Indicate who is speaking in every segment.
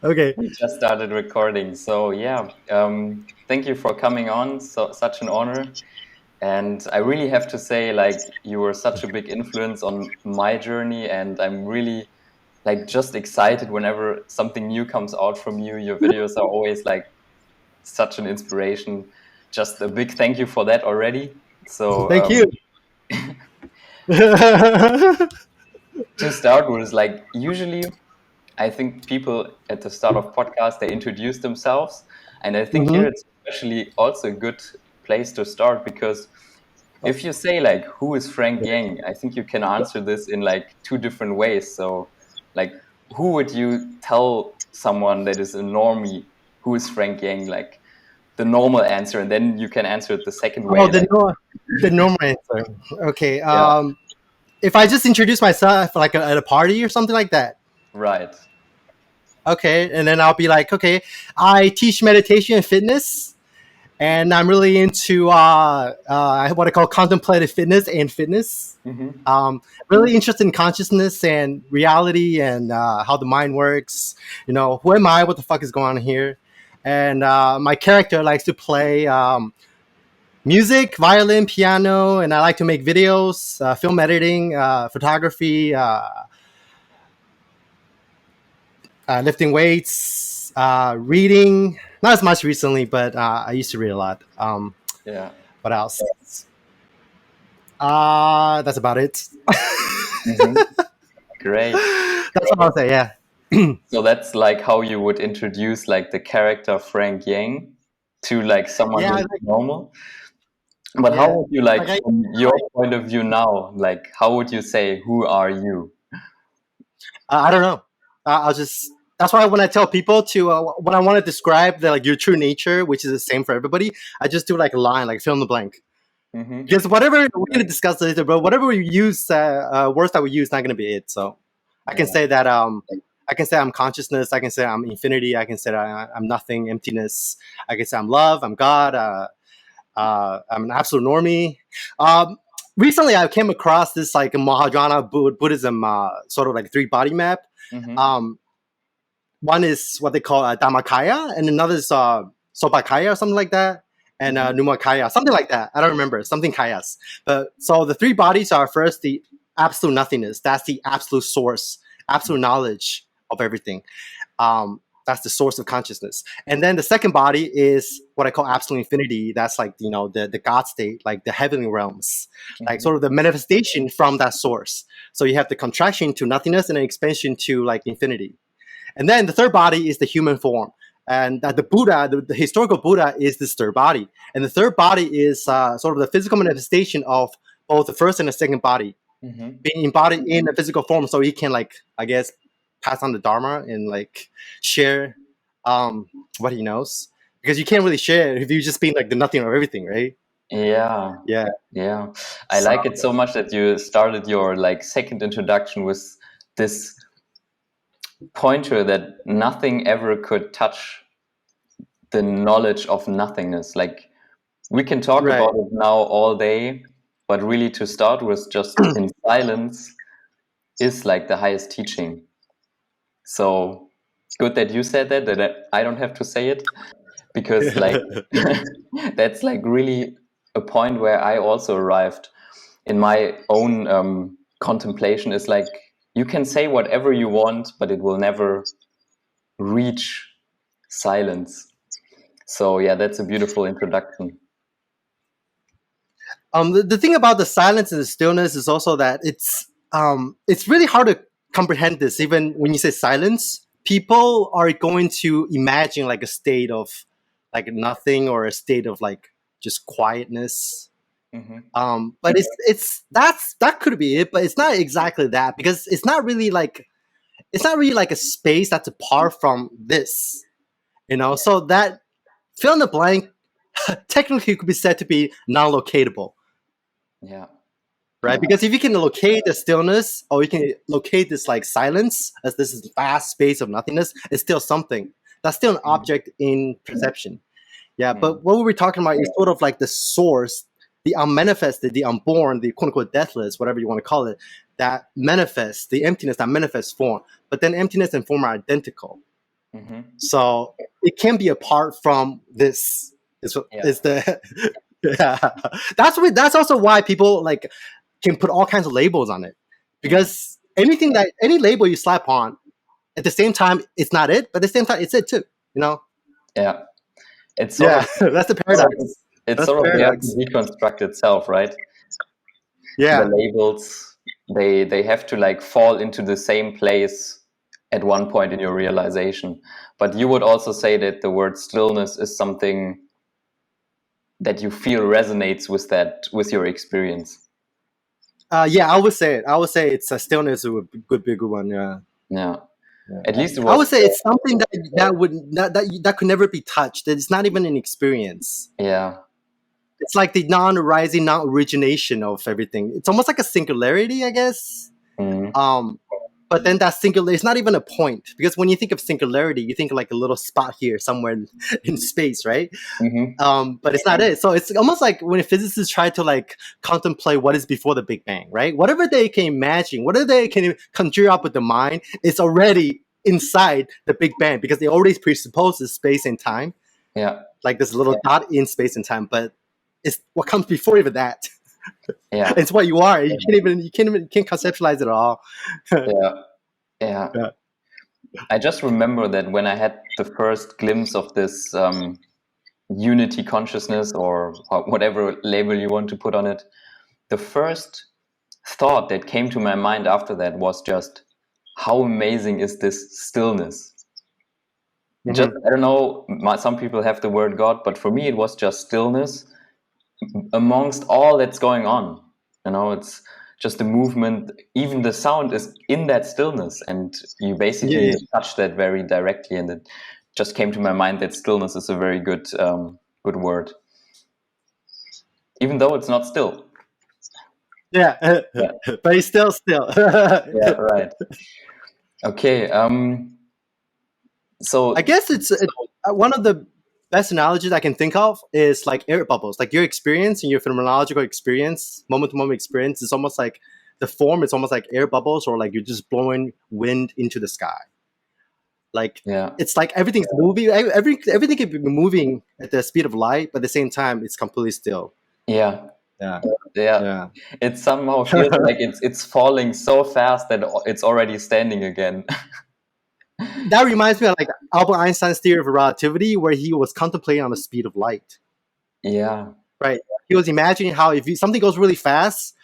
Speaker 1: Okay.
Speaker 2: We just started recording. So yeah, thank you for coming on. So such an honor. And I really have to say, like, you were such a big influence on my journey, and I'm really like just excited whenever something new comes out from you. Your videos are always like such an inspiration. Just a big thank you for that already. So
Speaker 1: Thank you.
Speaker 2: to start with, like usually I think people at the start of podcast they introduce themselves, and I think
Speaker 1: hmm
Speaker 2: here it's especially also a good place to start because if you say like who is Frank Yang, I think you can answer this in like two different ways. So like who would you tell someone that is a normie who is Frank Yang, like the normal answer, and then you can answer it the second
Speaker 1: Oh,
Speaker 2: way, like
Speaker 1: the normal answer. Okay.
Speaker 2: yeah,
Speaker 1: If I just introduce myself like at a party or something like that.
Speaker 2: right.
Speaker 1: Okay, and then I'll be like, okay, I teach meditation and fitness, and I'm really into what I call contemplative fitness and fitness.
Speaker 2: Hmm.
Speaker 1: Really interested in consciousness and reality and how the mind works. Who am I? What the fuck is going on here? And my character likes to play music, violin, piano, and I like to make videos, film editing, photography, lifting weights, reading. Not as much recently, but I used to read a lot.
Speaker 2: Yeah.
Speaker 1: What else? That's about it.
Speaker 2: Hmm. Great.
Speaker 1: That's what I'll say. Yeah.
Speaker 2: So that's like how you would introduce like the character Frank Yang to like someone
Speaker 1: Yeah.
Speaker 2: who's normal. But how
Speaker 1: Yeah.
Speaker 2: would you like
Speaker 1: Like I,
Speaker 2: from your point of view now, like how would you say who are you?
Speaker 1: I don't know. I'll just. That's why when I tell people to when I want to describe like your true nature, which is the same for everybody, I just do like a line, like fill in the blank.
Speaker 2: Hmm.
Speaker 1: Because whatever we're gonna discuss later, but whatever we use, words that we use, not gonna be it. So I can
Speaker 2: Yeah.
Speaker 1: say that I can say I'm consciousness. I can say I'm infinity. I can say that I'm nothing, emptiness. I can say I'm love. I'm God. I'm an absolute normie. Um, Recently, I came across this like Mahajana Buddhism sort of like three body map.
Speaker 2: Hmm.
Speaker 1: Um, One is what they call Dhammakaya, and another is Sobakaya or something like that, and
Speaker 2: Hmm.
Speaker 1: Numakaya, something like that. I don't remember, something Kayas. But so the three bodies are first the absolute nothingness. That's the absolute source, absolute knowledge of everything. That's the source of consciousness. And then the second body is what I call absolute infinity. That's like the God state, like the heavenly realms, like
Speaker 2: Hmm.
Speaker 1: sort of the manifestation from that source. So you have the contraction to nothingness and an expansion to like infinity. And then the third body is the human form. And the Buddha, the historical Buddha, is this third body. And the third body is sort of the physical manifestation of both the first and the second body
Speaker 2: Hmm.
Speaker 1: being embodied in a physical form, so he can like I guess pass on the dharma and like share um, what he knows. Because you can't really share if you just being like the nothing of everything, right?
Speaker 2: Yeah.
Speaker 1: Yeah.
Speaker 2: Yeah. I
Speaker 1: So
Speaker 2: like it so much that you started your like second introduction with this pointer that nothing ever could touch the knowledge of nothingness. Like we can talk about
Speaker 1: right.
Speaker 2: it now all day, but really to start with just in silence is like the highest teaching. So good that you said that, that I don't have to say it because like that's like really a point where I also arrived in my own contemplation is like you can say whatever you want, but it will never reach silence. So yeah, that's a beautiful introduction.
Speaker 1: The thing about the silence and the stillness is also that it's really hard to comprehend this. Even when you say silence, people are going to imagine like a state of like nothing or a state of like just quietness.
Speaker 2: Hmm.
Speaker 1: But that could be it, but it's not exactly that because it's not really like a space that's apart from this, So that fill in the blank technically could be said to be non-locatable,
Speaker 2: Yeah.
Speaker 1: right? Because if you can locate the stillness or you can locate this like silence as this is vast space of nothingness, it's still something. That's still an
Speaker 2: Mhm.
Speaker 1: object in perception. Yeah,
Speaker 2: Mhm.
Speaker 1: but what we're talking about is sort of like the source, the unmanifested, the unborn, the quote unquote deathless, whatever you want to call it, that manifests, the emptiness that manifests form. But then emptiness and form are identical.
Speaker 2: Mm-hmm.
Speaker 1: So it can be apart from this. Is the yeah. That's also why people like can put all kinds of labels on it, because any label you slap on, at the same time it's not it, but at the same time it's it too. You know?
Speaker 2: Yeah. It's sort
Speaker 1: Yeah,
Speaker 2: of
Speaker 1: that's the paradox.
Speaker 2: it's
Speaker 1: That's the
Speaker 2: sort of there to
Speaker 1: paradox.
Speaker 2: deconstruct itself, right? The
Speaker 1: Yeah.
Speaker 2: labels, they have to like fall into the same place at one point in your realization. But you would also say that the word stillness is something that you feel resonates with your experience.
Speaker 1: Yeah, I would say it. I would say it's a stillness would be a good one. Yeah.
Speaker 2: Yeah.
Speaker 1: Yeah.
Speaker 2: At least it
Speaker 1: I would
Speaker 2: was.
Speaker 1: say it's something that could never be touched. That it's not even an experience.
Speaker 2: Yeah.
Speaker 1: It's like the non-arising, non-origination of everything. It's almost like a singularity, I guess.
Speaker 2: Mm.
Speaker 1: But then that singularity, it's not even a point, because when you think of singularity, you think of like a little spot here somewhere in space, right?
Speaker 2: Mm-hmm.
Speaker 1: But it's not it. So it's almost like when physicists try to like contemplate what is before the Big Bang, right? Whatever they can imagine, whatever they can conjure up with the mind, it's already inside the Big Bang, because they already presupposes space and time.
Speaker 2: Yeah.
Speaker 1: Like this little dot in space and time, but it's what comes before even that.
Speaker 2: Yeah.
Speaker 1: It's what you are. You can't conceptualize it at all.
Speaker 2: Yeah. Yeah.
Speaker 1: Yeah.
Speaker 2: I just remember that when I had the first glimpse of this unity consciousness, or whatever label you want to put on it, the first thought that came to my mind after that was just, how amazing is this stillness? Just, I don't know, some people have the word God, but for me it was just stillness amongst all that's going on. It's just a movement. Even the sound is in that stillness, and you basically
Speaker 1: Yeah.
Speaker 2: touch that very directly. And it just came to my mind that stillness is a very good word, even though it's not still.
Speaker 1: Yeah.
Speaker 2: Yeah.
Speaker 1: But it's still.
Speaker 2: Yeah. Right. Okay. So.
Speaker 1: I guess it's one of the best analogies I can think of is like air bubbles. Like your experience and your phenomenological experience, moment to moment experience, is almost like the form. It's almost like air bubbles, or like you're just blowing wind into the sky. Like
Speaker 2: Yeah.
Speaker 1: it's like everything's moving. Everything can be moving at the speed of light, but at the same time, it's completely still.
Speaker 2: Yeah.
Speaker 1: Yeah.
Speaker 2: Yeah.
Speaker 1: Yeah.
Speaker 2: It somehow feels like it's falling so fast that it's already standing again.
Speaker 1: That reminds me of like Albert Einstein's theory of relativity, where he was contemplating on the speed of light.
Speaker 2: Yeah.
Speaker 1: Right. He was imagining how if something goes really fast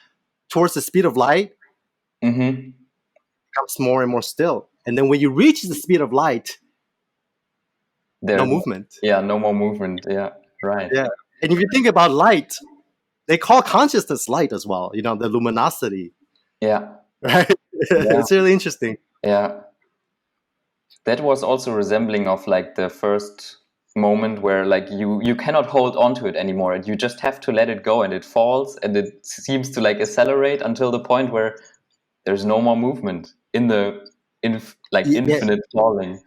Speaker 1: towards the speed of light,
Speaker 2: Mm-hmm.
Speaker 1: it becomes more and more still. And then when you reach the speed of light, no
Speaker 2: There's
Speaker 1: movement.
Speaker 2: no more movement. Yeah. Right.
Speaker 1: Yeah. And if you think about light, they call consciousness light as well, the luminosity.
Speaker 2: Yeah.
Speaker 1: Right?
Speaker 2: Yeah.
Speaker 1: It's really interesting.
Speaker 2: Yeah. That was also resembling of like the first moment where like you cannot hold on to it anymore, and you just have to let it go, and it falls, and it seems to like accelerate until the point where there's no more movement in
Speaker 1: Yeah.
Speaker 2: infinite falling.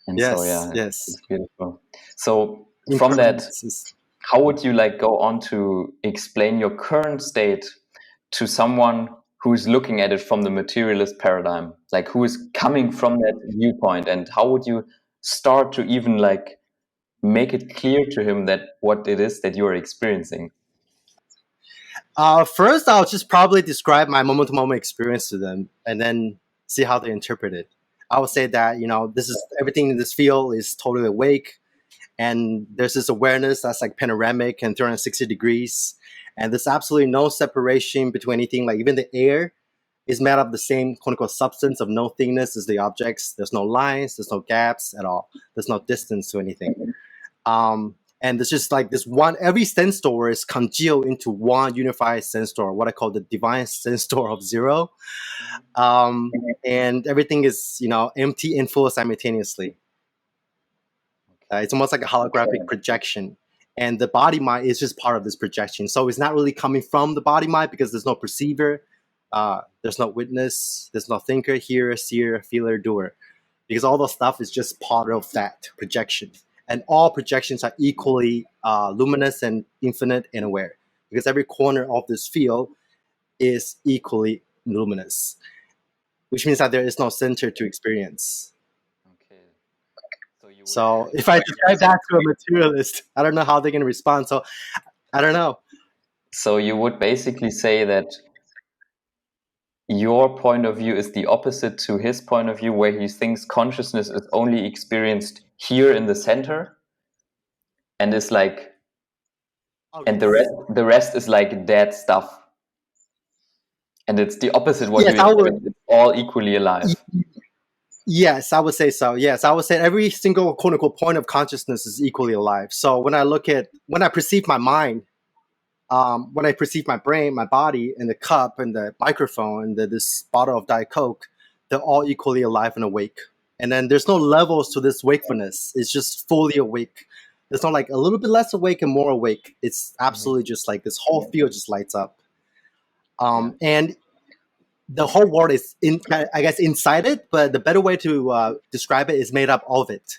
Speaker 2: And so
Speaker 1: Yes.
Speaker 2: yeah,
Speaker 1: Yes.
Speaker 2: it's beautiful. So from that,
Speaker 1: Impermanence.
Speaker 2: how would you like go on to explain your current state to someone who's looking at it from the materialist paradigm, like who is coming from that viewpoint, and how would you start to even like make it clear to him that what it is that you're experiencing?
Speaker 1: First, I'll just probably describe my moment to moment experience to them, and then see how they interpret it. I would say that this is everything in this field is totally awake, and there's this awareness that's like panoramic and 360 degrees, and there's absolutely no separation between anything. Like even the air is made of the same quote unquote substance of no thingness as the objects. There's no lines, there's no gaps at all. There's no distance to anything. And there's just like this one, every sense store is congealed into one unified sense store, what I call the divine sense store of zero. And everything is, empty and full simultaneously. It's almost like a holographic projection. And the body mind is just part of this projection. So it's not really coming from the body mind, because there's no perceiver, there's no witness, there's no thinker, hearer, seer, feeler, doer. Because all the stuff is just part of that projection. And all projections are equally luminous and infinite and aware. Because every corner of this field is equally luminous, which means that there is no center to experience.
Speaker 2: Okay.
Speaker 1: So if I describe that to a materialist, I don't know how they're going to respond. So I don't know.
Speaker 2: So you would basically say that your point of view is the opposite to his point of view, where he thinks consciousness is only experienced here in the center, and is like, and the rest is like dead stuff. And it's the opposite what
Speaker 1: Yes,
Speaker 2: you
Speaker 1: I would.
Speaker 2: expect. It's all equally alive.
Speaker 1: Yes, I would say so. Yes, I would say every single quote unquote point of consciousness is equally alive. So when I perceive my mind, when I perceive my brain, my body, and the cup, and the microphone, and this bottle of Diet Coke, they're all equally alive and awake. And then there's no levels to this wakefulness. It's just fully awake. There's not like a little bit less awake and more awake. It's absolutely just like this whole field just lights up. And the whole world is I guess inside it, but the better way to describe it is made up of it.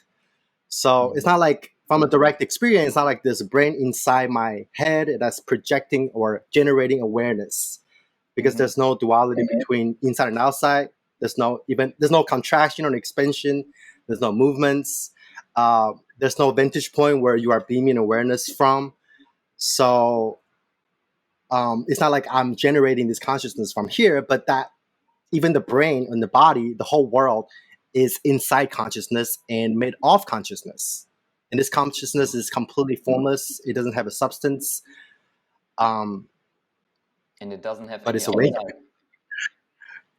Speaker 1: So it's not like from a direct experience, it's not like there's a brain inside my head that's projecting or generating awareness, because there's no duality between inside and outside. There's no contraction or expansion. There's no movements. There's no vantage point where you are beaming awareness from. So it's not like I'm generating this consciousness from here, but that even the brain and the body, the whole world is inside consciousness and made of consciousness. And this consciousness is completely formless. It doesn't have a substance.
Speaker 2: And it doesn't have
Speaker 1: but
Speaker 2: any
Speaker 1: it's awake.
Speaker 2: outside.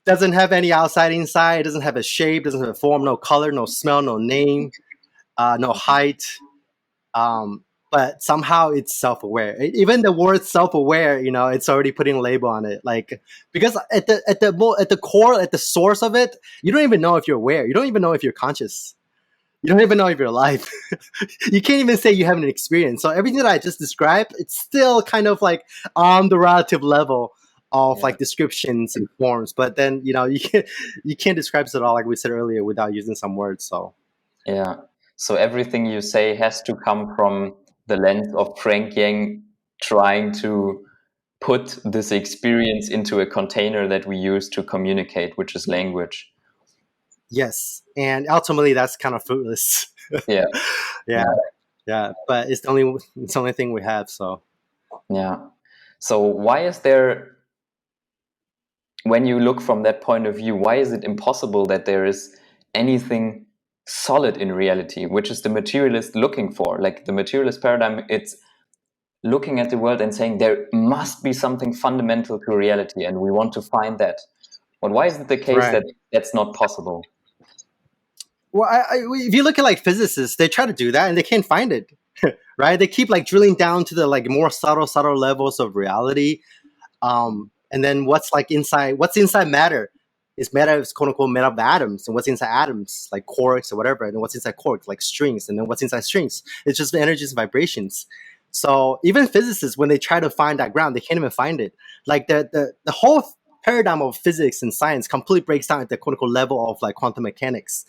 Speaker 1: Doesn't have any outside inside. It doesn't have a shape, doesn't have a form, no color, no smell, no name, no height. But somehow it's self-aware. Even the word self-aware, it's already putting a label on it. Like, because at the core, at the source of it, you don't even know if you're aware. You don't even know if you're conscious. You don't even know if you're alive. You can't even say you have an experience. So everything that I just described, it's still kind of like on the relative level of like descriptions and forms. But then you can't describe it at all, like we said earlier, without using some words. So
Speaker 2: so everything you say has to come from the lens of Frank Yang trying to put this experience into a container that we use to communicate, which is language.
Speaker 1: Yes, and ultimately that's kind of fruitless.
Speaker 2: Yeah.
Speaker 1: But it's the only thing we have. So
Speaker 2: so why is there, when you look from that point of view, why is it impossible that there is anything solid in reality, which is the materialist looking for? Like the materialist paradigm, it's looking at the world and saying there must be something fundamental to reality, and we want to find that. But why is it the case that that's not possible?
Speaker 1: Well, if you look at like physicists, they try to do that and they can't find it, right? They keep like drilling down to the like more subtle levels of reality. And then what's inside matter? Matter is quote unquote made up of atoms, and what's inside atoms, like quarks or whatever, and then what's inside quarks, like strings, and then what's inside strings, it's just the energies and vibrations. So even physicists, when they try to find that ground, they can't even find it. Like the whole paradigm of physics and science completely breaks down at the quote unquote level of like quantum mechanics.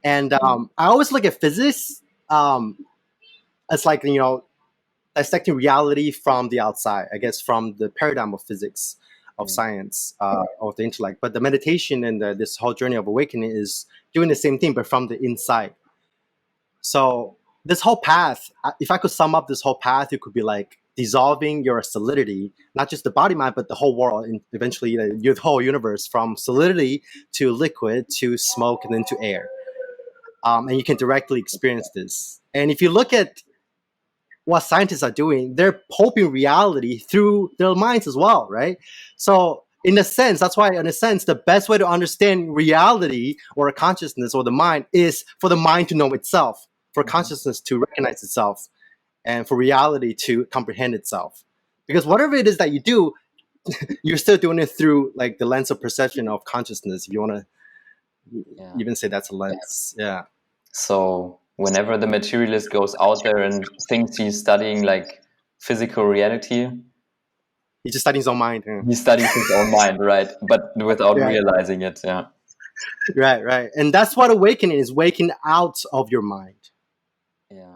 Speaker 1: And I always look at physics as like dissecting reality from the outside, I guess, from the paradigm of physics, of science, of the intellect. But the meditation and this whole journey of awakening is doing the same thing, but from the inside. So this whole path, if I could sum up this whole path, it could be like dissolving your solidity, not just the body mind, but the whole world, and eventually the whole universe, from solidity to liquid to smoke and then to air. And you can directly experience this. And if you look at what scientists are doing, they're pulping reality through their minds as well, right? So in a sense, that's why, in a sense, the best way to understand reality or consciousness or the mind is for the mind to know itself, for consciousness to recognize itself, and for reality to comprehend itself. Because whatever it is that you do, you're still doing it through like the lens of perception of consciousness. If you want to even say that's a lens. Yeah.
Speaker 2: So whenever the materialist goes out there and thinks he's studying like physical reality,
Speaker 1: he's just studying his own mind.
Speaker 2: He studies his own mind, right? But without realizing it.
Speaker 1: Right. And that's what awakening is, waking out of your mind.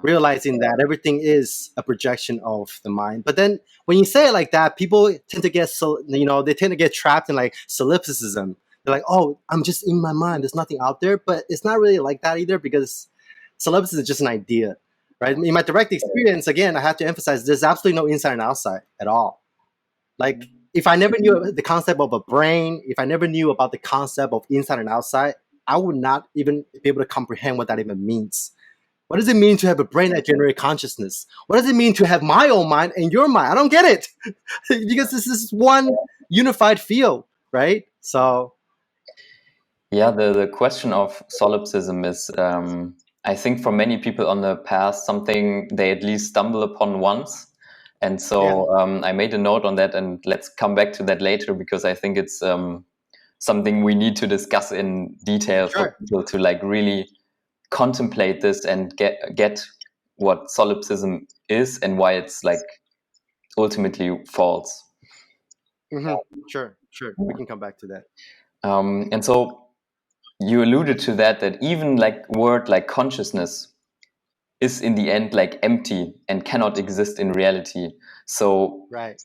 Speaker 1: Realizing that everything is a projection of the mind. But then when you say it like that, people tend to get trapped in like solipsism. They're like, oh, I'm just in my mind, there's nothing out there. But it's not really like that either, because Solipsism is just an idea, right? In my direct experience, again, I have to emphasize there's absolutely no inside and outside at all. Like, if I never knew the concept of a brain, if I never knew about the concept of inside and outside, I would not even be able to comprehend what that even means. What does it mean to have a brain that generates consciousness? What does it mean to have my own mind and your mind? I don't get it because this is one unified field, right? So,
Speaker 2: yeah, the question of solipsism is, I think, for many people on the path, something they at least stumble upon once. And so I made a note on that, and let's come back to that later, because I think it's something we need to discuss in detail for
Speaker 1: sure.
Speaker 2: people to like really contemplate this and get what solipsism is and why it's like ultimately false.
Speaker 1: Sure. We can come back to that.
Speaker 2: And so you alluded to that even like word like consciousness is in the end like empty and cannot exist in reality. So
Speaker 1: Right.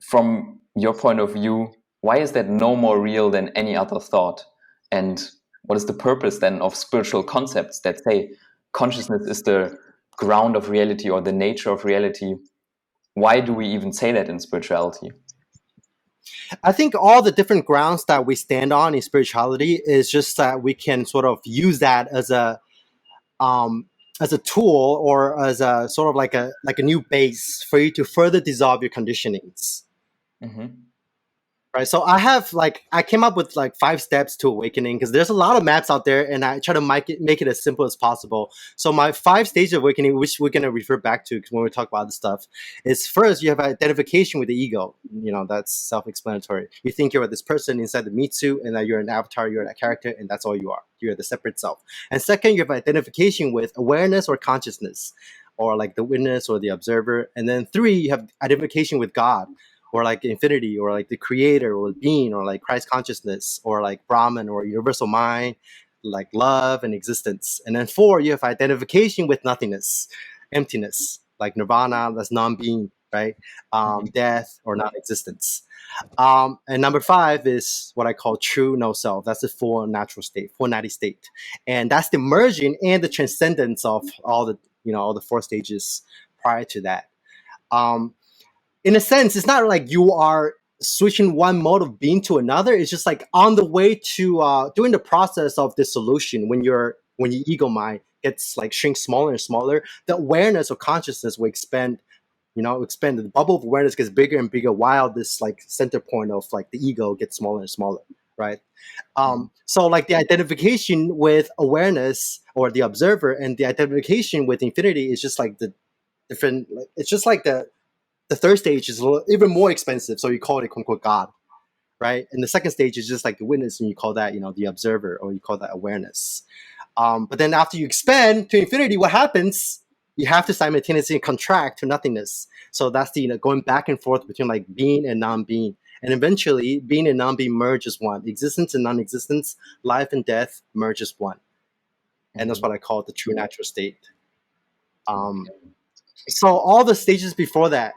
Speaker 2: from your point of view, why is that no more real than any other thought? And what is the purpose then of spiritual concepts that say consciousness is the ground of reality or the nature of reality? Why do we even say that in spirituality?
Speaker 1: I think all the different grounds that we stand on in spirituality is just that we can sort of use that as a tool, or as a sort of like a new base for you to further dissolve your conditionings.
Speaker 2: Mm-hmm.
Speaker 1: Right. So I came up with like 5 steps to awakening, because there's a lot of maps out there, and I try to make it as simple as possible. So my 5 stages of awakening, which we're going to refer back to when we talk about this stuff, is first you have identification with the ego. That's self-explanatory. You think you're this person inside the meat suit, and that you're an avatar, you're a character, and that's all you are. You're the separate self. And second, you have identification with awareness or consciousness, or like the witness or the observer. And then 3, you have identification with God, or like infinity, or like the creator, or being, or like Christ consciousness, or like Brahman, or universal mind, like love and existence. And then 4, you have identification with nothingness, emptiness, like nirvana, that's non-being, right? Death or non-existence. And number 5 is what I call true no self. That's the full natural state, full natty state. And that's the merging and the transcendence of all the 4 stages prior to that. In a sense, it's not like you are switching one mode of being to another. It's just like on the way to during the process of dissolution, when your ego mind gets like shrinks smaller and smaller, the awareness or consciousness will expand. Expand. The bubble of awareness gets bigger and bigger, while this like center point of like the ego gets smaller and smaller, right? So like the identification with awareness or the observer, and the identification with infinity is just like the different. It's just like the third stage is even more expensive, so you call it quote unquote God, right? And the second stage is just like the witness, and you call that the observer, or you call that awareness. But then after you expand to infinity, what happens? You have to simultaneously contract to nothingness. So that's the going back and forth between like being and non-being, and eventually being and non-being merges one. Existence and non-existence, life and death merges one, and that's what I call the true natural state. So all the stages before that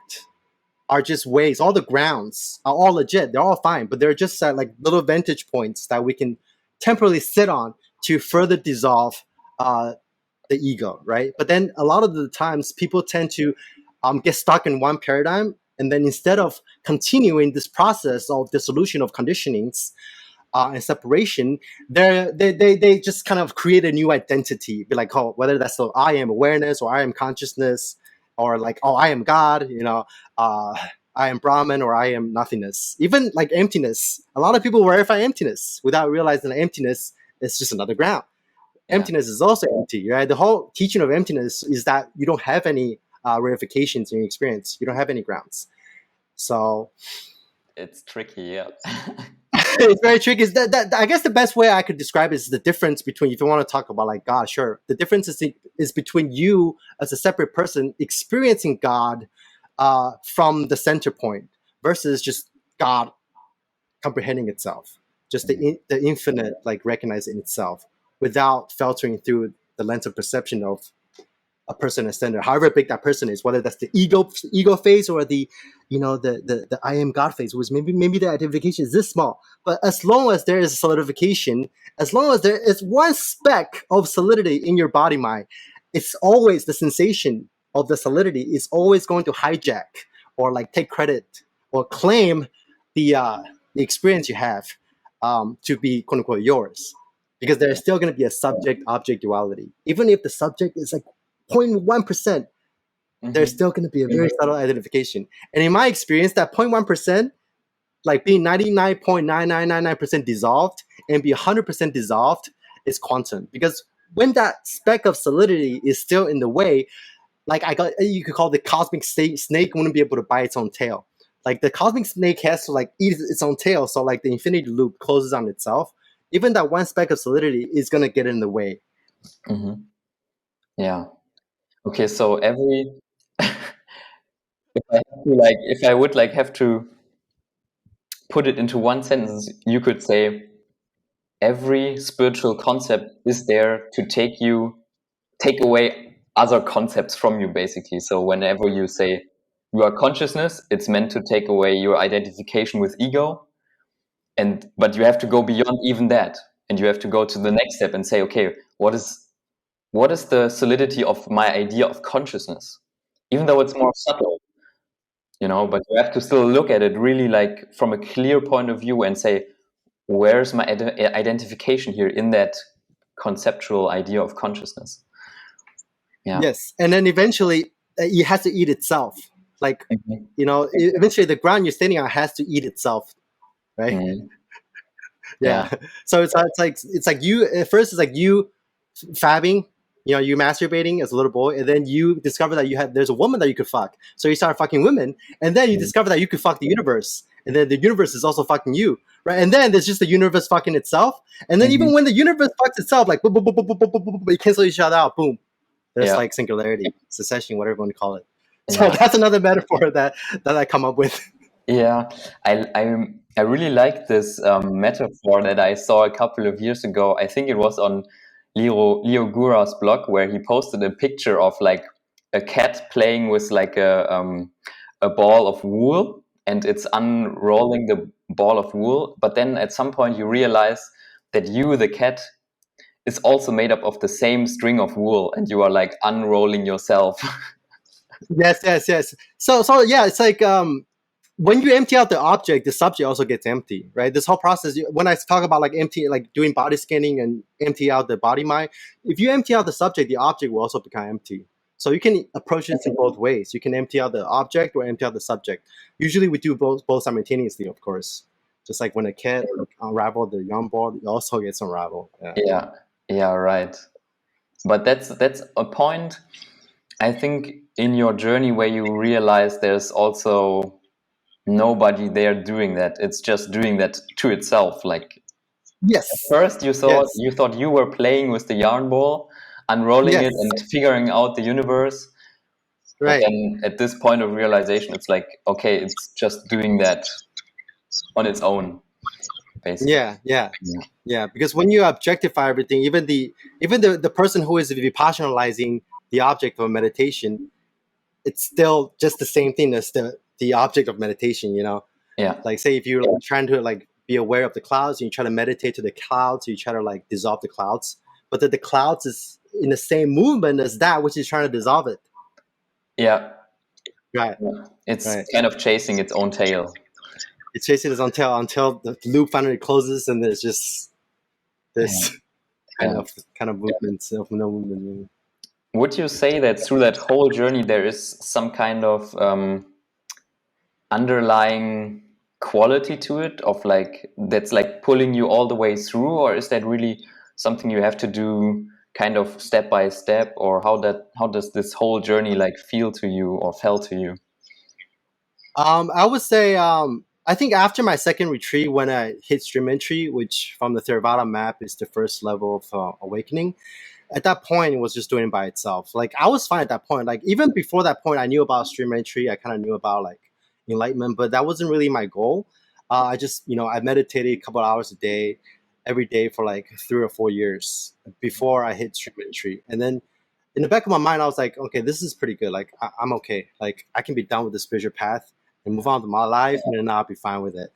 Speaker 1: are just ways. All the grounds are all legit. They're all fine, but they're just like little vantage points that we can temporarily sit on to further dissolve the ego, right? But then a lot of the times people tend to get stuck in one paradigm, and then instead of continuing this process of dissolution of conditionings and separation, they just kind of create a new identity. Be like, oh, whether that's I am awareness, or I am consciousness, or like, oh, I am God, I am Brahman, or I am nothingness. Even like emptiness. A lot of people verify emptiness without realizing that emptiness is just another ground. Yeah. Emptiness is also empty, right? The whole teaching of emptiness is that you don't have any verifications in your experience. You don't have any grounds. So
Speaker 2: it's tricky, yeah.
Speaker 1: It's very tricky. I guess the best way I could describe it is the difference between, if you want to talk about like God, sure. The difference is between you as a separate person experiencing God from the center point, versus just God comprehending itself, just the infinite like recognizing itself without filtering through the lens of perception of a person as center, however big that person is, whether that's the ego phase, or the the I am God phase, was maybe the identification is this small. But as long as there is solidification, as long as there is one speck of solidity in your body mind, it's always the sensation of the solidity is always going to hijack or like take credit or claim the experience you have to be quote unquote yours, because there's still going to be a subject object duality. Even if the subject is like 0.1%, there's still going to be a very subtle identification. And in my experience, that 0.1%, like being 99.9999% dissolved and be 100% dissolved, is quantum. Because when that speck of solidity is still in the way, like you could call the cosmic snake wouldn't be able to bite its own tail. Like the cosmic snake has to like eat its own tail, so like the infinity loop closes on itself. Even that one speck of solidity is gonna get in the way.
Speaker 2: Yeah. Okay, so every if I would like have to put it into one sentence, you could say every spiritual concept is there to take away other concepts from you, basically. So whenever you say you are consciousness, it's meant to take away your identification with ego, but you have to go beyond even that, and you have to go to the next step and say, okay, what is the solidity of my idea of consciousness, even though it's more subtle, but you have to still look at it really like from a clear point of view and say, where's my identification here in that conceptual idea of consciousness? Yeah.
Speaker 1: Yes, and then eventually it has to eat itself. Like eventually the ground you're standing on has to eat itself, right? Yeah. So it's like you at first, it's like you fabbing, you masturbating as a little boy, and then you discover that there's a woman that you could fuck. So you start fucking women, and then you discover that you could fuck the universe, and then the universe is also fucking you, right? And then there's just the universe fucking itself, and then even when the universe fucks itself, like boom, boom, boom, boom, boom, boom, boom, boom, you cancel each other out, boom. There's like singularity, secession, whatever you want to call it. So that's another metaphor that I come up with.
Speaker 2: Yeah, I really like this metaphor that I saw a couple of years ago. I think it was on Leo Gura's blog, where he posted a picture of like a cat playing with like a ball of wool, and it's unrolling the ball of wool. But then at some point you realize that you, the cat, is also made up of the same string of wool, and you are like unrolling yourself.
Speaker 1: Yes. So yeah, it's like when you empty out the object, the subject also gets empty, right? This whole process, when I talk about like empty, like doing body scanning and empty out the body mind, if you empty out the subject, the object will also become empty. So you can approach it in both ways. You can empty out the object or empty out the subject. Usually we do both simultaneously, of course. Just like when a cat unraveled the yarn ball, it also gets unraveled.
Speaker 2: Yeah, right. But that's a point, I think, in your journey where you realize there's also nobody there doing that. It's just doing that to itself. Like,
Speaker 1: yes.
Speaker 2: At first you thought you were playing with the yarn ball, unrolling it and figuring out the universe.
Speaker 1: Right.
Speaker 2: But then at this point of realization, it's like, okay, it's just doing that on its own, basically.
Speaker 1: Yeah. Because when you objectify everything, even the person who is vipassanaizing the object of meditation, it's still just the same thing as the object of meditation,
Speaker 2: Yeah.
Speaker 1: Like say if you're like trying to like be aware of the clouds and you try to meditate to the clouds, you try to like dissolve the clouds, but the clouds is in the same movement as that which is trying to dissolve it.
Speaker 2: Yeah.
Speaker 1: Right.
Speaker 2: It's kind of chasing its own tail.
Speaker 1: It's chasing its own tail until the loop finally closes, and there's just this kind of movement of no movement.
Speaker 2: Would you say that through that whole journey there is some kind of underlying quality to it, of like that's like pulling you all the way through, or is that really something you have to do kind of step by step, or how does this whole journey like feel to you or felt to you?
Speaker 1: I would say I think after my second retreat, when I hit stream entry, which from the Theravada map is the first level of awakening, at that point it was just doing it by itself. Like I was fine at that point. Like even before that point, I knew about stream entry. I kind of knew about like enlightenment, but that wasn't really my goal. I just I meditated a couple of hours a day, every day for like 3 or 4 years before I hit stream entry, and then in the back of my mind, I was like, okay, this is pretty good. Like I'm okay. Like I can be done with the spiritual path and move on to my life, and then I'll be fine with it.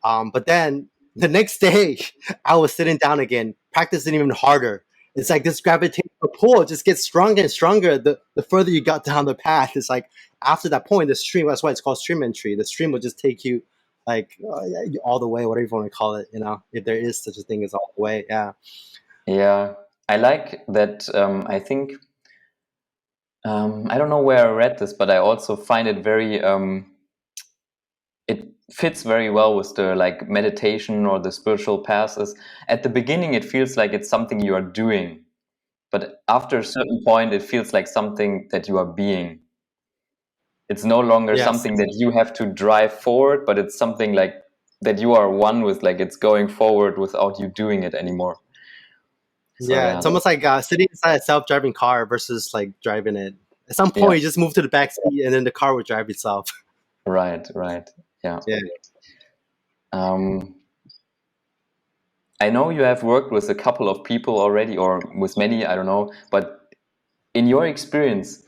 Speaker 1: But then the next day, I was sitting down again, practicing even harder, It's like this gravitational pull just gets stronger and stronger the further you got down the path. It's like after that point, the stream, that's why it's called stream entry. The stream will just take you like all the way, whatever you want to call it, if there is such a thing as all the way. Yeah.
Speaker 2: Yeah, I like that. I think I don't know where I read this, but I also find it very it fits very well with the like meditation or the spiritual path. Is at the beginning it feels like it's something you are doing, but after a certain point it feels like something that you are being. It's no longer
Speaker 1: Yes.
Speaker 2: something that you have to drive forward, but it's something like that you are one with, like it's going forward without you doing it anymore. So
Speaker 1: Yeah,
Speaker 2: yeah,
Speaker 1: it's almost like sitting inside a self-driving car versus like driving it. At some
Speaker 2: yeah,
Speaker 1: point, you just move to the back seat, and then the car will drive itself.
Speaker 2: right, yeah.
Speaker 1: Yeah.
Speaker 2: Um, I know you have worked with a couple of people already, or with many, I don't know. But in your experience,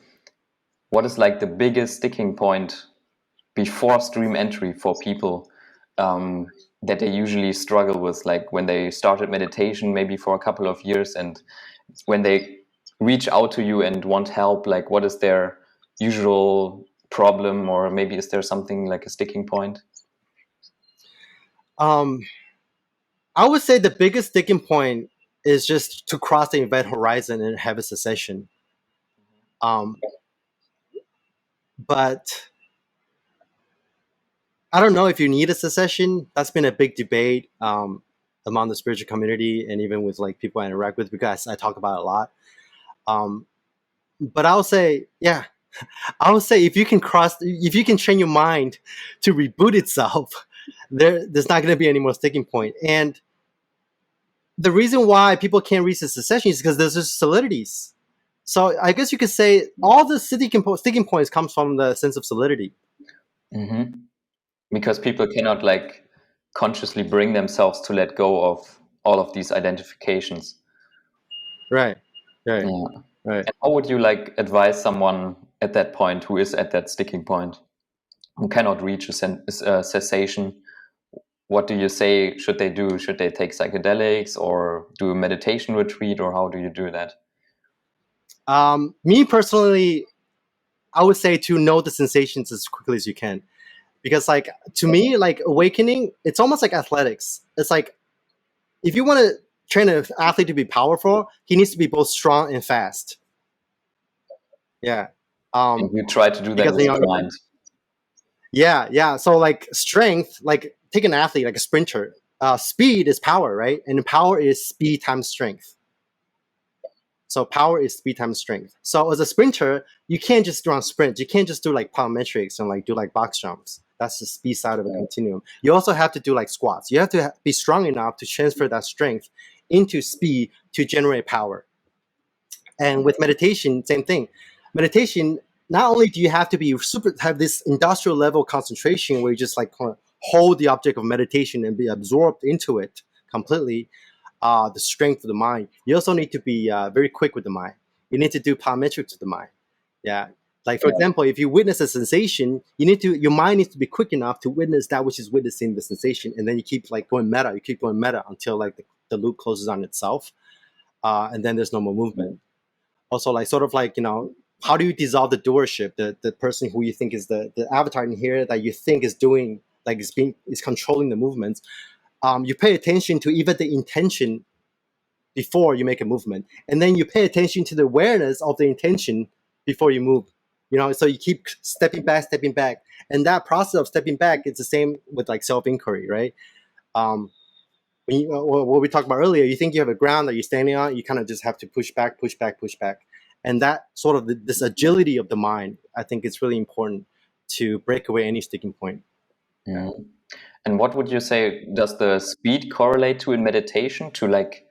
Speaker 2: what is like the biggest sticking point before stream entry for people that they usually struggle with, like when they started meditation, maybe for a couple of years, and when they reach out to you and want help, like what is their usual problem, or maybe is there something like a sticking point?
Speaker 1: Um, I would say the biggest sticking point is just to cross the event horizon and have a cessation. Um, but I don't know if you need a cessation. That's been a big debate among the spiritual community and even with like people I interact with because I talk about it a lot. Um, but I'll say, yeah, I would say if you can train your mind to reboot itself, there's not going to be any more sticking point. And the reason why people can't reach the cessation is because there's just solidities. So I guess you could say all the sticking points comes from the sense of solidity.
Speaker 2: Mm-hmm. Because people cannot like consciously bring themselves to let go of all of these identifications.
Speaker 1: Right. Right.
Speaker 2: Yeah.
Speaker 1: Right.
Speaker 2: And how would you like advise someone at that point who is at that sticking point, who cannot reach a cessation? What do you say should they do? Should they take psychedelics or do a meditation retreat, or how do you do that?
Speaker 1: Me personally, I would say to know the sensations as quickly as you can, because like to me, like awakening, it's almost like athletics. It's like if you want to train an athlete to be powerful, he needs to be both strong and fast. Yeah.
Speaker 2: And
Speaker 1: Um,
Speaker 2: you try to do that
Speaker 1: because
Speaker 2: with the mind.
Speaker 1: yeah. So like strength, like take an athlete, like a sprinter. Speed is power, right? And power is speed times strength. So power is speed times strength. So as a sprinter, you can't just run sprints. You can't just do like plyometrics and like do like box jumps. That's the speed side of a continuum. You also have to do like squats. You have to be strong enough to transfer that strength into speed to generate power. And with meditation, same thing. Meditation, not only do you have to be have this industrial level concentration where you just like kind of hold the object of meditation and be absorbed into it completely, the strength of the mind. You also need to be very quick with the mind. You need to do plyometrics with the mind. Yeah. Like for example, if you witness a sensation, your mind needs to be quick enough to witness that which is witnessing the sensation, and then you keep like going meta. You keep going meta until like the loop closes on itself, and then there's no more movement. Also, like sort of like how do you dissolve the doership, the person who you think is the avatar in here that you think is doing like is controlling the movements. You pay attention to even the intention before you make a movement, and then you pay attention to the awareness of the intention before you move. So you keep stepping back, and that process of stepping back is the same with like self-inquiry, right? When what we talked about earlier, you think you have a ground that you're standing on, you kind of just have to push back, and that sort of this agility of the mind, I think it's really important to break away any sticking point.
Speaker 2: Mm. And what would you say, does the speed correlate to in meditation, to like,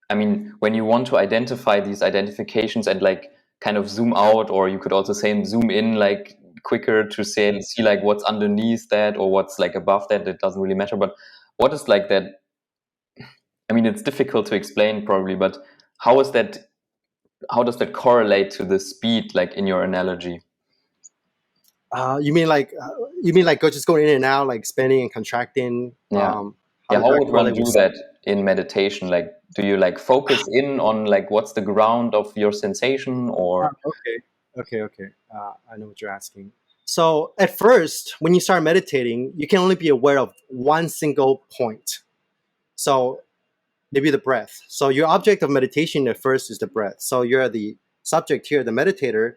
Speaker 2: I mean, when you want to identify these identifications and like kind of zoom out, or you could also say zoom in like quicker to see like what's underneath that or what's like above that, it doesn't really matter. But what is like that? I mean, it's difficult to explain probably, but how is that, how does that correlate to the speed, like in your analogy?
Speaker 1: You mean like just going in and out, like expanding and contracting?
Speaker 2: Yeah.
Speaker 1: How
Speaker 2: Yeah.
Speaker 1: does
Speaker 2: How
Speaker 1: that
Speaker 2: would one
Speaker 1: correlate
Speaker 2: do
Speaker 1: with?
Speaker 2: that in meditation? Like, Do you like focus in on like what's the ground of your sensation, or
Speaker 1: Okay. I know what you're asking. So at first, when you start meditating, you can only be aware of one single point. So maybe the breath. So your object of meditation at first is the breath. So you're the subject here, the meditator,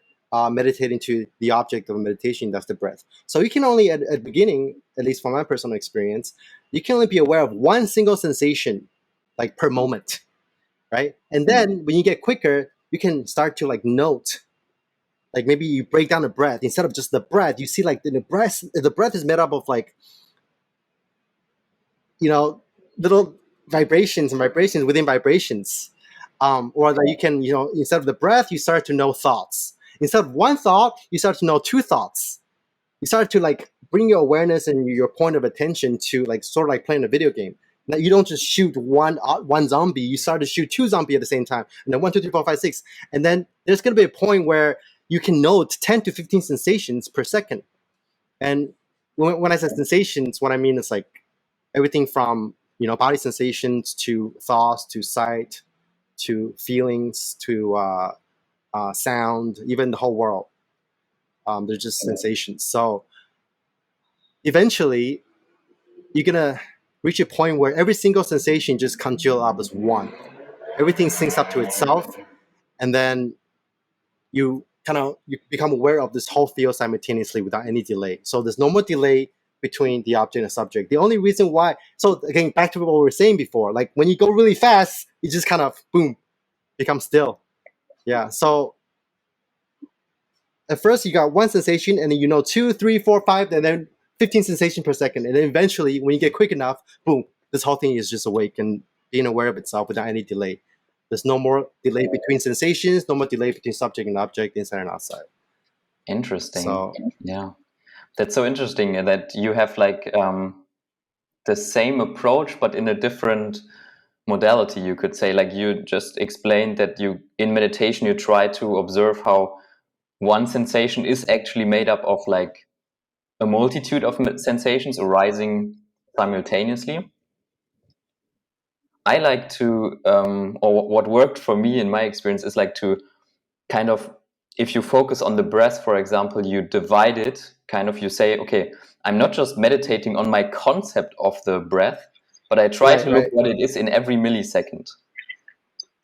Speaker 1: meditating to the object of meditation, that's the breath. So you can only, at the beginning, at least from my personal experience, you can only be aware of one single sensation, like per moment, right? And then when you get quicker, you can start to like note, like maybe you break down the breath. Instead of just the breath, you see like the breath is made up of like, little vibrations and vibrations within vibrations. Or that you can, instead of the breath, you start to know thoughts. Instead of one thought, you start to know two thoughts. You start to like bring your awareness and your point of attention to like sort of like playing a video game. Now you don't just shoot one zombie. You start to shoot two zombies at the same time, and then 1, 2, 3, 4, 5, 6, and then there's going to be a point where you can note 10 to 15 sensations per second. And when I say sensations, what I mean is like everything from body sensations to thoughts to sight to feelings to sound, even the whole world. They're just sensations. So eventually, you're gonna reach a point where every single sensation just congeals up as one. Everything syncs up to itself, and then you become aware of this whole field simultaneously without any delay. So there's no more delay between the object and subject. The only reason why, so again, back to what we were saying before, like when you go really fast, it just kind of boom, becomes still. Yeah. So at first you got one sensation, and then 2, 3, 4, 5, and then 15 sensations per second. And then eventually, when you get quick enough, boom, this whole thing is just awake and being aware of itself without any delay. There's no more delay between sensations, no more delay between subject and object, inside and outside.
Speaker 2: interesting?
Speaker 1: So
Speaker 2: Yeah, that's so interesting that you have like the same approach, but in a different modality, you could say. Like you just explained that you, in meditation, you try to observe how one sensation is actually made up of like a multitude of sensations arising simultaneously. I like to, or what worked for me in my experience is like to kind of, if you focus on the breath, for example, you divide it, kind of, you say, okay, I'm not just meditating on my concept of the breath, but I try to look what it is in every millisecond.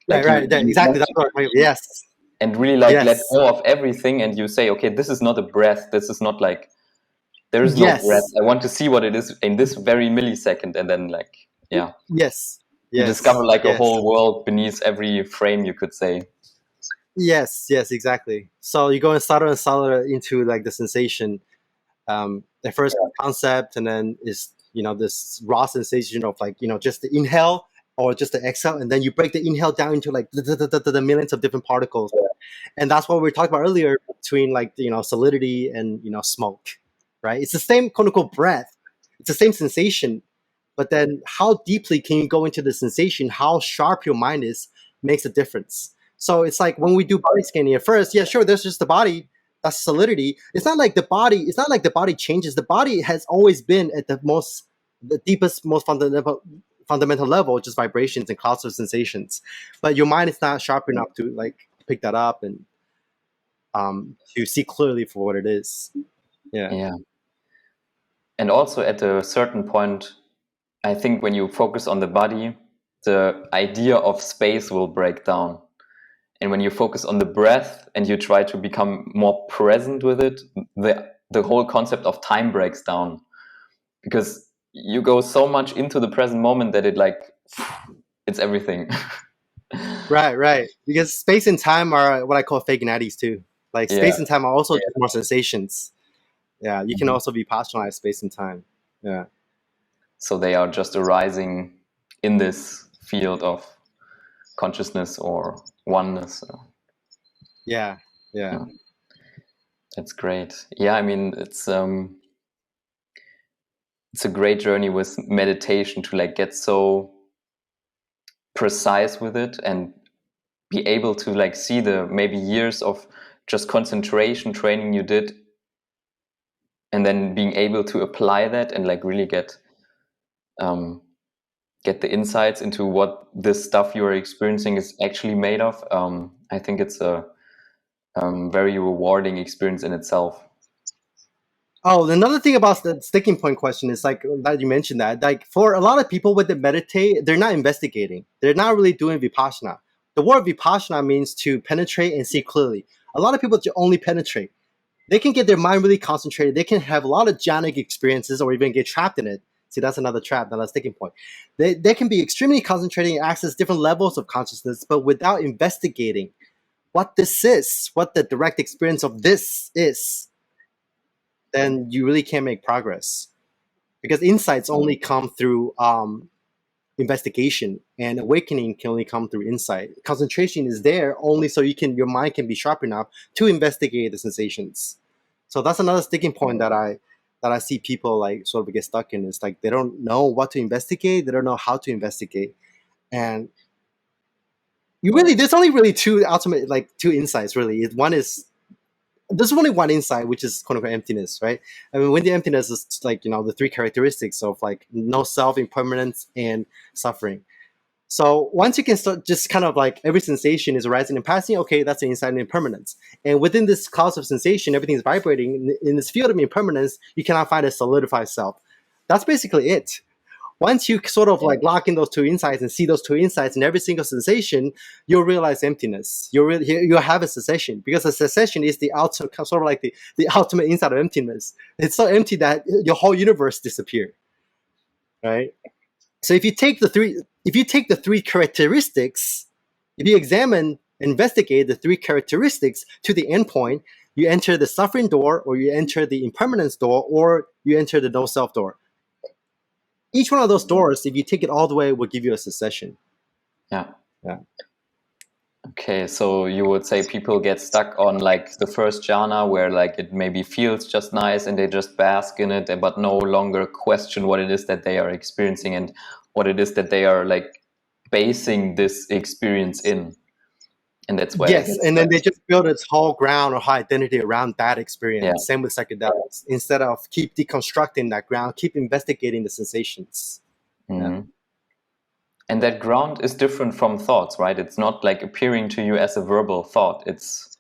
Speaker 2: Like
Speaker 1: exactly. That's what I'm, yes.
Speaker 2: And really like let
Speaker 1: Yes.
Speaker 2: go of everything, and you say, okay, this is not a breath. This is not like, there is no breath.
Speaker 1: Yes.
Speaker 2: I want to see what it is in this very millisecond. And then like, yeah,
Speaker 1: Yes.
Speaker 2: you discover
Speaker 1: Yes.
Speaker 2: like a
Speaker 1: Yes.
Speaker 2: whole world beneath every frame, you could say.
Speaker 1: Yes. Yes. Exactly. So you go subtler and subtler into like the sensation. The first concept, and then is this raw sensation of like just the inhale or just the exhale, and then you break the inhale down into like the millions of different particles. And that's what we were talking about earlier between like solidity and smoke, right? It's the same quote unquote breath, it's the same sensation, but then how deeply can you go into the sensation, how sharp your mind is, makes a difference. So it's like when we do body scanning at first, yeah, sure, there's just the body, that's solidity. It's not like the body changes. The body has always been at the deepest, most fundamental level, just vibrations and clouds of sensations. But your mind is not sharp enough to like pick that up and to see clearly for what it is. Yeah.
Speaker 2: And also at a certain point, I think when you focus on the body, the idea of space will break down. And when you focus on the breath and you try to become more present with it, the whole concept of time breaks down, because you go so much into the present moment that it's everything.
Speaker 1: Right. Because space and time are what I call fake natties too. Like space and time are also just more sensations. Yeah, you can also be postulated space and time. Yeah.
Speaker 2: So they are just arising in this field of consciousness or oneness.
Speaker 1: Yeah.
Speaker 2: That's great. Yeah, I mean, it's a great journey with meditation to like get so precise with it and be able to like see the maybe years of just concentration training you did, and then being able to apply that and like really get get the insights into what this stuff you're experiencing is actually made of, I think it's a very rewarding experience in itself.
Speaker 1: Oh, another thing about the sticking point question is like that you mentioned that like for a lot of people when they meditate, they're not investigating. They're not really doing vipassana. The word vipassana means to penetrate and see clearly. A lot of people only penetrate. They can get their mind really concentrated. They can have a lot of jhanic experiences or even get trapped in it. See, that's another trap, another sticking point. They can be extremely concentrating and access different levels of consciousness, but without investigating what this is, what the direct experience of this is, then you really can't make progress. Because insights only come through investigation, and awakening can only come through insight. Concentration is there only so your mind can be sharp enough to investigate the sensations. So that's another sticking point that I see people like sort of get stuck in. Is like they don't know what to investigate, they don't know how to investigate, and there's only really two insights really. One is there's only one insight, which is quote unquote emptiness, right? I mean, when the emptiness is like the three characteristics of like no self, impermanence, and suffering. So once you can start just kind of like every sensation is arising and passing, okay, that's the insight and impermanence. And within this cloud of sensation, everything is vibrating. In this field of impermanence, you cannot find a solidified self. That's basically it. Once you sort of like lock in those two insights and see those two insights in every single sensation, you'll realize emptiness. You'll have a cessation, because a cessation is the ultimate, sort of like the ultimate insight of emptiness. It's so empty that your whole universe disappears, right? So if you take the three characteristics, if you investigate the three characteristics to the endpoint, you enter the suffering door, or you enter the impermanence door, or you enter the no self door. Each one of those doors, if you take it all the way, will give you a cessation.
Speaker 2: Yeah.
Speaker 1: Yeah.
Speaker 2: Okay, so you would say people get stuck on like the first jhana where like it maybe feels just nice and they just bask in it, but no longer question what it is that they are experiencing and what it is that they are like basing this experience in. And that's why
Speaker 1: Yes, and then they just build its whole ground or whole identity around that experience.
Speaker 2: Yeah.
Speaker 1: Same with psychedelics. Instead of keep deconstructing that ground, keep investigating the sensations.
Speaker 2: Mm-hmm. And that ground is different from thoughts, right? It's not like appearing to you as a verbal thought. It's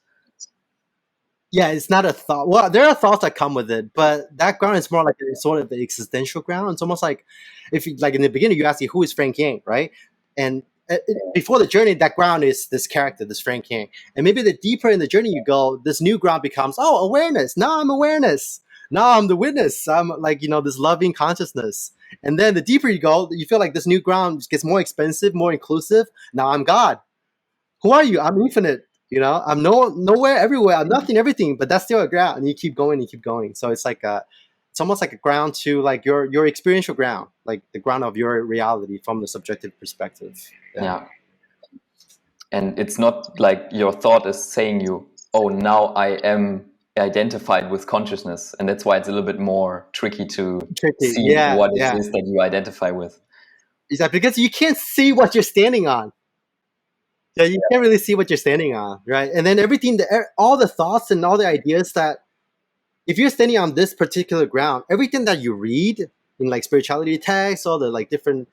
Speaker 1: not a thought. Well, there are thoughts that come with it, but that ground is more like a sort of the existential ground. It's almost like if you, like in the beginning, you ask you who is Frank Yang, right? And before the journey, that ground is this character, this Frank Yang. And maybe the deeper in the journey you go, this new ground becomes, oh, awareness. Now I'm awareness. Now I'm the witness. I'm like, this loving consciousness. And then the deeper you go, you feel like this new ground gets more expensive, more inclusive. Now I'm God. Who are you? I'm infinite. I'm nowhere, everywhere. I'm nothing, everything. But that's still a ground, and you keep going and keep going. So it's like it's almost like a ground to like your experiential ground, like the ground of your reality from the subjective perspective.
Speaker 2: Yeah. And it's not like your thought is saying you, oh, now I am identified with consciousness, and that's why it's a little bit more tricky to see what it is that you identify with.
Speaker 1: Exactly, because you can't see what you're standing on. Yeah, you can't really see what you're standing on, right? And then everything, all the thoughts and all the ideas that, if you're standing on this particular ground, everything that you read in like spirituality texts, all the like different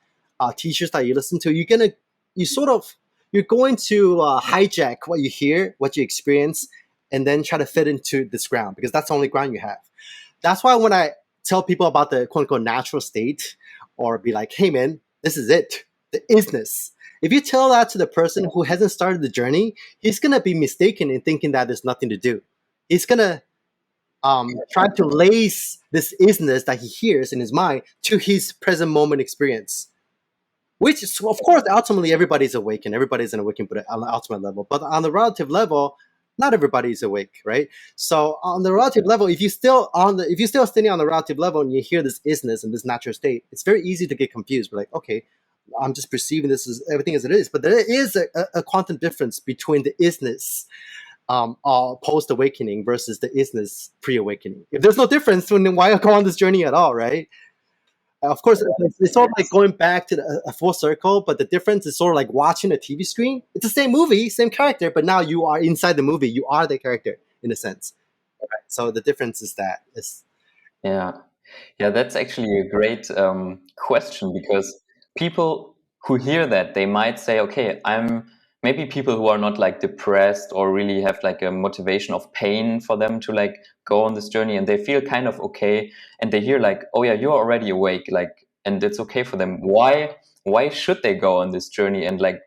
Speaker 1: teachers that you listen to, you're going to hijack what you hear, what you experience, and then try to fit into this ground, because that's the only ground you have. That's why when I tell people about the quote unquote natural state, or be like, hey man, this is it, the isness. If you tell that to the person who hasn't started the journey, he's going to be mistaken in thinking that there's nothing to do. He's going to try to lace this isness that he hears in his mind to his present moment experience. Which is, of course, ultimately everybody's awake and everybody's an awakened, but on the ultimate level. But on the relative level, not everybody's awake, right? So on the relative level, if you're still standing on the relative level and you hear this isness and this natural state, it's very easy to get confused. We're like, okay, I'm just perceiving this as everything as it is. But there is a quantum difference between the isness post-awakening versus the isness pre-awakening. If there's no difference, then why go on this journey at all, right? Of course, it's sort of like going back to a full circle, but the difference is sort of like watching a TV screen. It's the same movie, same character, but now you are inside the movie. You are the character in a sense. Right? So the difference is that.
Speaker 2: Yeah, that's actually a great question, because people who hear that, they might say, okay, maybe people who are not like depressed or really have like a motivation of pain for them to like go on this journey, and they feel kind of okay, and they hear like, oh yeah, you're already awake, like, and it's okay for them. Why should they go on this journey? And like,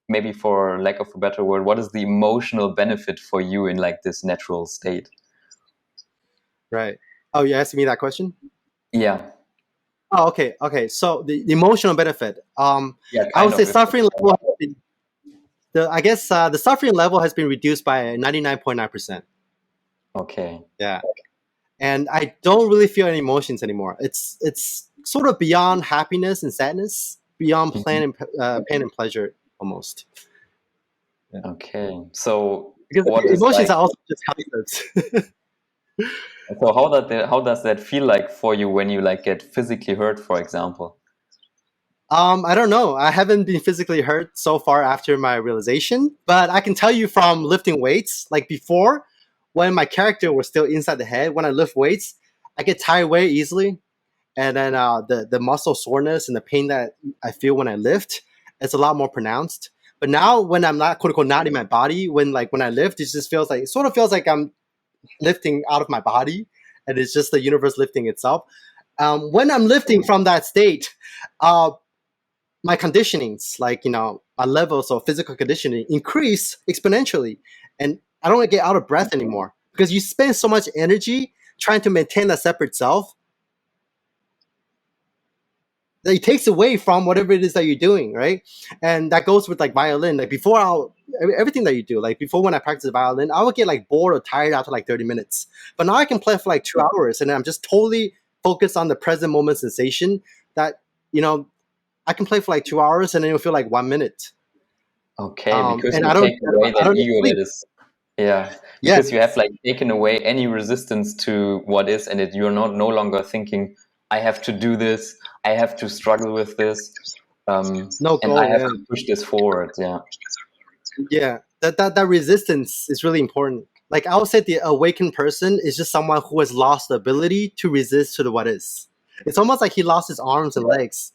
Speaker 2: maybe for lack of a better word, what is the emotional benefit for you in like this natural state?
Speaker 1: Right. Oh, you asked me that question?
Speaker 2: Yeah.
Speaker 1: Oh, okay. So the emotional benefit.
Speaker 2: Yeah,
Speaker 1: I
Speaker 2: kind
Speaker 1: would say
Speaker 2: of.
Speaker 1: suffering level has been, the suffering level has been reduced by 99.9%.
Speaker 2: Okay.
Speaker 1: Yeah. And I don't really feel any emotions anymore. It's sort of beyond happiness and sadness, beyond pain and pleasure almost. Yeah.
Speaker 2: Okay. So
Speaker 1: Because
Speaker 2: what is
Speaker 1: emotions
Speaker 2: like,
Speaker 1: are also just concepts.
Speaker 2: so how does that feel like for you when you like get physically hurt, for example?
Speaker 1: I don't know. I haven't been physically hurt so far after my realization, but I can tell you from lifting weights, like before, when my character was still inside the head, when I lift weights, I get tired very easily. And then the muscle soreness and the pain that I feel when I lift, it's a lot more pronounced. But now when I'm not, quote unquote, not in my body, when I lift, it just feels like, it sort of feels like I'm lifting out of my body, and it's just the universe lifting itself. When I'm lifting from that state, uh, my conditionings, like, my levels of physical conditioning increase exponentially, and I don't get out of breath anymore, because you spend so much energy trying to maintain that separate self that it takes away from whatever it is that you're doing, right? And that goes with like violin. Like before, everything that you do, like before when I practice violin, I would get like bored or tired after like 30 minutes. But now I can play for like 2 hours, and I'm just totally focused on the present moment sensation. That you know I can play for like 2 hours, and then it'll feel like 1 minute.
Speaker 2: Okay, because
Speaker 1: And
Speaker 2: you take away
Speaker 1: I
Speaker 2: that
Speaker 1: don't need
Speaker 2: ego
Speaker 1: sleep.
Speaker 2: that is, yeah,
Speaker 1: Yes,
Speaker 2: because you have like taken away any resistance to what is, and you're not no longer thinking, I have to do this, I have to struggle with this,
Speaker 1: no
Speaker 2: and I
Speaker 1: goal.
Speaker 2: have
Speaker 1: Yeah,
Speaker 2: to push this forward. Yeah.
Speaker 1: yeah. That resistance is really important. Like I would say, the awakened person is just someone who has lost the ability to resist to the what is. It's almost like he lost his arms and legs.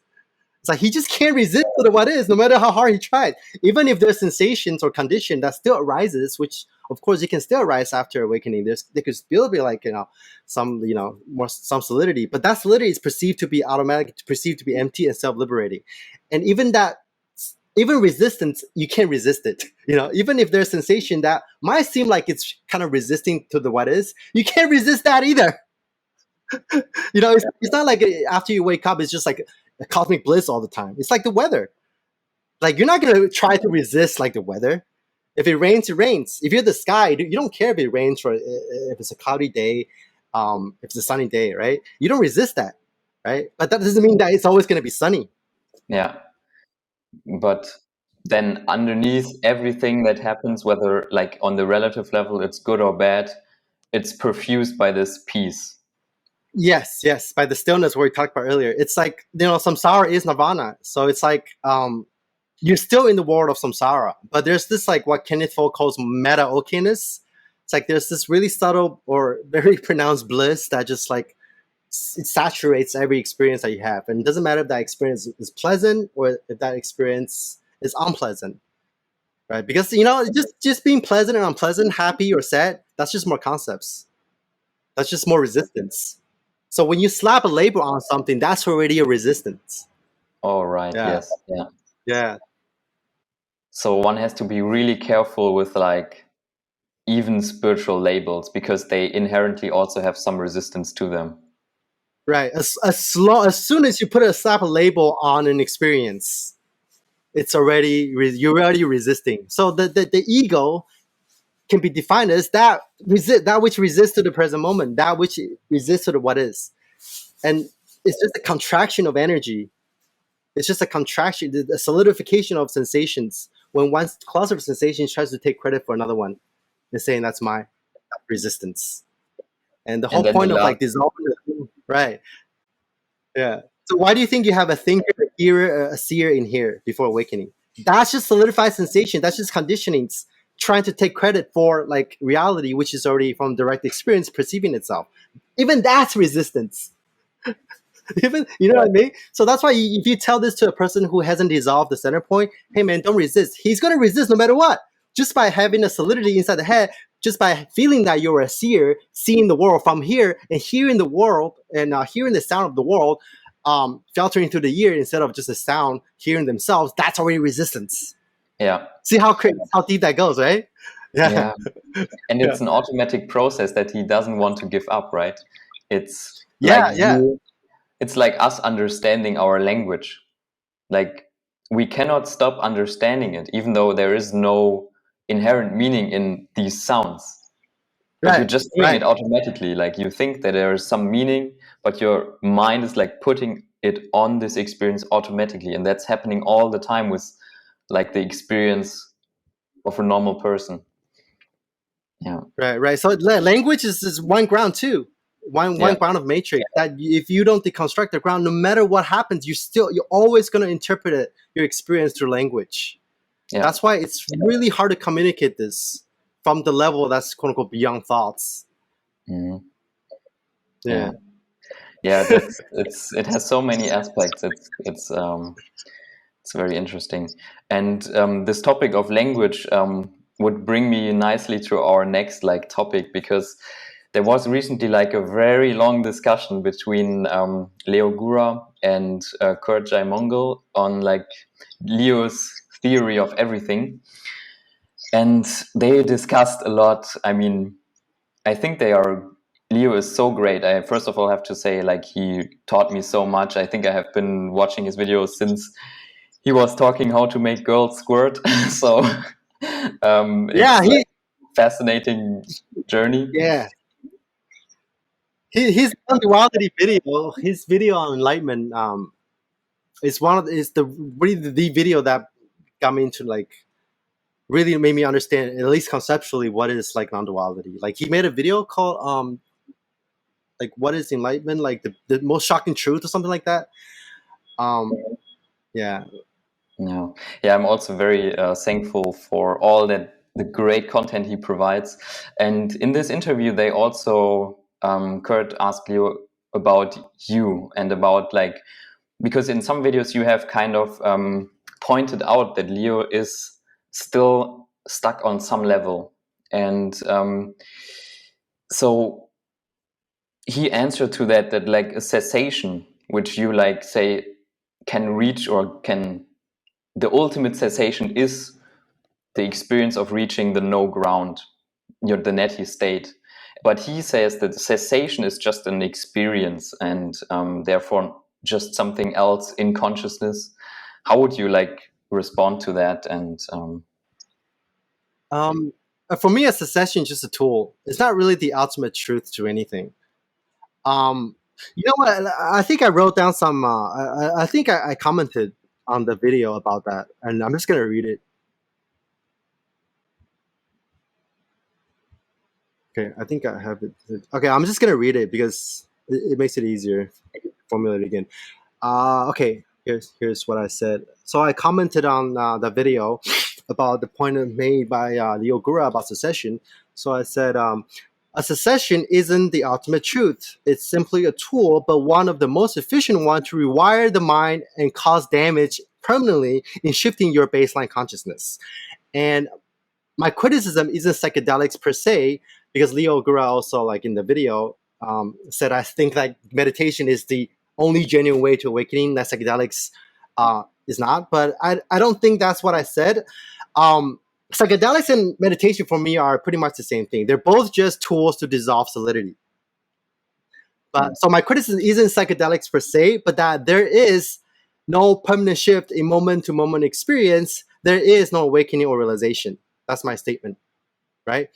Speaker 1: It's like he just can't resist to the what is, no matter how hard he tried. Even if there's sensations or condition that still arises, which of course it can still arise after awakening. There could still be like some more some solidity, but that solidity is perceived to be automatic, perceived to be empty and self-liberating. And even resistance, you can't resist it. Even if there's sensation that might seem like it's kind of resisting to the what is, you can't resist that either. It's not like after you wake up, it's just like a cosmic bliss all the time. It's like the weather. Like you're not gonna try to resist like the weather. If it rains, it rains. If you're the sky, you don't care if it rains or if it's a cloudy day, if it's a sunny day, right? You don't resist that, right? But that doesn't mean that it's always gonna be sunny.
Speaker 2: Yeah. But then underneath everything that happens, whether like on the relative level it's good or bad, it's perfused by this peace.
Speaker 1: Yes. By the stillness where we talked about earlier, it's like samsara is nirvana. So it's like you're still in the world of samsara, but there's this like what Kenneth Folk calls meta okayness. It's like there's this really subtle or very pronounced bliss that just like it saturates every experience that you have, and it doesn't matter if that experience is pleasant or if that experience is unpleasant, right? Because just being pleasant and unpleasant, happy or sad, that's just more concepts. That's just more resistance. So when you slap a label on something, that's already a resistance.
Speaker 2: All right.
Speaker 1: Yeah,
Speaker 2: Yes. Yeah.
Speaker 1: yeah.
Speaker 2: So one has to be really careful with like even spiritual labels, because they inherently also have some resistance to them.
Speaker 1: Right. As soon as you put a slap a label on an experience, you're already resisting. So the ego can be defined as that which resists to the present moment, that which resists to the what is, and it's just a contraction of energy. It's just a contraction, a solidification of sensations. When one cluster of sensations tries to take credit for another one, and saying that's my resistance, and the
Speaker 2: And
Speaker 1: whole
Speaker 2: then the
Speaker 1: point of
Speaker 2: last,
Speaker 1: like dissolving, right? Yeah. So why do you think you have a thinker, a hearer, a seer in here before awakening? That's just solidified sensation. That's just conditionings trying to take credit for like reality, which is already from direct experience perceiving itself. Even that's resistance. Even, you know what I mean? So that's why if you tell this to a person who hasn't dissolved the center point, hey man, don't resist. He's going to resist no matter what. Just by having a solidity inside the head, just by feeling that you're a seer, seeing the world from here and hearing the world and hearing the sound of the world, filtering through the ear instead of just a sound, hearing themselves, that's already resistance.
Speaker 2: Yeah.
Speaker 1: See how deep that goes, right?
Speaker 2: Yeah. And it's an automatic process that he doesn't want to give up, right? It's it's like us understanding our language. Like, we cannot stop understanding it, even though there is no inherent meaning in these sounds. But you're just doing it automatically. Like, you think that there is some meaning, but your mind is like putting it on this experience automatically. And that's happening all the time with like the experience of a normal person. Yeah.
Speaker 1: Right. So language is one ground too. One ground of matrix. That if you don't deconstruct the ground, no matter what happens, you're always going to interpret it, your experience through language. Yeah. That's why it's really hard to communicate this from the level that's quote unquote beyond thoughts.
Speaker 2: Mm-hmm.
Speaker 1: Yeah.
Speaker 2: It has so many aspects. It's very interesting. And this topic of language would bring me nicely to our next like topic, because there was recently like a very long discussion between Leo Gura and Kurt Jai-Mongol on like Leo's theory of everything. And they discussed a lot. I mean, I think Leo is so great. I first of all have to say, like, he taught me so much. I think I have been watching his videos since he was talking how to make girls squirt. So it's like fascinating journey.
Speaker 1: Yeah. His duality video, his video on Enlightenment, is the video that got me into like really made me understand, at least conceptually, what is like non-duality. Like he made a video called like what is enlightenment, like the most shocking truth or something like that. Yeah.
Speaker 2: No. Yeah, I'm also very thankful for all the great content he provides. And in this interview, they also Kurt asked Leo about you and about like, because in some videos you have kind of pointed out that Leo is still stuck on some level. And so he answered to that like a cessation, which you like say can reach or can, the ultimate cessation is the experience of reaching the no ground, the neti state. But he says that cessation is just an experience and therefore just something else in consciousness. How would you like respond to that? And
Speaker 1: for me, a cessation is just a tool. It's not really the ultimate truth to anything. You know what? I think I wrote down some. I think I commented on the video about that, and I'm just gonna read it. Okay, I think I have it. Okay, I'm just gonna read it because it makes it easier to formulate it again. Okay, here's what I said. So I commented on the video about the point made by Leo Gura about secession. So I said, a secession isn't the ultimate truth. It's simply a tool, but one of the most efficient ones to rewire the mind and cause damage permanently in shifting your baseline consciousness. And my criticism isn't psychedelics per se, because Leo Gura also, like in the video, said I think that meditation is the only genuine way to awakening, that psychedelics is not. But I don't think that's what I said. Psychedelics and meditation for me are pretty much the same thing. They're both just tools to dissolve solidity. But so my criticism isn't psychedelics per se, but that there is no permanent shift in moment-to-moment experience. There is no awakening or realization. That's my statement, right?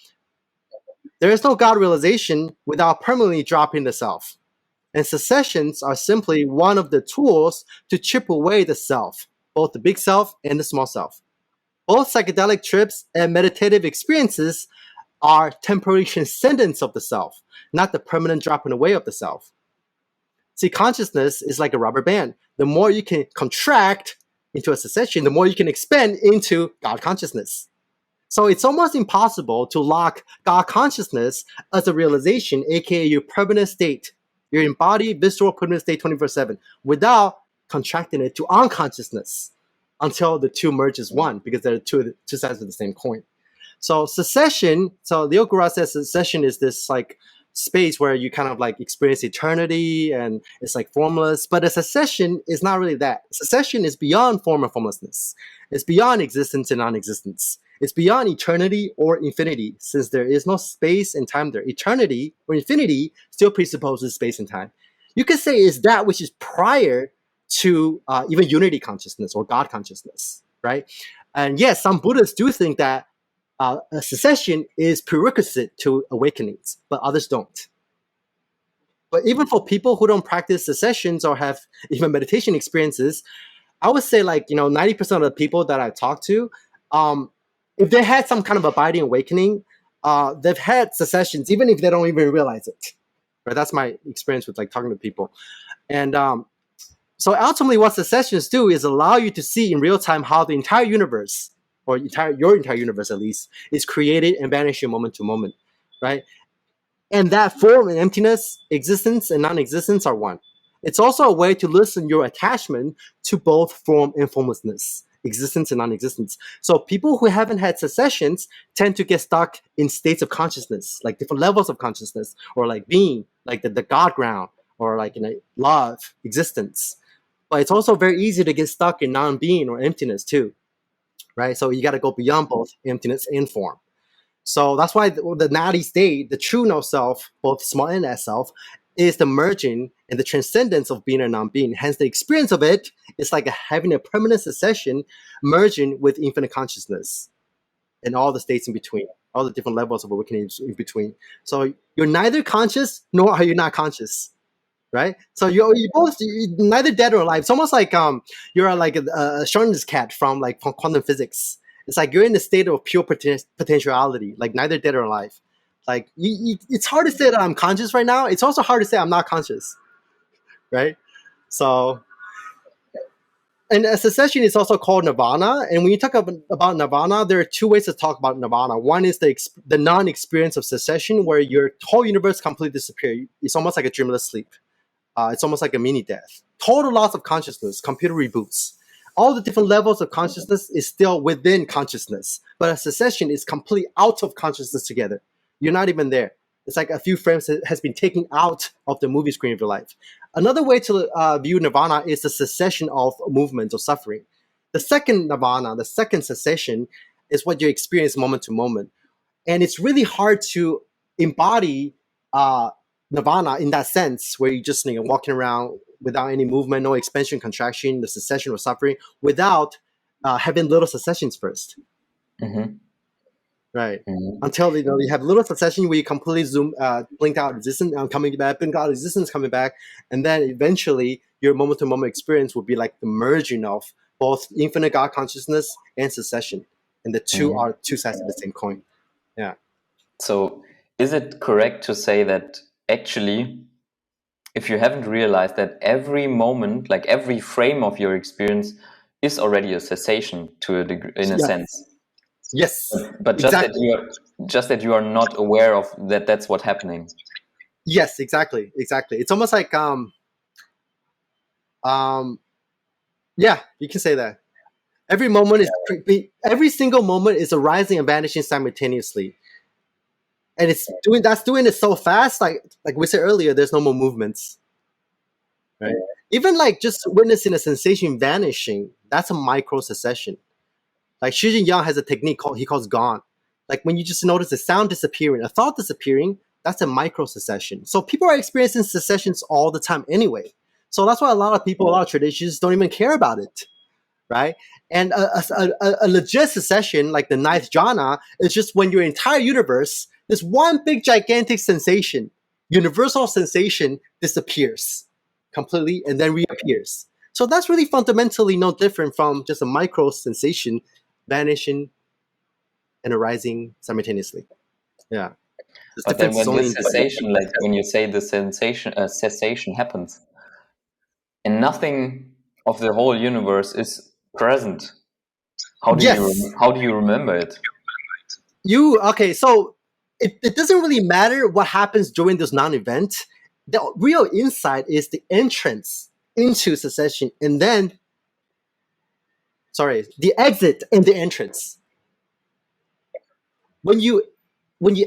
Speaker 1: There is no God realization without permanently dropping the self. And secessions are simply one of the tools to chip away the self, both the big self and the small self. Both psychedelic trips and meditative experiences are temporary transcendence of the self, not the permanent dropping away of the self. See, consciousness is like a rubber band. The more you can contract into a secession, the more you can expand into God consciousness. So it's almost impossible to lock God consciousness as a realization, aka your permanent state. You're in body, visceral, permanent state 24/7 without contracting it to unconsciousness until the two merge as one, because they're two sides of the same coin. So secession, so Leo Gura says secession is this like space where you kind of like experience eternity and it's like formless, but a secession is not really that. Secession is beyond form and formlessness. It's beyond existence and non-existence. It's beyond eternity or infinity, since there is no space and time there. Eternity or infinity still presupposes space and time. You could say it's that which is prior to even unity consciousness or God consciousness, right? And yes, some Buddhists do think that a secession is prerequisite to awakenings, but others don't. But even for people who don't practice secessions or have even meditation experiences, I would say 90% of the people that I talk to, if they had some kind of abiding awakening, they've had secessions, even if they don't even realize it. Right? That's my experience with talking to people. And so ultimately what secessions do is allow you to see in real time how the entire universe, or your entire universe at least, is created and vanishing moment to moment, right? And that form and emptiness, existence and non-existence are one. It's also a way to loosen your attachment to both form and formlessness, existence and non-existence. So people who haven't had secessions tend to get stuck in states of consciousness, like different levels of consciousness, or like being, like the God ground, or love, existence. But it's also very easy to get stuck in non-being or emptiness too, right? So you got to go beyond both emptiness and form. So that's why the nadi state, the true no self, both small and S self, is the merging and the transcendence of being and non-being. Hence, the experience of it is like having a permanent secession merging with infinite consciousness and all the states in between, all the different levels of awakening in between. So you're neither conscious nor are you not conscious. Right, so you're neither dead or alive. It's almost like you're like a Schrödinger's cat from quantum physics. It's like you're in a state of pure potentiality, like neither dead or alive. Like it's hard to say that I'm conscious right now. It's also hard to say I'm not conscious, right? So, and a secession is also called nirvana. And when you talk about nirvana, there are two ways to talk about nirvana. One is the non-experience of secession, where your whole universe completely disappears. It's almost like a dreamless sleep. It's almost like a mini death. Total loss of consciousness, computer reboots. All the different levels of consciousness is still within consciousness, but a secession is complete out of consciousness together. You're not even there. It's like a few frames has been taken out of the movie screen of your life. Another way to view nirvana is the cessation of movement or suffering. The second nirvana, the second cessation, is what you experience moment to moment. And it's really hard to embody nirvana in that sense, where you just walking around without any movement, no expansion, contraction, the cessation or suffering, without having little cessations first.
Speaker 2: Mm-hmm.
Speaker 1: Right. Mm-hmm. Until you have little cessation where you completely blink out existence, coming back, blink out existence, coming back, and then eventually your moment-to-moment experience will be like the merging of both infinite God consciousness and cessation, and the two are two sides of the same coin. Yeah.
Speaker 2: So, is it correct to say that actually, if you haven't realized that every moment, like every frame of your experience, is already a cessation to a degree, in a sense?
Speaker 1: Yes,
Speaker 2: but exactly. just that you are not aware of that. That's what's happening.
Speaker 1: Yes, exactly. It's almost like yeah, you can say that. Every moment every single moment is arising and vanishing simultaneously, and that's doing it so fast. Like we said earlier, there's no more movements. Right. Even just witnessing a sensation vanishing, that's a micro secession. Like Xi Jinping has a technique he calls gone. Like when you just notice a sound disappearing, a thought disappearing, that's a micro secession. So people are experiencing secessions all the time anyway. So that's why a lot of traditions don't even care about it, right? And a legit secession, like the ninth jhana, is just when your entire universe, this one big gigantic sensation, universal sensation, disappears completely and then reappears. So that's really fundamentally no different from just a micro sensation vanishing and arising simultaneously. Yeah.
Speaker 2: But then when the cessation, like when you say the cessation happens and nothing of the whole universe is present, how do you remember it?
Speaker 1: So it doesn't really matter what happens during this non-event. the real insight is the entrance into cessation, and then, the exit and the entrance. When you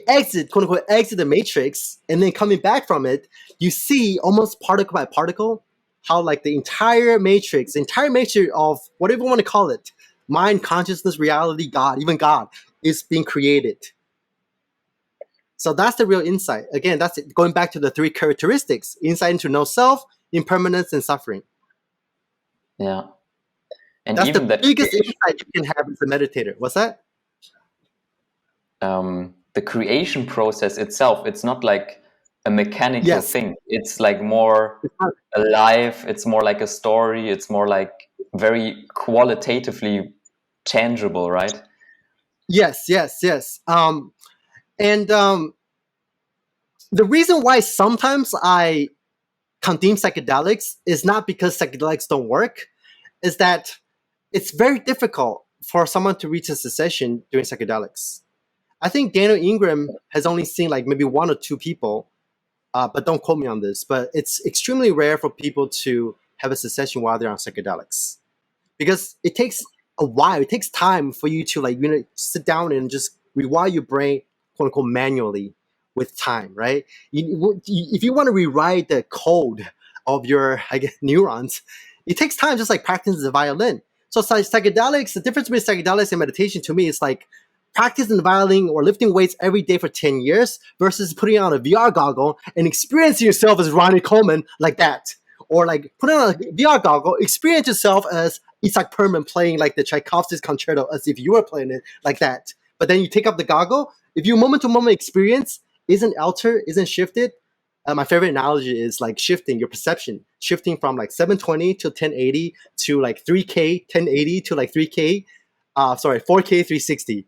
Speaker 1: exit, quote unquote, exit the matrix, and then coming back from it, you see almost particle by particle how like the entire matrix of whatever you want to call it, mind, consciousness, reality, God, even God, is being created. So that's the real insight. Again, that's it. Going back to the three characteristics: insight into no self, impermanence, and suffering.
Speaker 2: Yeah. And
Speaker 1: That's
Speaker 2: even
Speaker 1: the
Speaker 2: that
Speaker 1: biggest
Speaker 2: creation,
Speaker 1: insight you can have as a meditator. What's that?
Speaker 2: the creation process itself, it's not like a mechanical
Speaker 1: Yes.
Speaker 2: thing. It's like more alive. It's more like a story. It's more like very qualitatively tangible, right?
Speaker 1: Yes. And the reason why sometimes I condemn psychedelics is not because psychedelics don't work, is that it's very difficult for someone to reach a cessation during psychedelics. I think Daniel Ingram has only seen like maybe one or two people, but don't quote me on this, but it's extremely rare for people to have a cessation while they're on psychedelics, because it takes a while. It takes time for you to like, sit down and just rewire your brain, quote unquote, manually with time, right? If you want to rewrite the code of your, I guess, neurons, it takes time, just like practicing the violin. So psychedelics, the difference between psychedelics and meditation to me is like practicing the violin or lifting weights every day for 10 years versus putting on a VR goggle and experiencing yourself as Ronnie Coleman like that. Or like putting on a VR goggle, experience yourself as Isaac Perman playing like the Tchaikovsky's concerto as if you were playing it like that. But then you take up the goggle. If your moment-to-moment experience isn't altered, isn't shifted, my favorite analogy is like shifting your perception, shifting from like 720 to 1080 to like 3K 1080 to like 3K, 4K 360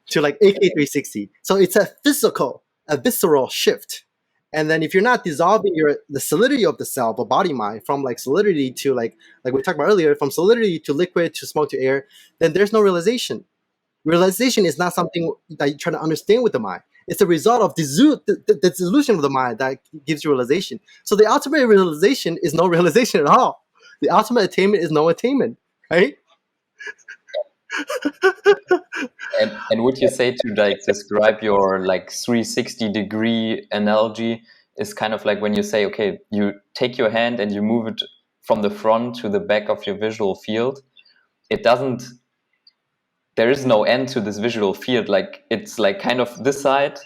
Speaker 1: to like 8K 360. So it's a visceral shift. And then if you're not dissolving the solidity of the self or body mind from like solidity to like we talked about earlier, from solidity to liquid to smoke to air, then there's no realization. Realization is not something that you try to understand with the mind. It's a result of the dissolution of the mind that gives you realization. So the ultimate realization is no realization at all. The ultimate attainment is no attainment, right?
Speaker 2: And would you say to like describe your like 360-degree analogy is kind of like when you say, okay, you take your hand and you move it from the front to the back of your visual field. It doesn't, there is no end to this visual field. Like it's like kind of this side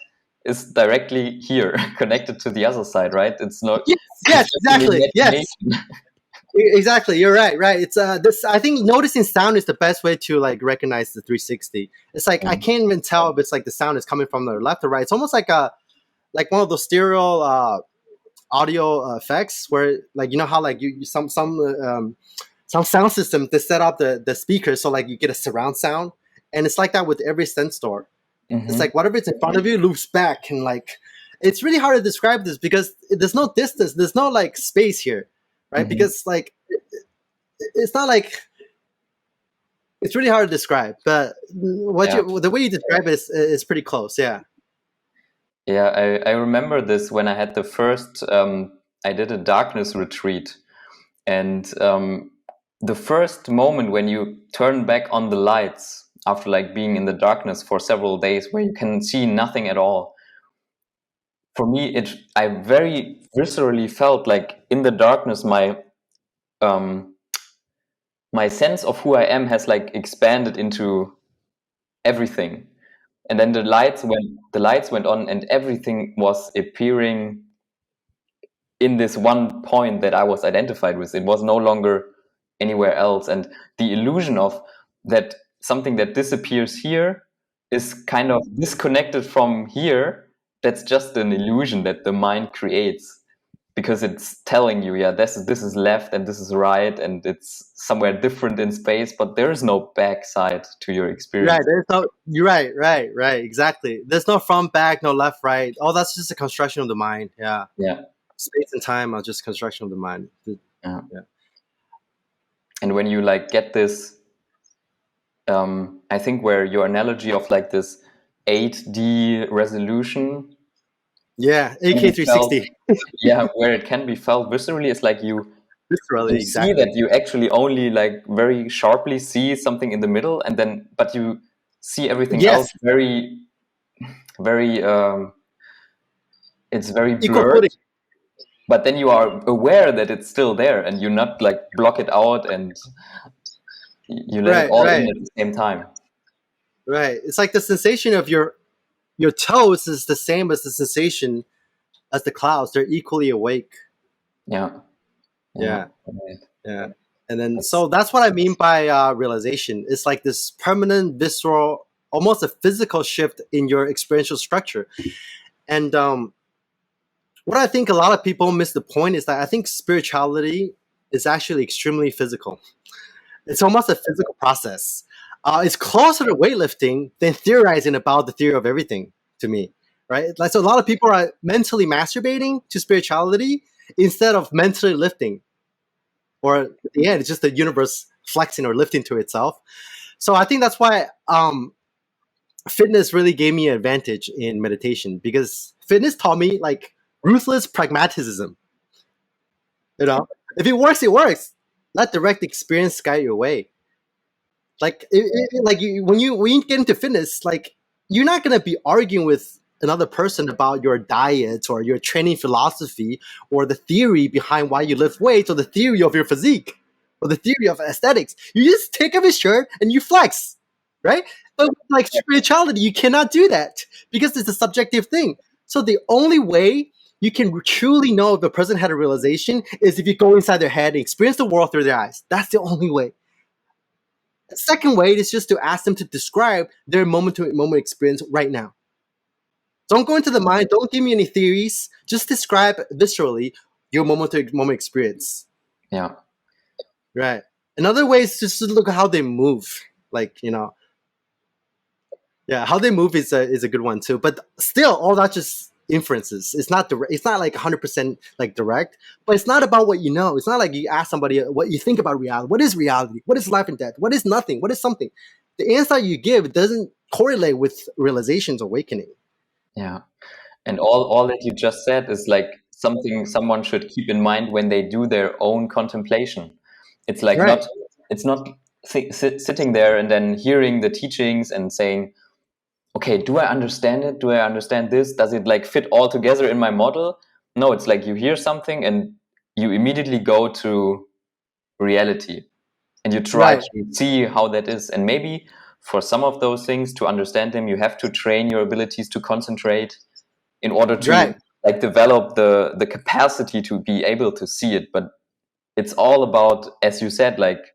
Speaker 2: is directly here connected to the other side, right? It's not,
Speaker 1: Yes,
Speaker 2: it's just an
Speaker 1: exactly. Yes.
Speaker 2: imagination.
Speaker 1: Exactly, you're right. It's this. I think noticing sound is the best way to like recognize the 360. It's like I can't even tell if it's like the sound is coming from the left or right. It's almost like one of those stereo audio effects where like how like some sound system they set up the speakers so like you get a surround sound, and it's like that with every sense door. It's like whatever it's in front of you loops back, and like it's really hard to describe this because there's no distance, there's no like space here, right? Because like it's not like it's really hard to describe, but the way you describe it is pretty close. Yeah.
Speaker 2: Yeah, I remember this when I had the first, I did a darkness retreat. And the first moment when you turn back on the lights after like being in the darkness for several days where you can see nothing at all, for me, I very viscerally felt like in the darkness, um, my sense of who I am has like expanded into everything. And then the lights went on and everything was appearing in this one point that I was identified with. It was no longer anywhere else. And the illusion of that something that disappears here is kind of disconnected from here. That's just an illusion that the mind creates because it's telling you, yeah, this is left and this is right, and it's somewhere different in space, but there is no backside to your
Speaker 1: Right.
Speaker 2: experience.
Speaker 1: There's no. You're right. Right. Exactly. There's no front, back, no left, right. Oh, that's just a construction of the mind. Yeah.
Speaker 2: Yeah.
Speaker 1: Space and time are just construction of the mind.
Speaker 2: Yeah.
Speaker 1: Yeah.
Speaker 2: And when you like get this, I think where your analogy of like this 8D resolution
Speaker 1: Yeah,
Speaker 2: can be felt.
Speaker 1: 360.
Speaker 2: Yeah, where it can be felt viscerally, it's like
Speaker 1: Viscerally,
Speaker 2: you see that
Speaker 1: exactly.
Speaker 2: you actually only like very sharply see something in the middle, and then but you see everything else
Speaker 1: Yes,
Speaker 2: very, very it's very
Speaker 1: equal
Speaker 2: blurred,
Speaker 1: footing.
Speaker 2: but then you are aware that it's still there, and you not like block it out, and you let it
Speaker 1: Right,
Speaker 2: all in
Speaker 1: right,
Speaker 2: at the same time.
Speaker 1: right. It's like the sensation of your toes is the same as the sensation as the clouds. They're equally awake.
Speaker 2: Yeah, yeah,
Speaker 1: Yeah,
Speaker 2: right.
Speaker 1: yeah. And then,
Speaker 2: That's
Speaker 1: so that's what I mean by realization. It's like this permanent, visceral, almost a physical shift in your experiential structure. And what I think a lot of people miss the point is that I think spirituality is actually extremely physical. It's almost a physical process. It's closer to weightlifting than theorizing about the theory of everything to me, right? Like, so a lot of people are mentally masturbating to spirituality instead of mentally lifting, or at the end, it's just the universe flexing or lifting to itself. So I think that's why fitness really gave me an advantage in meditation, because fitness taught me like ruthless pragmatism. You know, if it works, it works. Let direct experience guide your way. Like, when you get into fitness, like, you're not gonna be arguing with another person about your diet or your training philosophy or the theory behind why you lift weights or the theory of your physique or the theory of aesthetics. You just take off your shirt and you flex, right? But with, like, spirituality, you cannot do that because it's a subjective thing. So the only way you can truly know if a person had a realization is if you go inside their head and experience the world through their eyes. That's the only way. The second way is just to ask them to describe their moment to moment experience right now. Don't go into the mind. Don't give me any theories. Just describe viscerally your moment to moment experience.
Speaker 2: yeah,
Speaker 1: Right. Another way is just to look at how they move. Like, yeah, how they move is a good one too. But still, all that just inferences. It's not direct. It's not like 100% like direct. But it's not about what you know. It's not like you ask somebody what you think about reality. What is reality? What is life and death? What is nothing? What is something? The answer you give doesn't correlate with realization's awakening.
Speaker 2: yeah. And all that you just said is like something someone should keep in mind when they do their own contemplation. It's like
Speaker 1: Right.
Speaker 2: not, it's not sitting there and then hearing the teachings and saying, okay, do I understand it? Do I understand this? Does it like fit all together in my model? No, it's like you hear something and you immediately go to reality and you try
Speaker 1: Right.
Speaker 2: to see how that is. And maybe for some of those things, to understand them, you have to train your abilities to concentrate in order to
Speaker 1: Right.
Speaker 2: like develop the capacity to be able to see it. But it's all about, as you said, like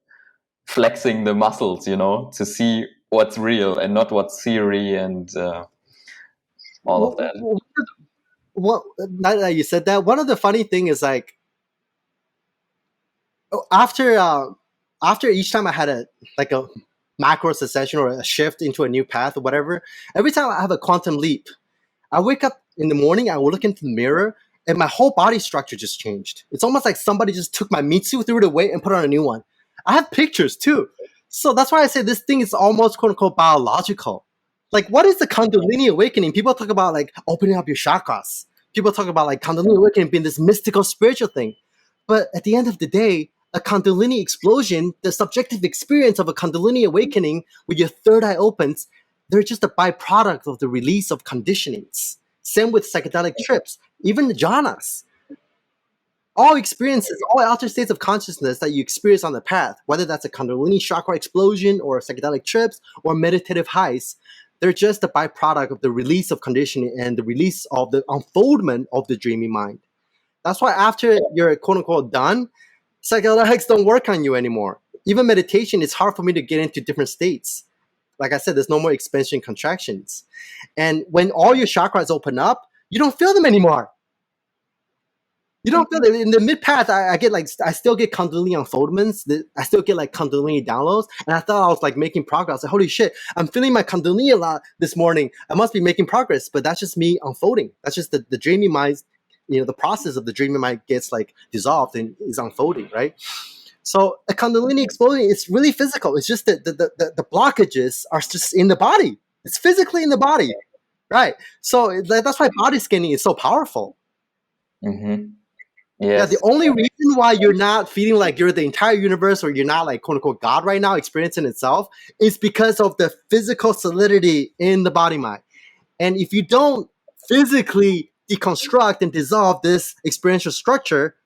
Speaker 2: flexing the muscles, to see what's real and not what's theory and all of that.
Speaker 1: What, now that you said that, one of the funny thing is like, after after each time I had a macro succession or a shift into a new path or whatever, every time I have a quantum leap, I wake up in the morning, I will look into the mirror, and my whole body structure just changed. It's almost like somebody just took my meat suit, threw it away, and put on a new one. I have pictures too. So that's why I say this thing is almost quote unquote biological. Like, what is the Kundalini awakening? People talk about like opening up your chakras. People talk about like Kundalini awakening being this mystical spiritual thing. But at the end of the day, a Kundalini explosion, the subjective experience of a Kundalini awakening where your third eye opens, they're just a byproduct of the release of conditionings. Same with psychedelic trips, even the jhanas. All experiences, all altered states of consciousness that you experience on the path, whether that's a Kundalini chakra explosion or psychedelic trips or meditative highs, they're just a byproduct of the release of conditioning and the release of the unfoldment of the dreamy mind. That's why after you're quote unquote done, psychedelics don't work on you anymore. Even meditation, it's hard for me to get into different states. Like I said, there's no more expansion contractions. And when all your chakras open up, you don't feel them anymore. You don't feel it in the mid path. I get like I still get Kundalini unfoldments. I still get like Kundalini downloads, and I thought I was like making progress. Like, holy shit, I'm feeling my Kundalini a lot this morning. I must be making progress, but that's just me unfolding. That's just the dreamy mind. The process of the dreamy mind gets like dissolved and is unfolding, right? So a Kundalini exploding is really physical. It's just that the blockages are just in the body. It's physically in the body. Right. So that's why body scanning is so powerful.
Speaker 2: Mm-hmm.
Speaker 1: Yeah, the
Speaker 2: Yes.
Speaker 1: only reason why you're not feeling like you're the entire universe or you're not like quote unquote God right now experiencing itself is because of the physical solidity in the body mind. And if you don't physically deconstruct and dissolve this experiential structure,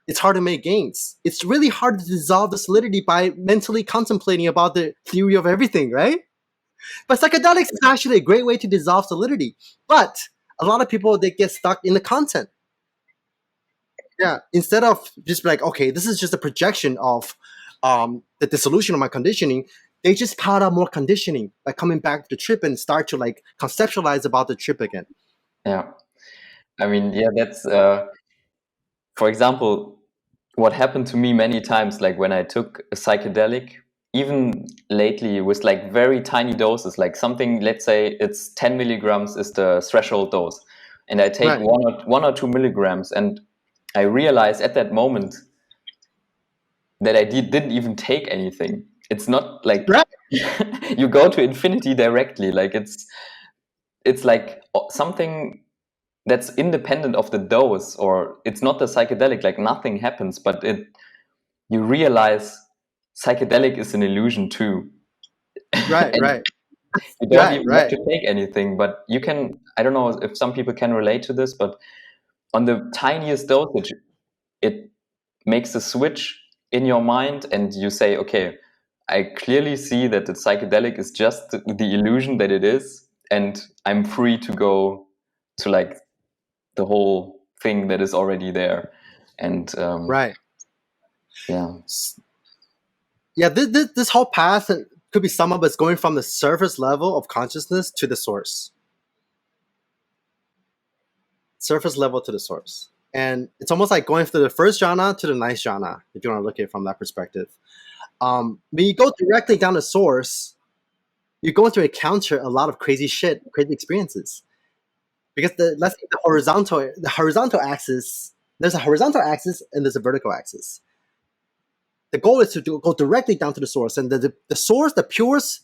Speaker 1: it's hard to make gains. It's really hard to dissolve the solidity by mentally contemplating about the theory of everything, right? But psychedelics is actually a great way to dissolve solidity. But a lot of people, they get stuck in the content. Yeah, instead of just like, okay, this is just a projection of the dissolution of my conditioning, they just pile out more conditioning by coming back to the trip and start to like conceptualize about the trip again.
Speaker 2: Yeah. I mean, yeah, that's for example, what happened to me many times, like when I took a psychedelic, even lately with like very tiny doses, like something, let's say it's 10 milligrams is the threshold dose, and I take
Speaker 1: Right,
Speaker 2: 1 or 2 milligrams, and I realize at that moment that I didn't even take anything. It's not like
Speaker 1: right,
Speaker 2: you go to infinity directly. Like it's like something that's independent of the dose, or it's not the psychedelic. Like nothing happens, but you realize psychedelic is an illusion too,
Speaker 1: right,
Speaker 2: and
Speaker 1: right,
Speaker 2: you don't
Speaker 1: right,
Speaker 2: even have
Speaker 1: right,
Speaker 2: to take anything. But you can. I don't know if some people can relate to this, but on the tiniest dosage, it makes a switch in your mind, and you say, okay, I clearly see that the psychedelic is just the illusion that it is, and I'm free to go to like the whole thing that is already there. And
Speaker 1: right.
Speaker 2: yeah.
Speaker 1: Yeah, this whole path could be summed up as going from the surface level of consciousness to the source. Surface level to the source. And it's almost like going from the first jhana to the ninth jhana, if you want to look at it from that perspective. When you go directly down the source, you're going to encounter a lot of crazy shit, crazy experiences. Because let's say the horizontal axis, there's a horizontal axis and there's a vertical axis. The goal is to go directly down to the source, and the source, the purest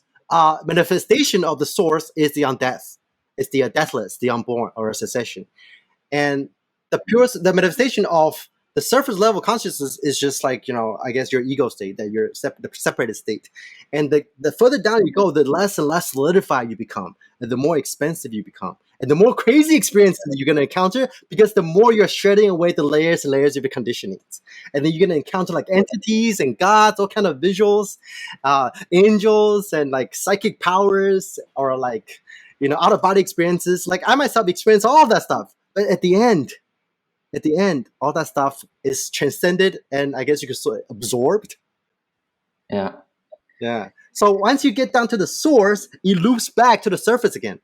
Speaker 1: manifestation of the source is the undeath. It's the deathless, the unborn, or a cessation. And the manifestation of the surface level consciousness is just like, I guess your ego state, that you're the separated state. And the further down you go, the less and less solidified you become, and the more expensive you become, and the more crazy experiences that you're going to encounter, because the more you're shredding away the layers and layers of your conditionings. And then you're going to encounter like entities and gods, all kind of visuals, angels, and like psychic powers, or like out of body experiences. Like I myself experienced all of that stuff. But at the end, all that stuff is transcended, and I guess you could say absorbed.
Speaker 2: Yeah.
Speaker 1: Yeah. So once you get down to the source, it loops back to the surface again.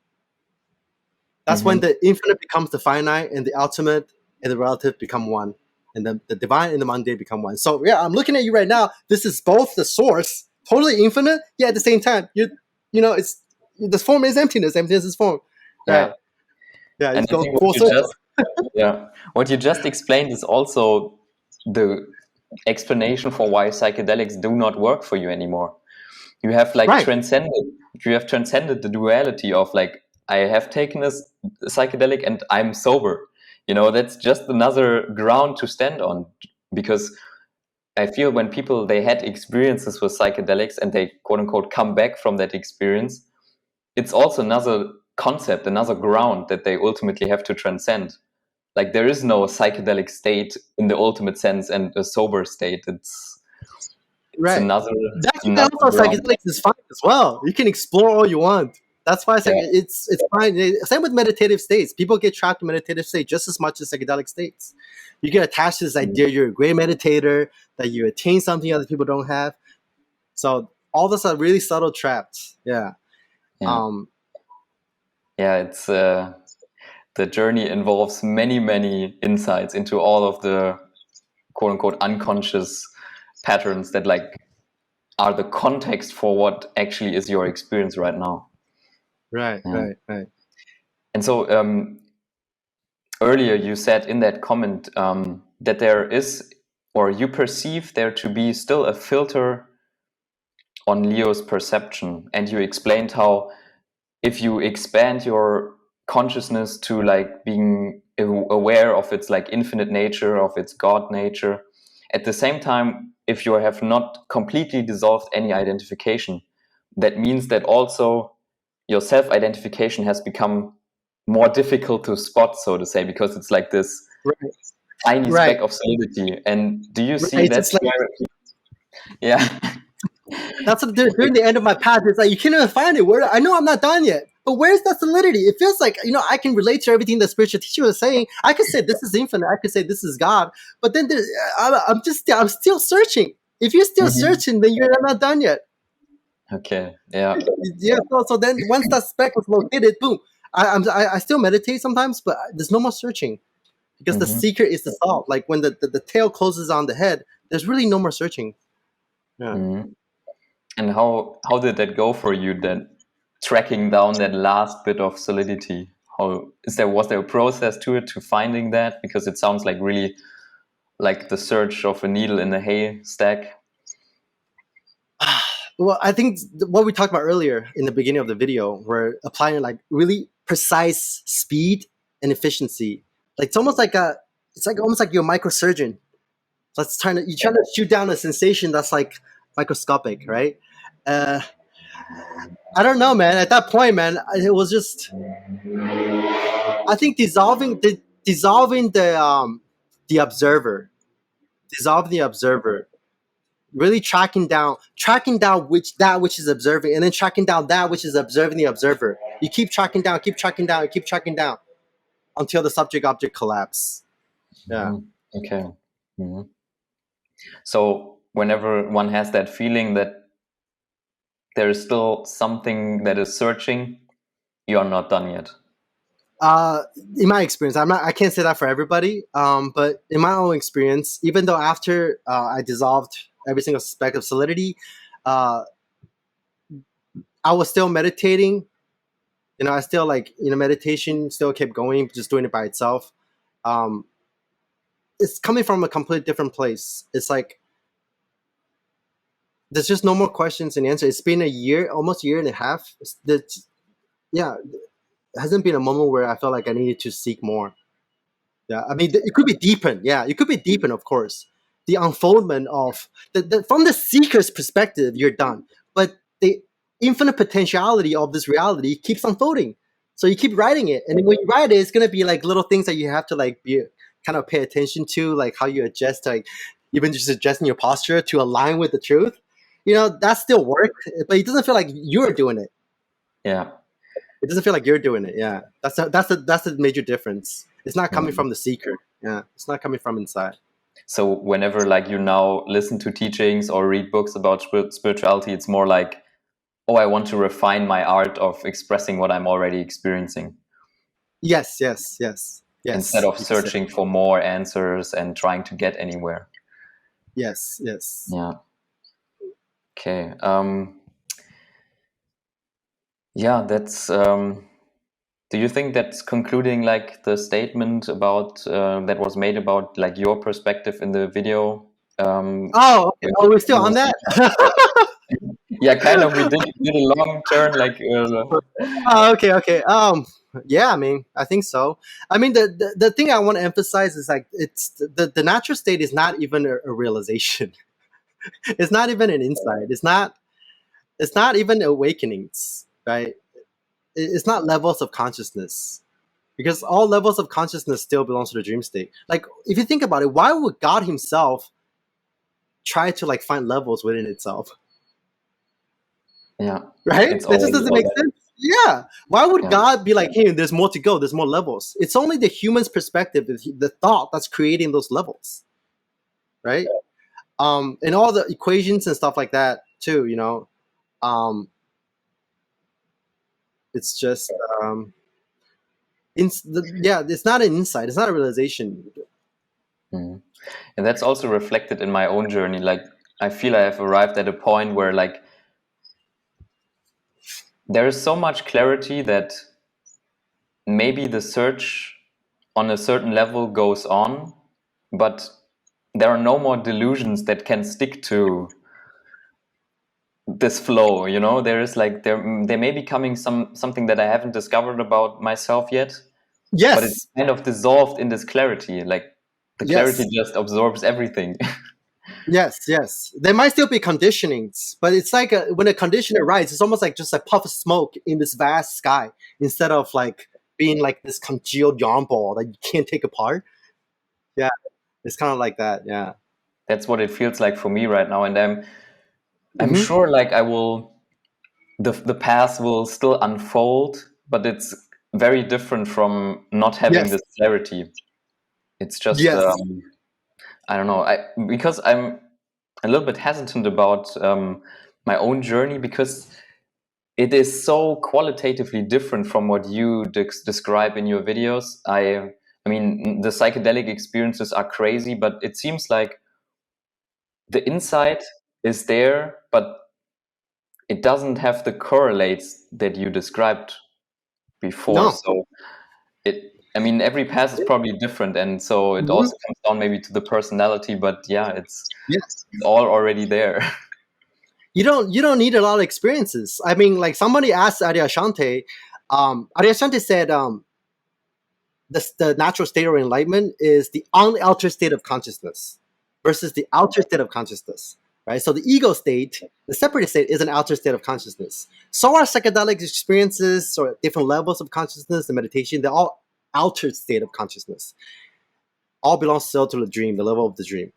Speaker 1: That's when
Speaker 2: Mm-hmm.
Speaker 1: the infinite becomes the finite, and the ultimate and the relative become one, and the divine and the mundane become one. So yeah, I'm looking at you right now. This is both the source, totally infinite, yet at the same time, it's the form is emptiness. Emptiness is form.
Speaker 2: Yeah.
Speaker 1: Right. Yeah.
Speaker 2: And
Speaker 1: It's
Speaker 2: I
Speaker 1: going
Speaker 2: think
Speaker 1: full circle.
Speaker 2: what you just explained is also the explanation for why psychedelics do not work for you anymore. You have like
Speaker 1: Right.
Speaker 2: transcended the duality of like, I have taken a psychedelic and I'm sober. That's just another ground to stand on, because I feel when people, they had experiences with psychedelics and they quote unquote come back from that experience, it's also another concept, another ground that they ultimately have to transcend. Like there is no psychedelic state in the ultimate sense and a sober state. It's
Speaker 1: Right.
Speaker 2: another
Speaker 1: That's why
Speaker 2: another
Speaker 1: also
Speaker 2: ground.
Speaker 1: psychedelics is fine as well. You can explore all you want. That's why
Speaker 2: Yeah.
Speaker 1: it's fine. Same with meditative states. People get trapped in meditative state just as much as psychedelic states. You get attached to this idea you're a great meditator, that you attain something other people don't have. So all those are really subtle traps. Yeah.
Speaker 2: Yeah.
Speaker 1: Um,
Speaker 2: Yeah. It's the journey involves many, many insights into all of the quote unquote unconscious patterns that like are the context for what actually is your experience right now.
Speaker 1: right,
Speaker 2: Yeah.
Speaker 1: right, right.
Speaker 2: And so earlier you said in that comment that there is, or you perceive there to be still a filter on Leo's perception, and you explained how if you expand your consciousness to like being aware of its like infinite nature, of its God nature, at the same time, if you have not completely dissolved any identification, that means that also your self-identification has become more difficult to spot, so to say, because it's like this
Speaker 1: Right.
Speaker 2: tiny
Speaker 1: Right.
Speaker 2: speck of solidity. And do you
Speaker 1: Right.
Speaker 2: see
Speaker 1: It's
Speaker 2: that's
Speaker 1: just like
Speaker 2: where, yeah.
Speaker 1: that's what during the end of my path. It's like you can't even find it. Where I know I'm not done yet, but where's that solidity? It feels like I can relate to everything the spiritual teacher was saying. I could say this is infinite. I could say this is God, but then I'm still searching. If you're still
Speaker 2: Mhm.
Speaker 1: searching, then you're not done yet.
Speaker 2: Okay, yeah.
Speaker 1: Yeah. So then once that speck was located, boom. I still meditate sometimes, but there's no more searching because the
Speaker 2: Mhm.
Speaker 1: secret is the solve. Like when the tail closes on the head, there's really no more searching. Yeah.
Speaker 2: Mhm. And how did that go for you then, tracking down that last bit of solidity? How was there a process to it, to finding that? Because it sounds like really like the search of a needle in a haystack.
Speaker 1: Well, I think what we talked about earlier in the beginning of the video, we're applying like really precise speed and efficiency. Like it's like almost like you're a microsurgeon. You're trying to shoot down a sensation that's like microscopic, right? Uh, I don't know, man. At that point, man, it was just I think dissolving the observer, dissolving the observer, really tracking down which is observing, and then tracking down that which is observing the observer. You keep tracking down, keep tracking down, keep tracking down until the subject object collapse. Yeah.
Speaker 2: Mhm. Okay. Mhm. So whenever one has that feeling that there is still something that is searching, you are not done yet.
Speaker 1: Uh, in my experience, I can't say that for everybody. But in my own experience, even though after I dissolved every single speck of solidity, uh, I was still meditating. I still meditation still kept going, just doing it by itself. Um, it's coming from a completely different place. It's like there's just no more questions and answers. It's been a year, almost a year and a half. Yeah, it hasn't been a moment where I felt like I needed to seek more. Yeah, I mean, it could be deepened. Yeah, it could be deepened, of course. The unfoldment of from the seeker's perspective, you're done. But the infinite potentiality of this reality keeps unfolding. So you keep writing it, and then when you write it, it's gonna be like little things that you have to like be kind of pay attention to, like how you adjust, like even just adjusting your posture to align with the truth. That's still work, but it doesn't feel like you're doing it.
Speaker 2: Yeah.
Speaker 1: It doesn't feel like you're doing it. Yeah, that's the major difference. It's not coming
Speaker 2: Mhm.
Speaker 1: from the seeker. Yeah, it's not coming from inside.
Speaker 2: So whenever like you now listen to teachings or read books about spirituality, it's more like, oh, I want to refine my art of expressing what I'm already experiencing,
Speaker 1: Yes, yes, yes,
Speaker 2: instead
Speaker 1: yes.
Speaker 2: of
Speaker 1: You can say
Speaker 2: searching for more answers and trying to get anywhere.
Speaker 1: yes, yes.
Speaker 2: Yeah. Okay. Yeah, that's. Do you think that's concluding like the statement about that was made about like your perspective in the video?
Speaker 1: Oh, okay.
Speaker 2: When
Speaker 1: Oh, we're still on
Speaker 2: you-
Speaker 1: that.
Speaker 2: yeah, kind of. We did a long turn, like.
Speaker 1: Oh, okay, okay. Yeah. I mean, I think so. I mean, the thing I want to emphasize is like it's the natural state is not even a realization. It's not even an insight. It's not even awakenings, right? It's not levels of consciousness because all levels of consciousness still belongs to the dream state. Like if you think about it, why would God Himself try to like find levels within itself?
Speaker 2: Yeah,
Speaker 1: Right?
Speaker 2: it's
Speaker 1: That just
Speaker 2: already
Speaker 1: doesn't
Speaker 2: all
Speaker 1: make
Speaker 2: that.
Speaker 1: sense. Yeah. Why would
Speaker 2: Yeah.
Speaker 1: God be like, hey, there's more to go, there's more levels? It's only the human's perspective, the thought that's creating those levels, right? And all the equations and stuff like that too, Um, it's just yeah, it's not an insight, it's not a realization.
Speaker 2: Mhm. And that's also reflected in my own journey. Like I feel I have arrived at a point where like there is so much clarity that maybe the search on a certain level goes on, but there are no more delusions that can stick to this flow, you know. There is like there may be coming something that I haven't discovered about myself yet, but it's
Speaker 1: Yes,
Speaker 2: kind of dissolved in this clarity. Like the clarity
Speaker 1: yes,
Speaker 2: just absorbs everything.
Speaker 1: yes. There might still be conditionings, but it's like when a conditioner rises, it's almost like just a puff of smoke in this vast sky instead of like being like this congealed yarn ball that you can't take apart. Yeah, it's kind of like that. Yeah.
Speaker 2: That's what it feels like for me right now, and I'm
Speaker 1: Hmm.
Speaker 2: sure like I will the path will still unfold, but it's very different from not having
Speaker 1: Yes.
Speaker 2: this clarity. It's just
Speaker 1: Yes.
Speaker 2: I don't know. Because I'm a little bit hesitant about my own journey because it is so qualitatively different from what you describe in your videos. I mean, the psychedelic experiences are crazy, but it seems like the insight is there, but it doesn't have the correlates that you described before.
Speaker 1: No.
Speaker 2: So I mean, every path is probably different, and so it
Speaker 1: Hmm.
Speaker 2: also comes down maybe to the personality. But yeah,
Speaker 1: Yes.
Speaker 2: it's all already there.
Speaker 1: You don't need a lot of experiences. I mean, like somebody asked Adyashanti, Adyashanti said the natural state of enlightenment is the unaltered state of consciousness versus the altered state of consciousness, right? So the ego state, the separated state, is an altered state of consciousness. So are psychedelic experiences or different levels of consciousness, the meditation, they're all altered state of consciousness. All belongs still to the dream, the level of the dream.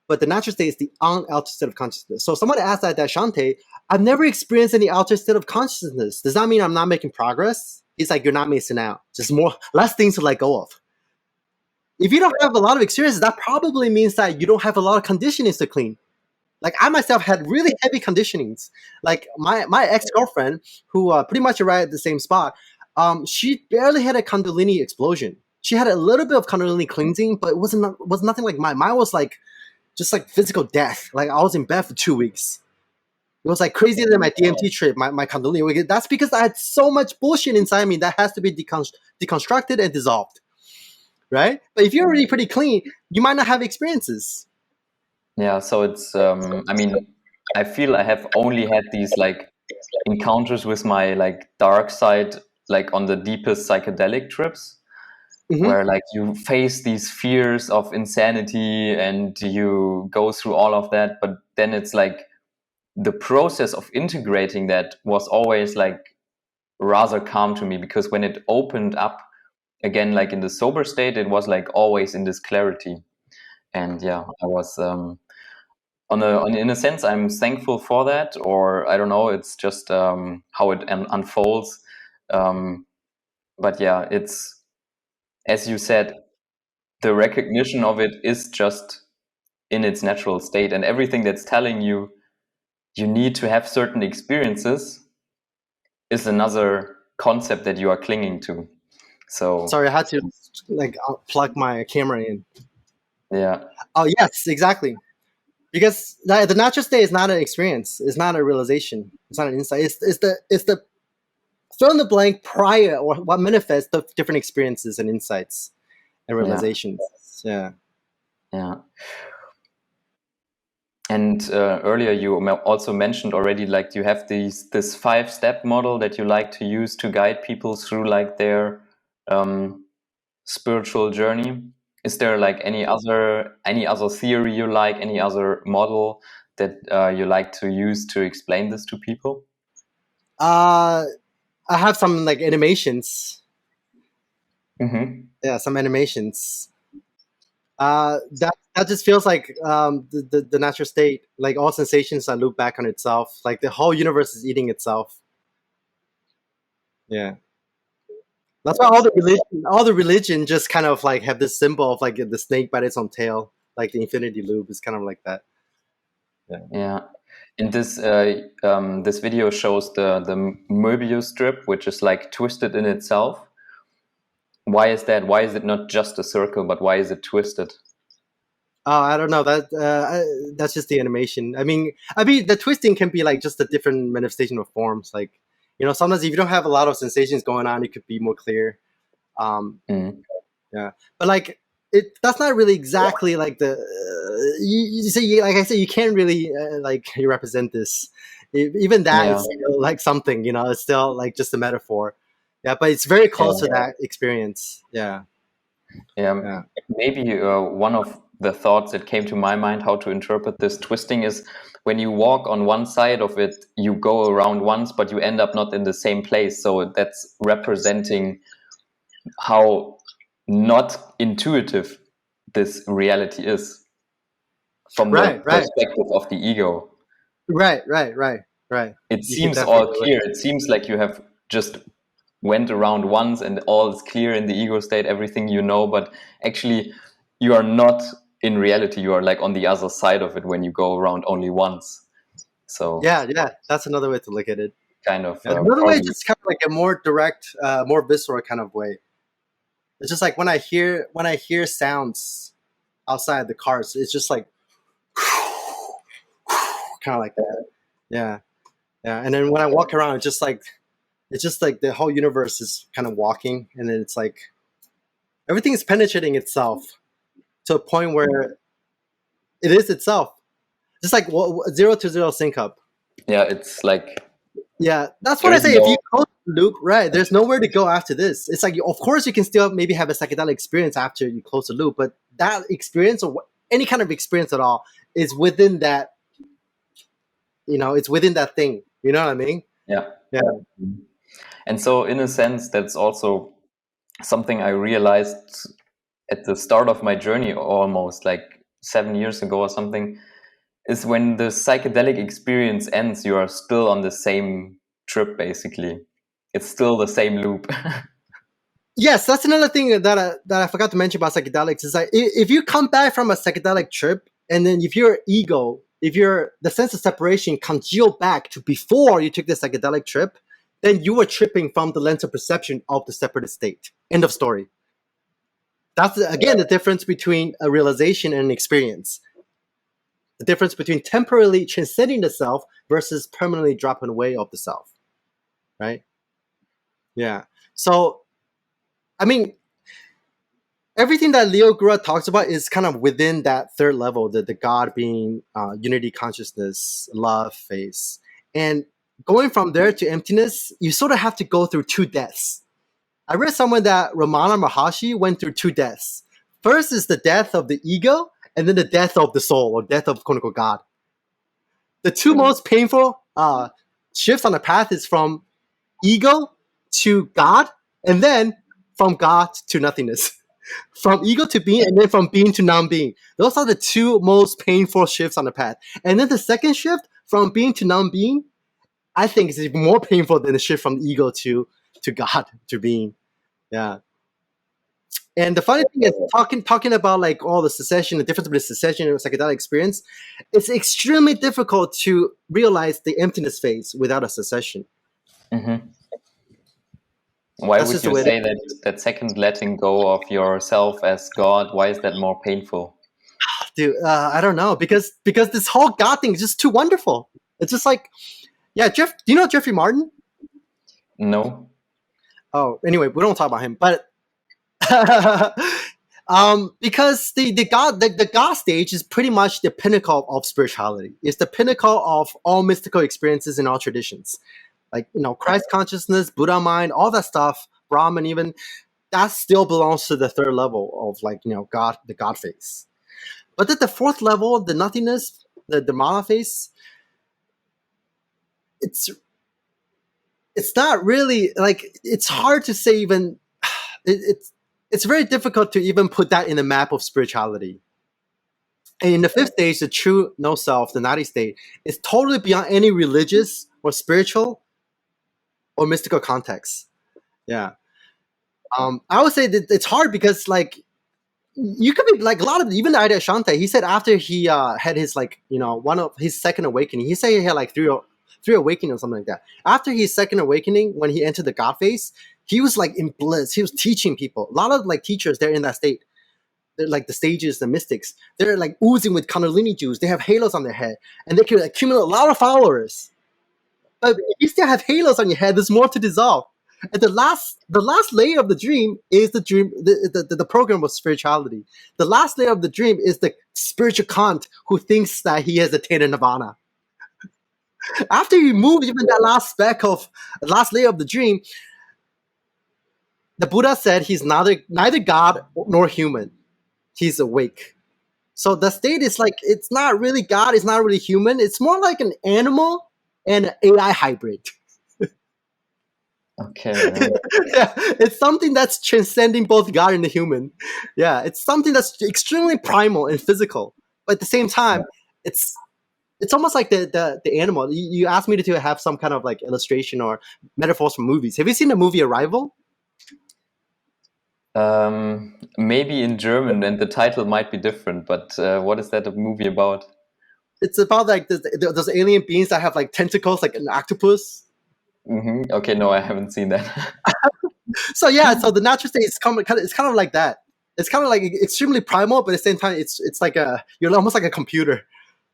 Speaker 1: But the natural state is the unaltered state of consciousness. So someone asked that Shante, I've never experienced any altered state of consciousness. Does that mean I'm not making progress? He's like, you're not missing out. Just less things to let go of. If you don't have a lot of experiences, that probably means that you don't have a lot of conditionings to clean. Like I myself had really heavy conditionings. Like my ex girlfriend, who pretty much arrived at the same spot, she barely had a Kundalini explosion. She had a little bit of Kundalini cleansing, but it was nothing like mine. Mine was like just like physical death. Like I was in bed for 2 weeks. It was like crazier than my DMT trip, my Kundalini. That's because I had so much bullshit inside me that has to be deconstructed and dissolved, right? But if you're already pretty clean, you might not have experiences.
Speaker 2: Yeah, so it's I mean, I feel I have only had these like encounters with my like dark side like on the deepest psychedelic trips
Speaker 1: Hmm.
Speaker 2: where like you face these fears of insanity and you go through all of that, but then it's like the process of integrating that was always like rather calm to me because when it opened up again like in the sober state it was like always in this clarity. And yeah, I was in a sense I'm thankful for that, or I don't know, it's just how it unfolds. um, but yeah, it's as you said, the recognition of it is just in its natural state, and everything that's telling you you need to have certain experiences is another concept that you are clinging to. So
Speaker 1: Sorry, I had to like plug my camera in.
Speaker 2: yeah,
Speaker 1: Oh yes, exactly. Because the natural state is not an experience. It's not a realization. It's not an insight. It's the fill in the blank prior or what manifests the different experiences and insights and
Speaker 2: yeah,
Speaker 1: realizations. Yeah.
Speaker 2: yeah. And earlier you also mentioned already like you have this 5-step model that you like to use to guide people through like their um, spiritual journey. Is there like any other theory you like, any other model that you like to use to explain this to people?
Speaker 1: Uh, I have some like animations.
Speaker 2: Mm-hmm.
Speaker 1: Yeah, some animations. That just feels like the natural state. Like all sensations that loop back on itself. Like the whole universe is eating itself. Yeah. That's why all the religion just kind of like have this symbol of like the snake bite its own tail. Like the infinity loop is kind of like that. Yeah.
Speaker 2: Yeah. And this video shows the Möbius strip, which is like twisted in itself. Why is that? Why is it not just a circle, but why is it twisted?
Speaker 1: Oh, I don't know. That's just the animation. I mean, the twisting can be like just a different manifestation of forms. Like, sometimes if you don't have a lot of sensations going on, it could be more clear. Um,
Speaker 2: Mm.
Speaker 1: yeah, but like that's not really exactly like the you see, like I said, you can't really like you represent this. Even that is still like something, it's still like just a metaphor. Yeah, but it's very close to that experience. Yeah.
Speaker 2: Maybe one of the thoughts that came to my mind how to interpret this twisting is when you walk on one side of it, you go around once, but you end up not in the same place. So that's representing how not intuitive this reality is from the perspective of the ego.
Speaker 1: Right.
Speaker 2: It seems all clear. It seems like you have just went around once and all is clear in the ego state, everything you know, but actually you are not in reality. You are like on the other side of it when you go around only once. So
Speaker 1: yeah, that's another way to look at it.
Speaker 2: Kind of
Speaker 1: another way, just kind of like a more direct, more visceral kind of way. It's just like when I hear sounds outside the cars, it's just like kind of like that. Yeah. And then when I walk around, it's just like the whole universe is kind of walking, and then it's like everything is penetrating itself to a point where it is itself. Just like 0 to 0 sync up.
Speaker 2: Yeah, it's like.
Speaker 1: Yeah, that's what I say. If you close the loop, right, there's nowhere to go after this. It's like, of course, you can still maybe have a psychedelic experience after you close the loop, but that experience or any kind of experience at all is within that. It's within that thing. You know what I mean?
Speaker 2: Yeah.
Speaker 1: Yeah.
Speaker 2: And so, in a sense, that's also something I realized at the start of my journey, almost like 7 years ago or something, is when the psychedelic experience ends, you are still on the same trip, basically. It's still the same loop.
Speaker 1: Yes, that's another thing that I forgot to mention about psychedelics is like if you come back from a psychedelic trip and then if your ego, the sense of separation congealed back to before you took the psychedelic trip, then you were tripping from the lens of perception of the separate state. End of story. That's, again, the difference between a realization and an experience. The difference between temporarily transcending the self versus permanently dropping away of the self. Right? Yeah. So, I mean, everything that Leo Gura talks about is kind of within that third level, the God being, unity consciousness, love phase. And going from there to emptiness, you sort of have to go through two deaths. I read somewhere that Ramana Maharshi went through two deaths. First is the death of the ego, and then the death of the soul, or death of quote unquote God. The two most painful shifts on the path is from ego to God, and then from God to nothingness. From ego to being, and then from being to non-being. Those are the two most painful shifts on the path. And then the second shift, from being to non-being, I think is even more painful than the shift from ego to God, to being. Yeah. And the funny thing is, talking about like all the cessation, the difference between cessation and psychedelic experience, it's extremely difficult to realize the emptiness phase without a cessation.
Speaker 2: Mm-hmm. Why would you say that second letting go of yourself as God, why is that more painful?
Speaker 1: Dude, I don't know, because this whole God thing is just too wonderful. It's just like, yeah, do you know Jeffrey Martin?
Speaker 2: No.
Speaker 1: Oh, anyway, we don't talk about him, but because the God stage is pretty much the pinnacle of spirituality. It's the pinnacle of all mystical experiences in all traditions. Like, Christ consciousness, Buddha mind, all that stuff, Brahman even, that still belongs to the third level of like, God, the God phase. But at the fourth level, the nothingness, the Mala phase, it's not really like, it's hard to say even, it's very difficult to even put that in the map of spirituality. And in the fifth stage, the true no self, the nadi state, is totally beyond any religious or spiritual or mystical context. Yeah. I would say that it's hard because like you could be like a lot of, even the idea of Shante, he said after he had his like, one of his second awakening, he said he had like three awakenings or something like that. After his second awakening, when he entered the God phase, he was like in bliss. He was teaching people. A lot of like teachers, they're in that state. They're like the sages, the mystics. They're like oozing with Kundalini juice. They have halos on their head, and they can accumulate a lot of followers. But if you still have halos on your head, there's more to dissolve. And the last layer of the dream is the dream. The program of spirituality. The last layer of the dream is the spiritual Kant who thinks that he has attained nirvana. After you remove even that last layer of the dream, the Buddha said he's neither God nor human. He's awake. So the state is like, it's not really God, it's not really human. It's more like an animal and an AI hybrid.
Speaker 2: Okay. Yeah.
Speaker 1: Yeah, it's something that's transcending both God and the human. Yeah, it's something that's extremely primal and physical, but at the same time, it's almost like the animal. You asked me to have some kind of like illustration or metaphors from movies. Have you seen the movie Arrival?
Speaker 2: Maybe in German, and the title might be different. But what is that a movie about?
Speaker 1: It's about like those alien beings that have like tentacles, like an octopus.
Speaker 2: Okay, no, I haven't seen that.
Speaker 1: So yeah, so the natural state is it's kind of like that. It's kind of like extremely primal, but at the same time, it's like you're almost like a computer,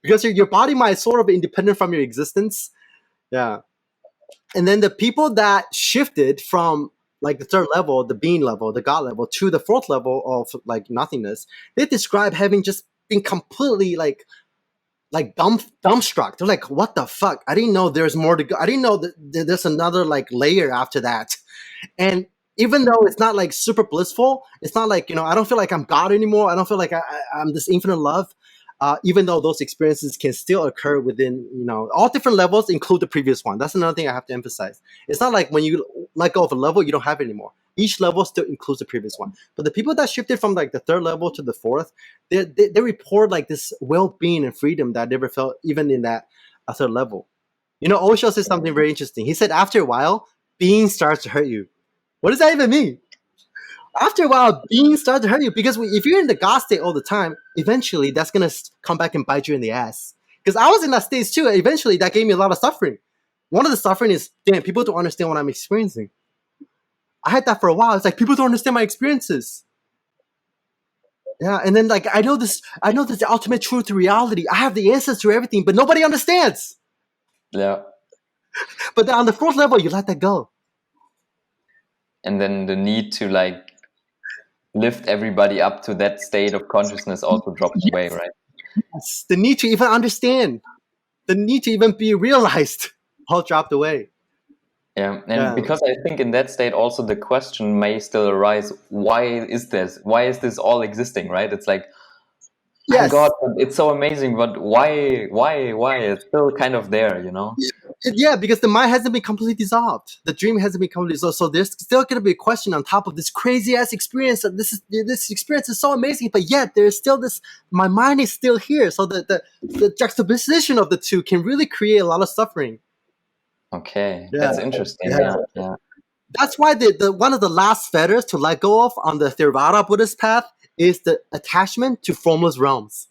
Speaker 1: because your body mind is sort of independent from your existence. Yeah, and then the people that shifted from like the third level, the being level, the God level, to the fourth level of like nothingness, they describe having just been completely like dumbstruck. They're like, what the fuck? I didn't know there's more to go. I didn't know that there's another like layer after that. And even though it's not like super blissful, it's not like, I don't feel like I'm God anymore. I don't feel like I'm this infinite love. Even though those experiences can still occur within, all different levels include the previous one. That's another thing I have to emphasize. It's not like when you let go of a level, you don't have it anymore. Each level still includes the previous one. But the people that shifted from like the third level to the fourth, they report like this well-being and freedom that I never felt even in that third level. Osho said something very interesting. He said after a while, being starts to hurt you. What does that even mean? After a while, being starts to hurt you, because if you're in the God state all the time, eventually that's going to come back and bite you in the ass. Because I was in that stage too. Eventually, that gave me a lot of suffering. One of the suffering is, damn, people don't understand what I'm experiencing. I had that for a while. It's like, people don't understand my experiences. Yeah, and then like I know this the ultimate truth to reality. I have the answers to everything, but nobody understands.
Speaker 2: Yeah.
Speaker 1: But then on the fourth level, you let that go.
Speaker 2: And then the need to like lift everybody up to that state of consciousness also drops away, right?
Speaker 1: Yes. The need to even understand, the need to even be realized, all dropped away.
Speaker 2: Yeah, and because I think in that state also the question may still arise, why is this all existing, right? It's like,
Speaker 1: Yes.
Speaker 2: God, it's so amazing, but why? It's still kind of there,
Speaker 1: Yeah, because the mind hasn't been completely dissolved. The dream hasn't been completely dissolved. So there's still going to be a question on top of this crazy ass experience. This experience is so amazing, but yet there's still this. My mind is still here. So the juxtaposition of the two can really create a lot of suffering.
Speaker 2: Okay, that's interesting. Yeah.
Speaker 1: That's why the one of the last fetters to let go of on the Theravada Buddhist path is the attachment to formless realms.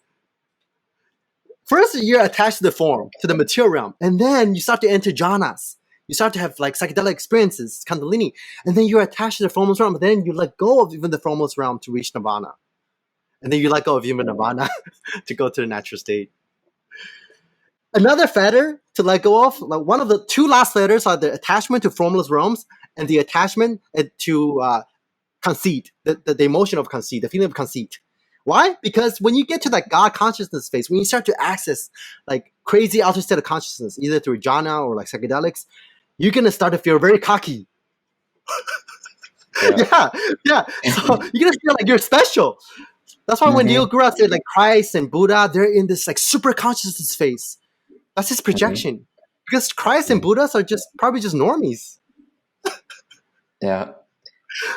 Speaker 1: First, you're attached to the form, to the material realm, and then you start to enter jhanas. You start to have like psychedelic experiences, kundalini, and then you're attached to the formless realm. But then you let go of even the formless realm to reach nirvana, and then you let go of even nirvana to go to the natural state. Another fetter to let go of, like one of the two last fetters, are the attachment to formless realms and the attachment to conceit, the emotion of conceit, the feeling of conceit. Why? Because when you get to that God consciousness phase, when you start to access like crazy altered state of consciousness, either through jhana or like psychedelics, you're gonna start to feel very cocky. Yeah. So you're gonna feel like you're special. That's why when Neil Gura said like Christ and Buddha, they're in this like super consciousness phase. That's his projection. Because Christ and Buddhas are probably just normies.
Speaker 2: Yeah.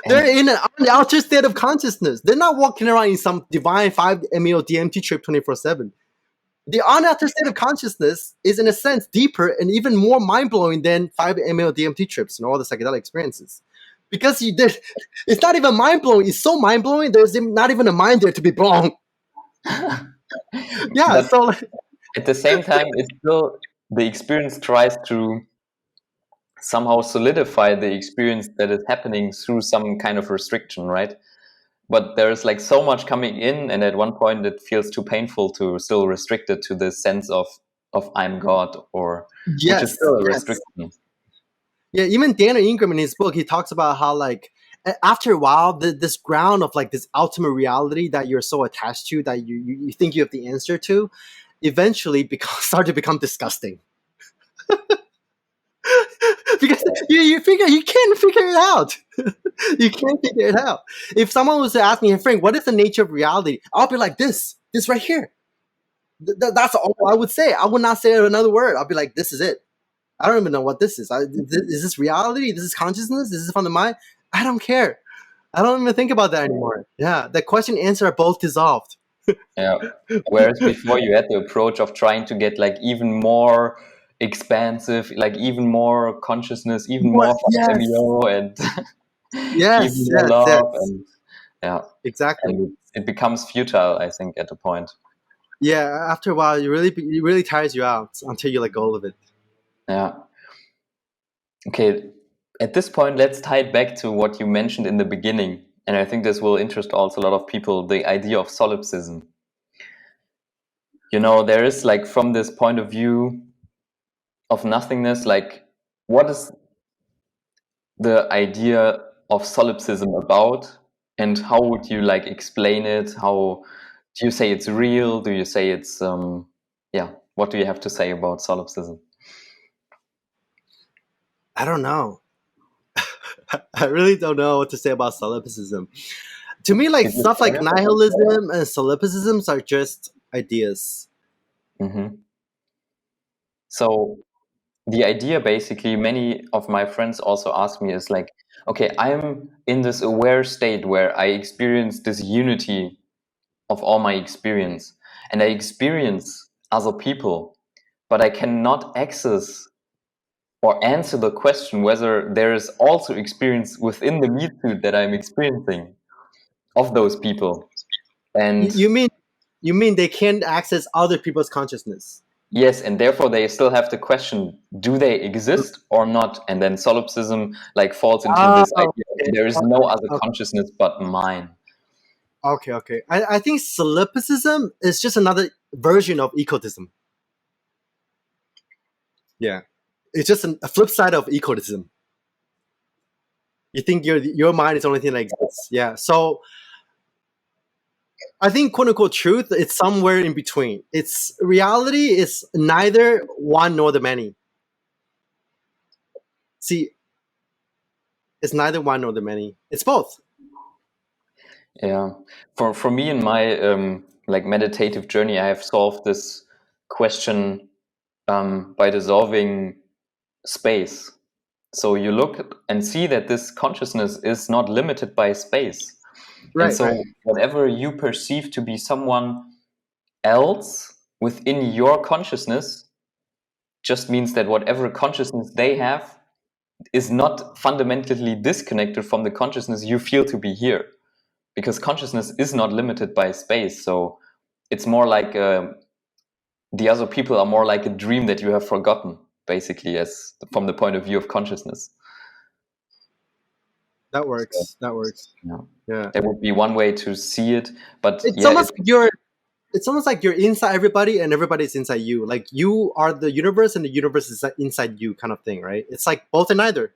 Speaker 1: They're in an altered state of consciousness. They're not walking around in some divine 5-MeO DMT trip 24/7. The unaltered state of consciousness is, in a sense, deeper and even more mind-blowing than 5-MeO DMT trips and all the psychedelic experiences. Because it's not even mind-blowing. It's so mind-blowing, there's not even a mind there to be blown. Yeah,
Speaker 2: but so at the same time, it's still the experience tries to somehow solidify the experience that is happening through some kind of restriction, right? But there's like so much coming in, and at one point it feels too painful to still restrict it to this sense of I'm God, or which is still a restriction.
Speaker 1: Yeah, even Daniel Ingram in his book, he talks about how like after a while, this ground of like this ultimate reality that you're so attached to that you think you have the answer to, eventually start to become disgusting. Because you figure you can't figure it out. You can't figure it out. If someone was to ask me, hey Frank, what is the nature of reality? I'll be like this right here. That's all I would say. I would not say another word. I'll be like, this is it. I don't even know what this is. Is this reality? This is consciousness? Is this from the mind? I don't care. I don't even think about that anymore. Yeah, the question and answer are both dissolved.
Speaker 2: Yeah. Whereas before you had the approach of trying to get like even more expansive, like even more consciousness, even more
Speaker 1: Yes,
Speaker 2: Emilio, and even
Speaker 1: yes,
Speaker 2: more
Speaker 1: yes,
Speaker 2: love,
Speaker 1: yes.
Speaker 2: and yeah,
Speaker 1: Exactly.
Speaker 2: and it becomes futile, I think, at a point.
Speaker 1: Yeah, after a while, it really tires you out until you let go of it.
Speaker 2: Yeah. Okay. At this point, let's tie it back to what you mentioned in the beginning, and I think this will interest also a lot of people: the idea of solipsism. You know, there is like from this point of view of nothingness, like what is the idea of solipsism about, and how would you like explain it? How do you say it's real? Do you say it's yeah, what do you have to say about solipsism?
Speaker 1: I don't know. I really don't know what to say about solipsism. To me, like
Speaker 2: Did you
Speaker 1: stuff
Speaker 2: try
Speaker 1: like
Speaker 2: it?
Speaker 1: nihilism and solipsisms are just ideas.
Speaker 2: Hmm. So the idea, basically, many of my friends also ask me, is like, okay, I'm in this aware state where I experience this unity of all my experience, and I experience other people, but I cannot access or answer the question whether there is also experience within the meat suit that I'm experiencing of those people.
Speaker 1: You,
Speaker 2: And
Speaker 1: you mean you mean they can't access other people's consciousness?
Speaker 2: yes, and therefore they still have to question, do they exist or not? And then solipsism like falls into
Speaker 1: Oh,
Speaker 2: this idea of
Speaker 1: okay.
Speaker 2: there is no other
Speaker 1: Okay.
Speaker 2: consciousness but mine.
Speaker 1: Okay. I think solipsism is just another version of egotism. Yeah, it's just a flip side of egotism. You think your mind is the only thing that exists. Yeah. So I think quote unquote truth it's somewhere in between. It's reality is neither one nor the many. See, it's neither one nor the many. It's both.
Speaker 2: Yeah. For me in my like meditative journey, I have solved this question by dissolving space. So you look and see that this consciousness is not limited by space. And
Speaker 1: Right.
Speaker 2: so whatever you perceive to be someone else within your consciousness just means that whatever consciousness they have is not fundamentally disconnected from the consciousness you feel to be here. Because consciousness is not limited by space. So it's more like the other people are more like a dream that you have forgotten, basically, as from the point of view of consciousness.
Speaker 1: That
Speaker 2: So,
Speaker 1: works. That works.
Speaker 2: yeah,
Speaker 1: Yeah.
Speaker 2: that would be one way to see it. But
Speaker 1: It's
Speaker 2: yeah,
Speaker 1: almost like you're inside everybody and everybody's inside you. Like you are the universe and the universe is inside you kind of thing, right? It's like both and neither,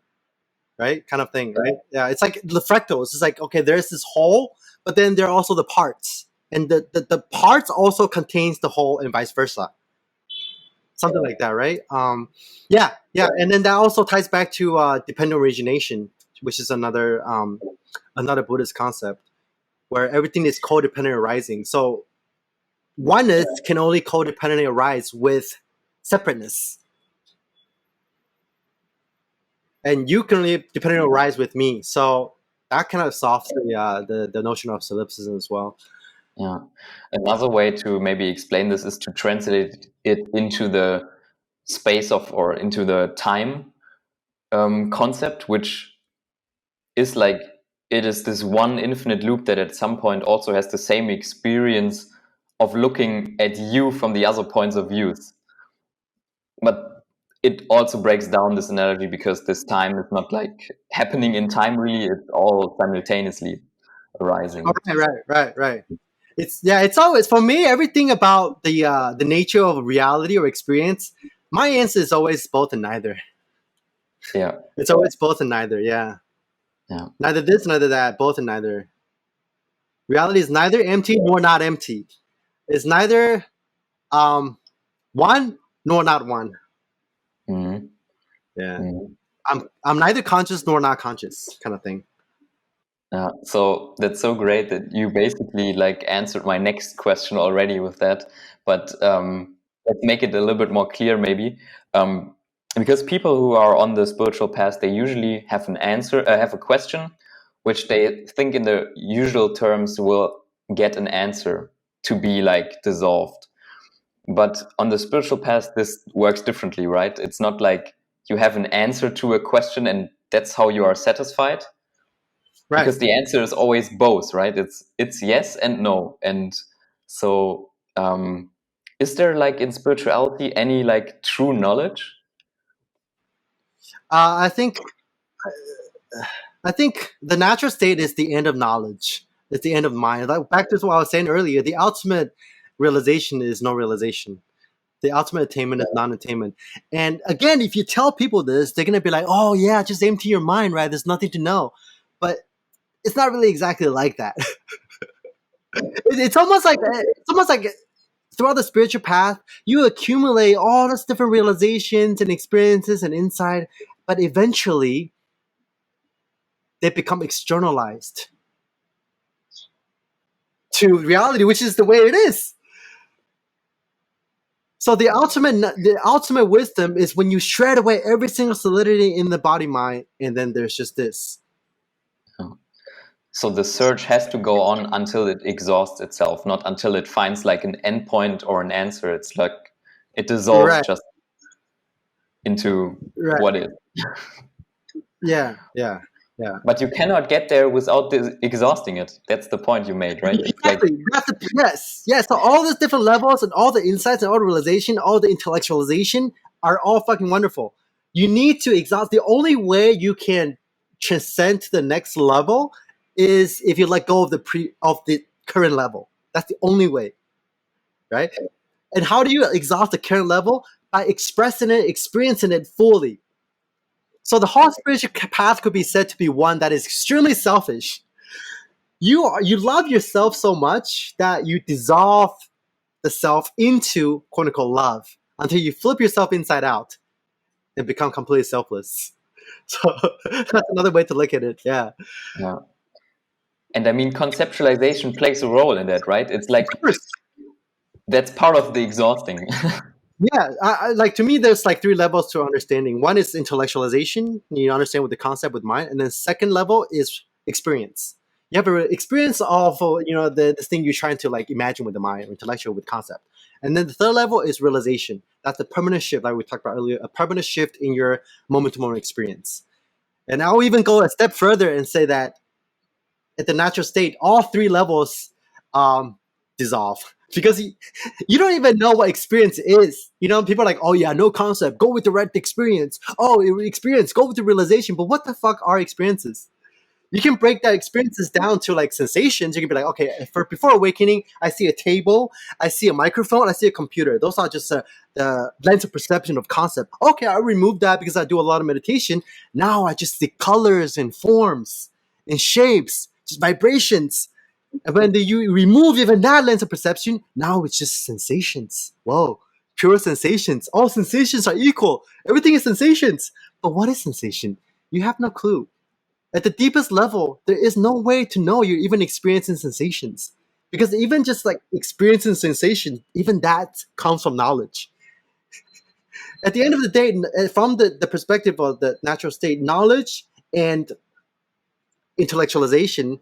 Speaker 1: right? Kind of thing, right? Yeah, it's like the fractals. It's like, okay, there's this whole, but then there are also the parts. And the parts also contains the whole and vice versa. Something like that, right? Yeah. And then that also ties back to dependent origination, which is another Buddhist concept where everything is codependent arising. So oneness can only codependently arise with separateness, and you can only dependently arise with me. So that kind of solves the notion of solipsism as well.
Speaker 2: yeah. Another way to maybe explain this is to translate it into the space of or into the time concept, which is like it is this one infinite loop that at some point also has the same experience of looking at you from the other points of views. But it also breaks down this analogy because this time is not like happening in time really, it's all simultaneously
Speaker 1: Oh,
Speaker 2: arising.
Speaker 1: right. It's always for me everything about the nature of reality or experience. My answer is always both and neither.
Speaker 2: Yeah.
Speaker 1: It's always both and neither. Yeah.
Speaker 2: Yeah.
Speaker 1: Neither this, neither that. Both and neither. Reality is neither empty nor not empty. It's neither um, one nor not one.
Speaker 2: Mhm.
Speaker 1: Yeah.
Speaker 2: Mhm.
Speaker 1: I'm neither conscious nor not conscious, kind of thing.
Speaker 2: Yeah, so that's so great that you basically like answered my next question already with that. But let's make it a little bit more clear, maybe, um, because people who are on the spiritual path, they usually have an answer, have a question, which they think in the usual terms will get an answer to be like dissolved. But on the spiritual path, this works differently, right? It's not like you have an answer to a question and that's how you are satisfied,
Speaker 1: Right.
Speaker 2: because the answer is always both, right? It's yes and no. And so is there like in spirituality any like true knowledge?
Speaker 1: I think the natural state is the end of knowledge. It's the end of mind. Like, back to what I was saying earlier, the ultimate realization is no realization. The ultimate attainment is non-attainment. And again, if you tell people this, they're gonna be like, "Oh yeah, just empty your mind, right? There's nothing to know." But it's not really exactly like that. It's almost like throughout the spiritual path, you accumulate all these different realizations and experiences and insight, but eventually they become externalized to reality, which is the way it is. So the ultimate wisdom is when you shred away every single solidity in the body mind, and then there's just this.
Speaker 2: So the search has to go on until it exhausts itself, not until it finds like an endpoint or an answer. It's like it dissolves
Speaker 1: Right,
Speaker 2: just into
Speaker 1: right,
Speaker 2: what is.
Speaker 1: yeah, yeah, yeah.
Speaker 2: But you cannot get there without exhausting it. That's the point you made, right? It's like,
Speaker 1: Exactly. Yes, yes. So all these different levels and all the insights and all the realization, all the intellectualization are all fucking wonderful. You need to exhaust. The only way you can transcend to the next level is if you let go of the current level. That's the only way, right? And how do you exhaust the current level? By expressing it, experiencing it fully. So the whole spiritual path could be said to be one that is extremely selfish. You love yourself so much that you dissolve the self into quote unquote love until you flip yourself inside out and become completely selfless. So that's another way to look at it. Yeah.
Speaker 2: yeah. And I mean, conceptualization plays a role in that, right? It's like that's part of the exhausting.
Speaker 1: Yeah, like to me, there's like three levels to understanding. One is intellectualization; you understand with the concept with mind, and then second level is experience. You have an experience of this thing you're trying to like imagine with the mind, or intellectual with concept, and then the third level is realization. That's the permanent shift, like we talked about earlier, a permanent shift in your moment-to-moment experience. And I'll even go a step further and say that at the natural state, all three levels dissolve because you don't even know what experience is. People are like, oh yeah, no concept, go with the right experience. Oh, experience, go with the realization. But what the fuck are experiences? You can break that experiences down to like sensations. You can be like, okay, before awakening, I see a table, I see a microphone, I see a computer. Those are just the lens of perception of concept. Okay, I remove that because I do a lot of meditation. Now I just see colors and forms and shapes, just vibrations. And when you remove even that lens of perception, now it's just sensations. Whoa, pure sensations. All sensations are equal. Everything is sensations. But what is sensation? You have no clue. At the deepest level, there is no way to know you're even experiencing sensations. Because even just like experiencing sensation, even that comes from knowledge. At the end of the day, from the perspective of the natural state, knowledge and intellectualization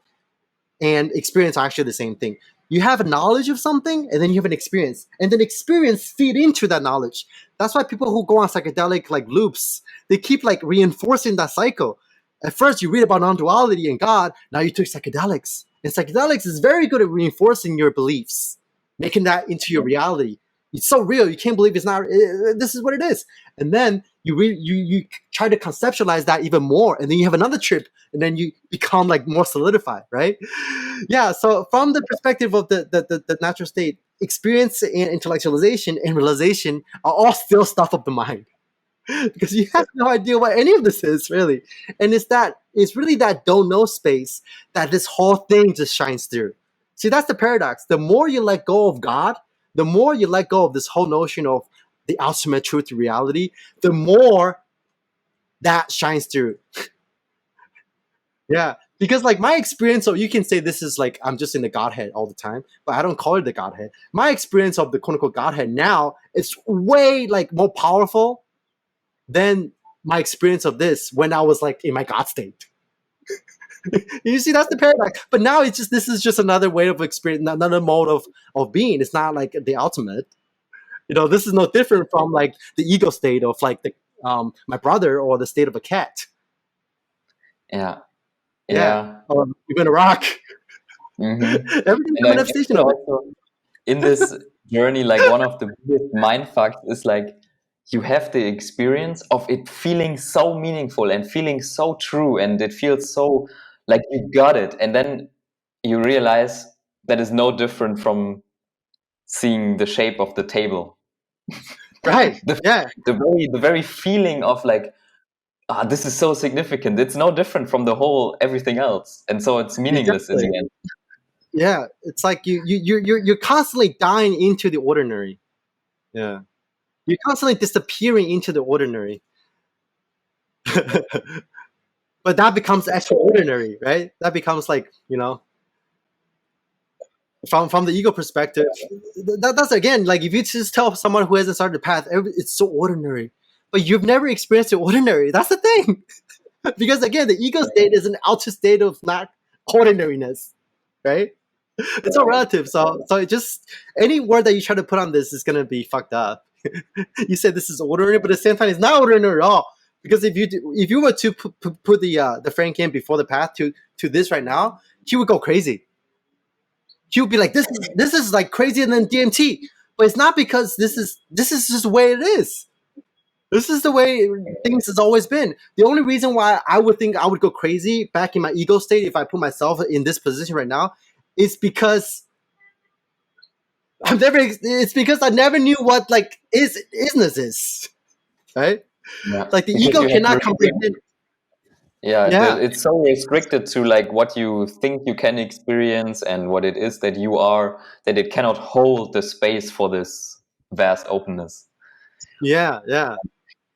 Speaker 1: and experience are actually the same thing. You have a knowledge of something, and then you have an experience, and then experience feed into that knowledge. That's why people who go on psychedelic like loops, they keep like reinforcing that cycle. At first, you read about non-duality and God. Now you took psychedelics, and psychedelics is very good at reinforcing your beliefs, making that into your reality. It's so real, you can't believe it's not. This is what it is, and then you try to conceptualize that even more, and then you have another trip, and then you become like more solidified, right? Yeah. So from the perspective of the natural state, experience and intellectualization and realization are all still stuff of the mind. because you have no idea what any of this is really. And it's really that don't know space that this whole thing just shines through. See, that's the paradox. The more you let go of God, the more you let go of this whole notion of the ultimate truth to reality, the more that shines through. Yeah. Because like my experience, so you can say this is like I'm just in the Godhead all the time, but I don't call it the Godhead. My experience of the quote unquote Godhead now is way like more powerful than my experience of this when I was like in my God state. You see, that's the paradox. But now it's just this is just another way of experience, another mode of being. It's not like the ultimate. This is no different from like the ego state of like the my brother or the state of a cat.
Speaker 2: Yeah.
Speaker 1: Yeah.
Speaker 2: Yeah.
Speaker 1: Or even a rock.
Speaker 2: Mm-hmm.
Speaker 1: Everything's a
Speaker 2: And I
Speaker 1: manifestation
Speaker 2: guess
Speaker 1: of it.
Speaker 2: also in this journey, like one of the biggest mind fucks is like you have the experience of it feeling so meaningful and feeling so true, and it feels so like you got it, and then you realize that is no different from seeing the shape of the table.
Speaker 1: Right.
Speaker 2: the,
Speaker 1: Yeah.
Speaker 2: the very feeling of like, this is so significant. It's no different from the whole everything else, and so it's meaningless in
Speaker 1: Exactly.
Speaker 2: the end.
Speaker 1: Yeah. It's like you're constantly dying into the ordinary. Yeah. You're constantly disappearing into the ordinary. But that becomes extraordinary, right? That becomes like, from the ego perspective, that's again like if you just tell someone who hasn't started the path, it's so ordinary, but you've never experienced the ordinary. That's the thing. Because again, the ego state is an outer state of not ordinariness, right? It's all relative. So it just any word that you try to put on this is gonna be fucked up. You say this is ordinary, but at the same time, it's not ordinary at all. Because if you were to put the Frank in before the path to this right now, he would go crazy. He would be like, this is like crazier than DMT. But it's not because this is just the way it is. This is the way things has always been. The only reason why I would think I would go crazy back in my ego state if I put myself in this position right now is because It's because I never knew what like isness is, right?
Speaker 2: Yeah,
Speaker 1: Like the
Speaker 2: because
Speaker 1: ego
Speaker 2: you have
Speaker 1: cannot comprehend. Yeah,
Speaker 2: it's so restricted to like what you think you can experience and what it is that you are, that it cannot hold the space for this vast openness.
Speaker 1: yeah, yeah,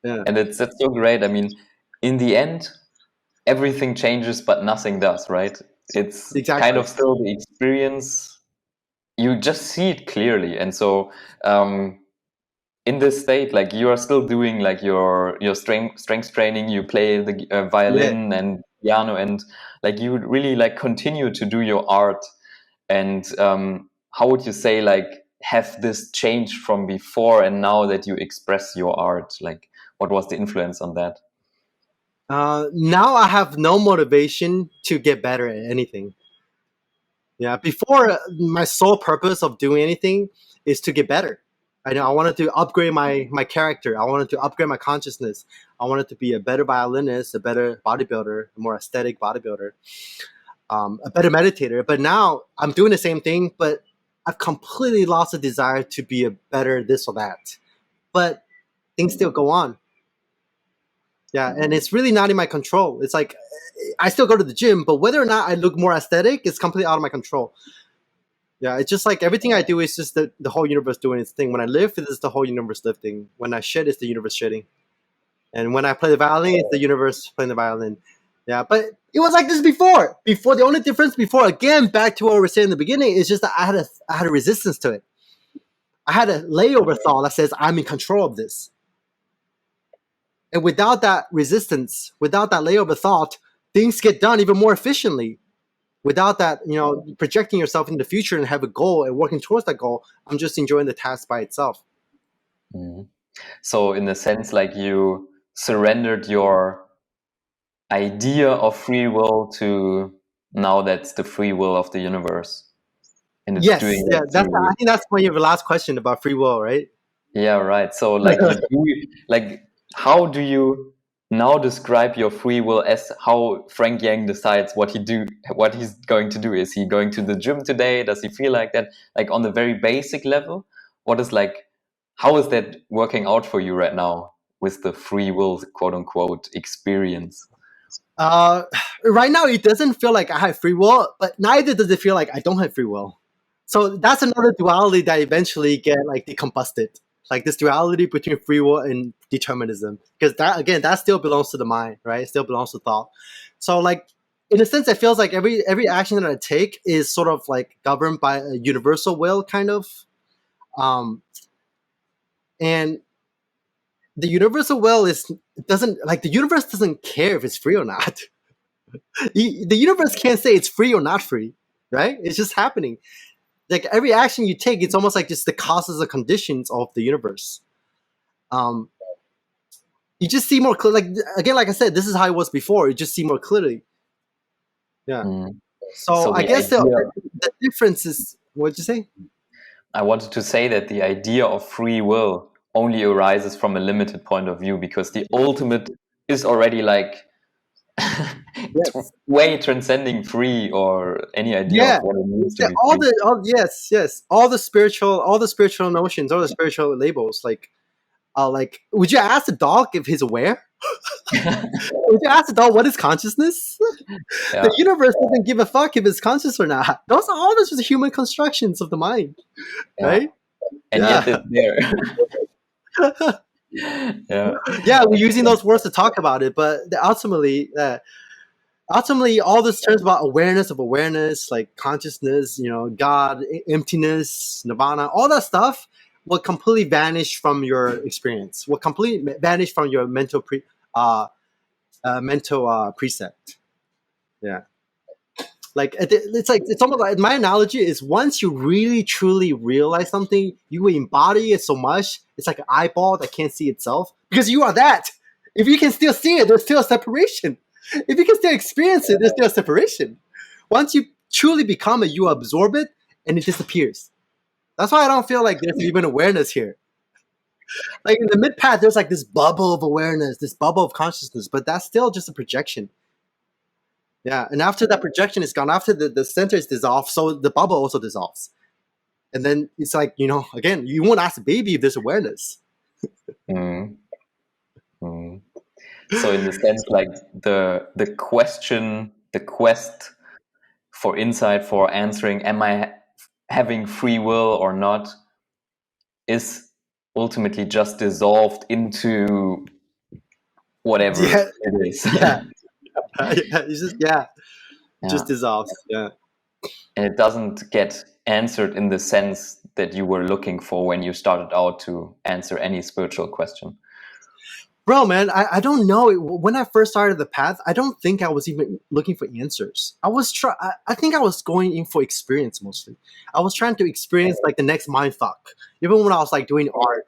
Speaker 1: yeah.
Speaker 2: And that's so great. I mean, in the end, everything changes, but nothing does, right? It's kind
Speaker 1: Exactly.
Speaker 2: of still the experience. You just see it clearly. And so, in this state, like you are still doing like your strength training, you play the
Speaker 1: Yeah.
Speaker 2: violin and piano, and like you would really like continue to do your art. And how would you say like have this changed from before and now that you express your art? Like what was the influence on that?
Speaker 1: Now I have no motivation to get better at anything. Yeah. Before, my sole purpose of doing anything is to get better. I know I wanted to upgrade my character. I wanted to upgrade my consciousness. I wanted to be a better violinist, a better bodybuilder, a more aesthetic bodybuilder, a better meditator. But now I'm doing the same thing, but I've completely lost the desire to be a better this or that. But things still go on. Yeah, and it's really not in my control. It's like I still go to the gym, but whether or not I look more aesthetic is completely out of my control. Yeah, it's just like everything I do is just the whole universe doing its thing. When I live, it is the whole universe lifting. When I shit, it's the universe shitting. And when I play the violin, it's the universe playing the violin. Yeah, but it was like this before. Before, the only difference before, again, back to what we were saying in the beginning, is just that I had a resistance to it. I had a layover thought that says I'm in control of this. And without that resistance, without that layover thought, things get done even more efficiently. Without that, projecting yourself in the future and have a goal and working towards that goal, I'm just enjoying the task by itself.
Speaker 2: Mhm. So in a sense, like you surrendered your idea of free will to now that's the free will of the universe, and it's
Speaker 1: Yes,
Speaker 2: doing
Speaker 1: yeah,
Speaker 2: that
Speaker 1: I
Speaker 2: through.
Speaker 1: think that's one of your last question about free will, right?
Speaker 2: Yeah, right. So like you do, like how do you now describe your free will as how Frank Yang decides what he's going to do? Is he going to the gym today? Does he feel like that? Like on the very basic level, what is like, how is that working out for you right now? with the free will, quote unquote, experience?
Speaker 1: Right now, it doesn't feel like I have free will, but neither does it feel like I don't have free will. So that's another duality that eventually get like decombusted, like this duality between free will and determinism, because that still belongs to the mind, right? It still belongs to thought. So like in a sense, it feels like every action that I take is sort of like governed by a universal will, kind of, and the universal will the universe doesn't care if it's free or not. The universe can't say it's free or not free, right? It's just happening. Like every action you take, it's almost like just the causes and conditions of the universe. You just see more clear. Like again, like I said, this is how it was before. You just see more clearly. Yeah. So I guess the difference is, what'd you say?
Speaker 2: I wanted to say that the idea of free will only arises from a limited point of view, because the ultimate is already like
Speaker 1: Yes.
Speaker 2: way transcending free or any idea of what it means to be free.
Speaker 1: Yes, all the spiritual notions, all the spiritual labels, like would you ask the dog if he's aware? Would you ask the dog what is consciousness?
Speaker 2: Yeah.
Speaker 1: The universe doesn't give a fuck if it's conscious or not. Those are all just human constructions of the mind, right?
Speaker 2: And yet it's there.
Speaker 1: Yeah, we're using those words to talk about it, but ultimately, all this terms about awareness of awareness, like consciousness, God, emptiness, nirvana, all that stuff will completely vanish from your experience. Will completely vanish from your mental precept. Yeah. Like it's almost like my analogy is, once you really truly realize something, you embody it so much. It's like an eyeball that can't see itself, because you are that. If you can still see it, there's still a separation. If you can still experience it, there's still a separation. Once you truly become it, you absorb it and it disappears. That's why I don't feel like there's even awareness here. Like in the mid path, there's like this bubble of awareness, this bubble of consciousness, but that's still just a projection. Yeah, and after that projection is gone, after the center is dissolved, so the bubble also dissolves. And then it's like, again, you won't ask a baby if there's awareness.
Speaker 2: So in the sense, like the question, the quest for insight, for answering, am I having free will or not, is ultimately just dissolved into whatever it is.
Speaker 1: Just dissolves. Yeah.
Speaker 2: And it doesn't get answered in the sense that you were looking for when you started out to answer any spiritual question.
Speaker 1: Bro, man, I don't know. When I first started the path, I don't think I was even looking for answers. I think I was going in for experience mostly. I was trying to experience like the next mind fuck. Even when I was like doing art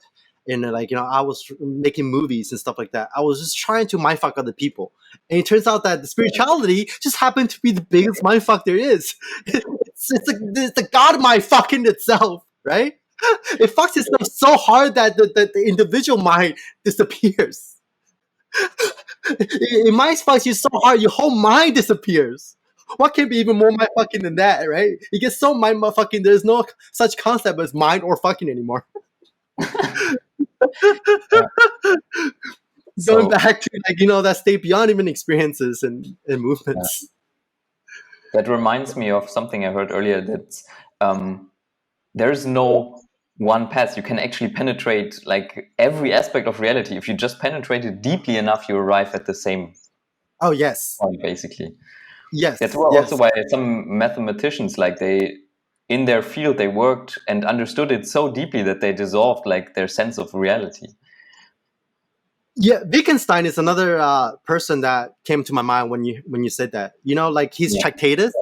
Speaker 1: and I was making movies and stuff like that, I was just trying to mind fuck other people. And it turns out that the spirituality just happened to be the biggest mind fuck there is. It's the God mind fuck in itself, right? It fucks itself so hard that the individual mind disappears. It mind fucks you so hard, your whole mind disappears. What can be even more mind fucking than that, right? You get so mind fucking, there's no such concept as mind or fucking anymore. Going back to that state beyond even experiences and movements.
Speaker 2: That reminds me of something I heard earlier, that there's no one path. You can actually penetrate like every aspect of reality. If you just penetrate it deeply enough, you arrive at the same point, basically.
Speaker 1: Yes.
Speaker 2: That's also why some mathematicians, like in their field, they worked and understood it so deeply that they dissolved like their sense of reality.
Speaker 1: Yeah, Wittgenstein is another person that came to my mind when you said that. Like his Tractatus.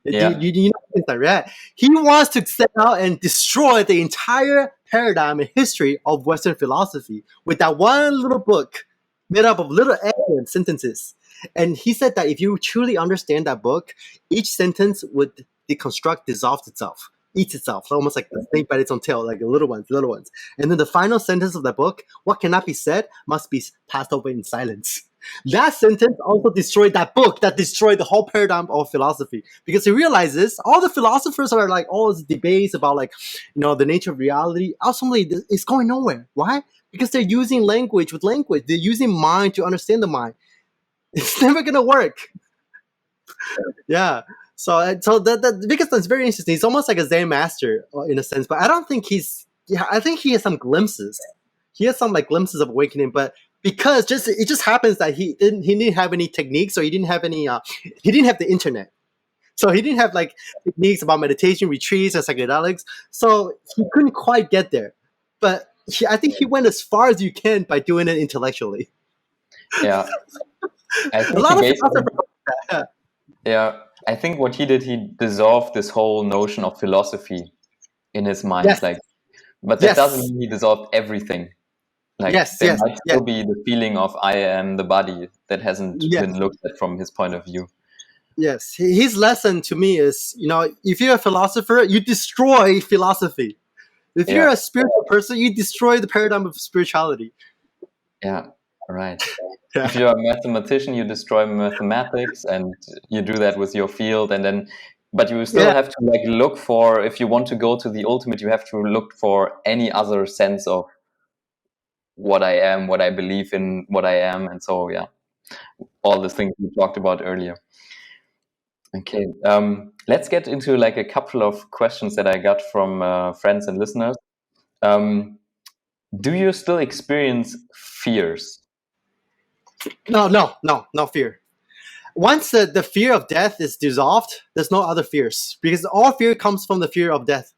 Speaker 2: Yeah.
Speaker 1: You know, right? He wants to set out and destroy the entire paradigm and history of Western philosophy with that one little book made up of little sentences. And he said that if you truly understand that book, each sentence would deconstruct, dissolve itself, eats itself, almost like the snake bite its own tail, like the little ones. And then the final sentence of the book, what cannot be said must be passed over in silence. That sentence also destroyed that book, that destroyed the whole paradigm of philosophy, because he realizes all the philosophers are like all these debates about the nature of reality. Ultimately, it's going nowhere. Why? because they're using language with language. They're using mind to understand the mind. It's never gonna work. Yeah. So that because that's very interesting. He's almost like a Zen master in a sense, but I don't think he's. Yeah, I think he has some glimpses. He has some like glimpses of awakening, but because it just happens that he didn't have any techniques, or he didn't have any he didn't have the internet, so he didn't have like techniques about meditation retreats and psychedelics, so he couldn't quite get there. But I think he went as far as you can by doing it intellectually.
Speaker 2: Yeah, I
Speaker 1: A
Speaker 2: think he
Speaker 1: lot of
Speaker 2: basically,
Speaker 1: philosophers.
Speaker 2: yeah, I think what he did, he dissolved this whole notion of philosophy in his mind,
Speaker 1: Yes,
Speaker 2: like, but that doesn't
Speaker 1: yes,
Speaker 2: mean he dissolved everything. Like,
Speaker 1: yes,
Speaker 2: there
Speaker 1: yes,
Speaker 2: might
Speaker 1: yes,
Speaker 2: still be the feeling of I am the body that hasn't
Speaker 1: yes.
Speaker 2: been looked at from his point of view.
Speaker 1: Yes, his lesson to me is, if you're a philosopher, you destroy philosophy. If you're
Speaker 2: Yeah,
Speaker 1: a spiritual person, you destroy the paradigm of spirituality.
Speaker 2: yeah, right.
Speaker 1: Yeah,
Speaker 2: If you're a mathematician, you destroy mathematics, and you do that with your field, and then, but you still
Speaker 1: yeah,
Speaker 2: have to like look for, if you want to go to the ultimate, you have to look for any other sense of what I am, what I believe in, what I am, and so yeah, all the things we talked about earlier. Okay, let's get into like a couple of questions that I got from friends and listeners. Um, do you still experience fears?
Speaker 1: no fear. Once the fear of death is dissolved, there's no other fears, because all fear comes from the fear of death.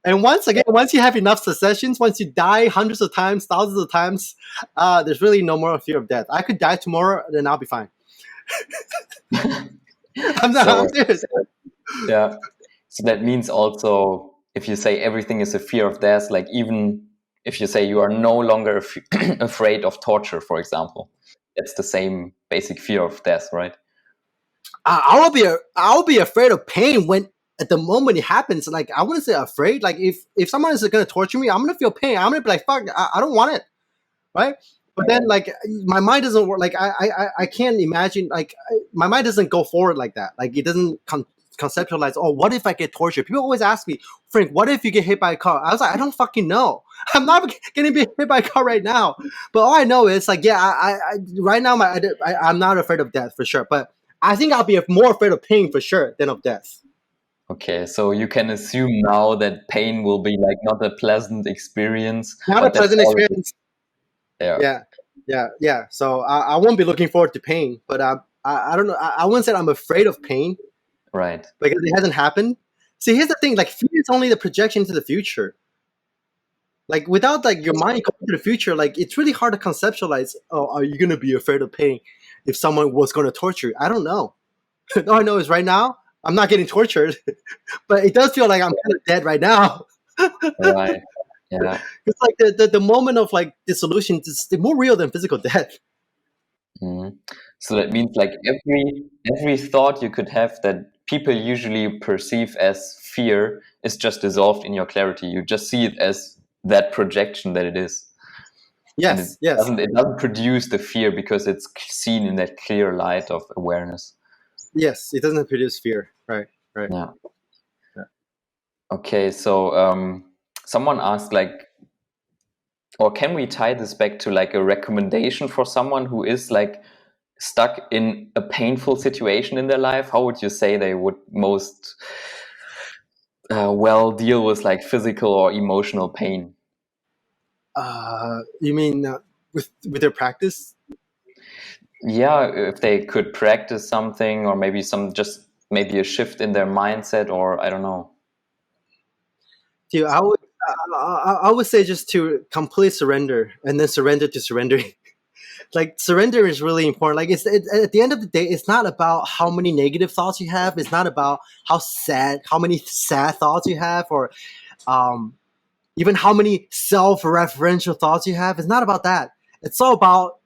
Speaker 1: And once you have enough successions, once you die hundreds of times, thousands of times, there's really no more fear of death. I could die tomorrow, then I'll be fine. I'm
Speaker 2: So
Speaker 1: serious.
Speaker 2: yeah, so that means also if you say everything is a fear of death, like even if you say you are no longer afraid of torture, for example, it's the same basic fear of death, right?
Speaker 1: I'll be afraid of pain when at the moment it happens. Like, I wouldn't say afraid. Like, if someone is gonna torture me, I'm gonna feel pain. I'm gonna be like, fuck, I don't want it, right? But then, like, my mind doesn't work. Like, I can't imagine. Like, my mind doesn't go forward like that. Like, it doesn't conceptualize. Oh, what if I get tortured? People always ask me, Frank, what if you get hit by a car? I was like, I don't fucking know. I'm not getting hit by a car right now. But all I know is, like, yeah, right now I'm not afraid of death for sure. But I think I'll be more afraid of pain for sure than of death.
Speaker 2: Okay, so you can assume now that pain will be like not a pleasant experience,
Speaker 1: Not a
Speaker 2: but that's
Speaker 1: pleasant
Speaker 2: all.
Speaker 1: experience.
Speaker 2: Yeah,
Speaker 1: Yeah, yeah. So I won't be looking forward to pain, but I don't know. I wouldn't say I'm afraid of pain
Speaker 2: right.
Speaker 1: because it hasn't happened. See, here's the thing: like, fear is only the projection to the future. Like, without like your mind going to the future, like, it's really hard to conceptualize. Oh, are you gonna be afraid of pain if someone was going to torture you? I don't know. All I know is right now I'm not getting tortured, but it does feel like I'm kind of dead right now.
Speaker 2: Right. Yeah.
Speaker 1: It's like the moment of like dissolution is more real than physical death.
Speaker 2: Mhm. So that means like every thought you could have that people usually perceive as fear is just dissolved in your clarity. You just see it as that projection that it is, and
Speaker 1: Yes, yes,
Speaker 2: it doesn't produce the fear because it's seen in that clear light of awareness.
Speaker 1: yes. It doesn't produce fear. Right, right.
Speaker 2: Yeah.
Speaker 1: Yeah.
Speaker 2: Okay. So someone asked like, or can we tie this back to like a recommendation for someone who is like stuck in a painful situation in their life? How would you say they would most well deal with like physical or emotional pain?
Speaker 1: You mean with their practice?
Speaker 2: Yeah, if they could practice something, or maybe maybe a shift in their mindset, or I don't know.
Speaker 1: Dude, I would say just to complete surrender and then surrender to surrendering. Like, surrender is really important. Like, at the end of the day, it's not about how many negative thoughts you have. It's not about how many sad thoughts you have, or um, even how many self-referential thoughts you have. It's not about that. It's all about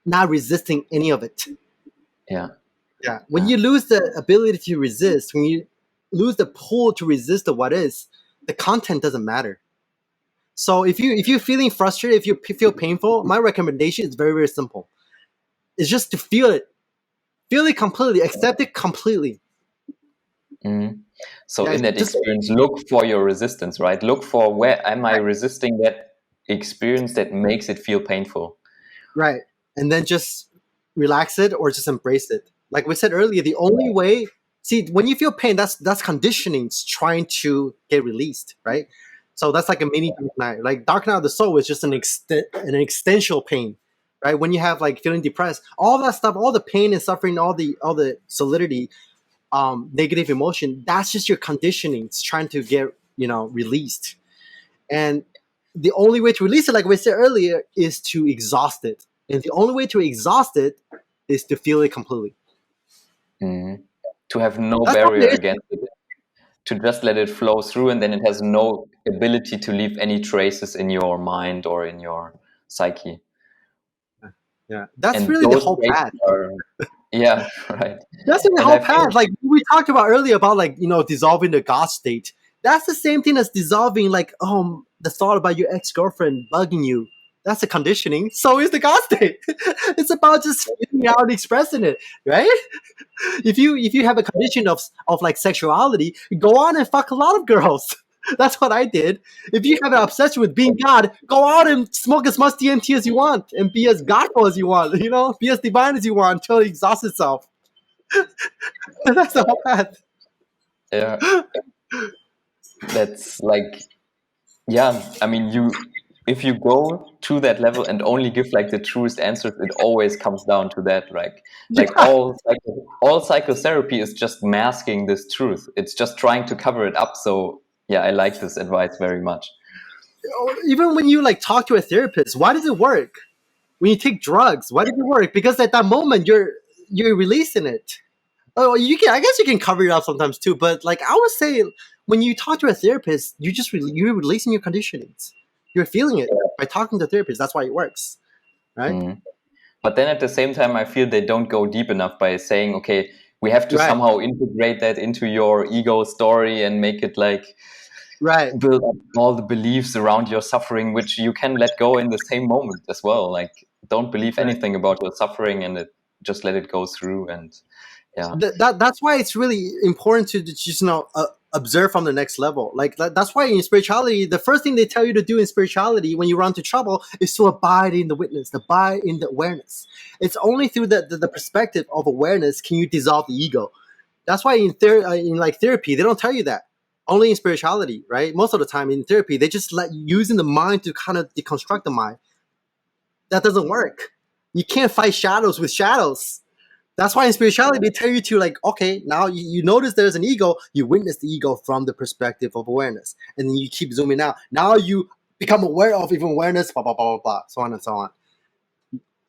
Speaker 1: not resisting any of it.
Speaker 2: Yeah,
Speaker 1: Yeah. When
Speaker 2: yeah,
Speaker 1: you lose the ability to resist, when you lose the pull to resist the what is, the content doesn't matter. So if you're feeling frustrated, if you feel painful, my recommendation is very, very simple. It's just to feel it completely, accept it completely.
Speaker 2: mhm. So
Speaker 1: Yeah,
Speaker 2: in that
Speaker 1: just
Speaker 2: experience, look for your resistance, right? Look for where am I resisting that experience that makes it feel painful.
Speaker 1: Right. And then just relax it or just embrace it. Like we said earlier, the only way, see, when you feel pain, that's conditioning trying to get released, right? So that's like a mini dark night. Like dark night of the soul is just an extensional pain, right? When you have like feeling depressed, all that stuff, all the pain and suffering, all the solidity, negative emotion, that's just your conditioning. It's trying to get, released. And the only way to release it, like we said earlier, is to exhaust it. And the only way to exhaust it is to feel it completely.
Speaker 2: Mm. To have no
Speaker 1: That's all
Speaker 2: barrier
Speaker 1: it is.
Speaker 2: against it, to just let it flow through, and then it has no ability to leave any traces in your mind or in your psyche.
Speaker 1: Yeah, that's
Speaker 2: And
Speaker 1: really the
Speaker 2: those
Speaker 1: whole
Speaker 2: traces
Speaker 1: path.
Speaker 2: are, yeah, right.
Speaker 1: That's really the
Speaker 2: And
Speaker 1: whole
Speaker 2: I feel,
Speaker 1: path. Like we talked about earlier about like dissolving the God state. That's the same thing as dissolving like the thought about your ex girlfriend bugging you. That's a conditioning. So is the God state. It's about just feeling out and expressing it, right? If you have a condition of like sexuality, go on and fuck a lot of girls. That's what I did. If you have an obsession with being God, go out and smoke as much DMT as you want and be as godful as you want. Be as divine as you want until it exhausts itself. That's the whole path.
Speaker 2: yeah, that's like, yeah, I mean, if you go to that level and only give like the truest answers, it always comes down to that. Like
Speaker 1: Yeah.
Speaker 2: all psychotherapy is just masking this truth. It's just trying to cover it up. So yeah, I like this advice very much.
Speaker 1: Even when you like talk to a therapist, why does it work? When you take drugs, why does it work? Because at that moment you're releasing it. Oh, you can. I guess you can cover it up sometimes too. But like I would say, when you talk to a therapist, you're releasing your conditionings. You're feeling it by talking to a therapist. That's why it works, right?
Speaker 2: Mm. But then at the same time, I feel they don't go deep enough by saying, okay, we have to
Speaker 1: Right,
Speaker 2: somehow integrate that into your ego story and make it like
Speaker 1: right,
Speaker 2: build up all the beliefs around your suffering, which you can let go in the same moment as well. Like, don't believe
Speaker 1: right.
Speaker 2: anything about your suffering and just let it go through. And yeah,
Speaker 1: That's why it's really important to just observe from the next level. Like that's why in spirituality, the first thing they tell you to do in spirituality when you run into trouble is to abide in the witness, abide in the awareness. It's only through the perspective of awareness can you dissolve the ego. That's why in like therapy they don't tell you that. Only in spirituality, right? Most of the time in therapy they just let you using the mind to kind of deconstruct the mind. That doesn't work. You can't fight shadows with shadows. That's why in spirituality they tell you to like, okay, now you notice there's an ego, you witness the ego from the perspective of awareness, and then you keep zooming out. Now you become aware of even awareness, blah blah blah blah blah, so on and so on.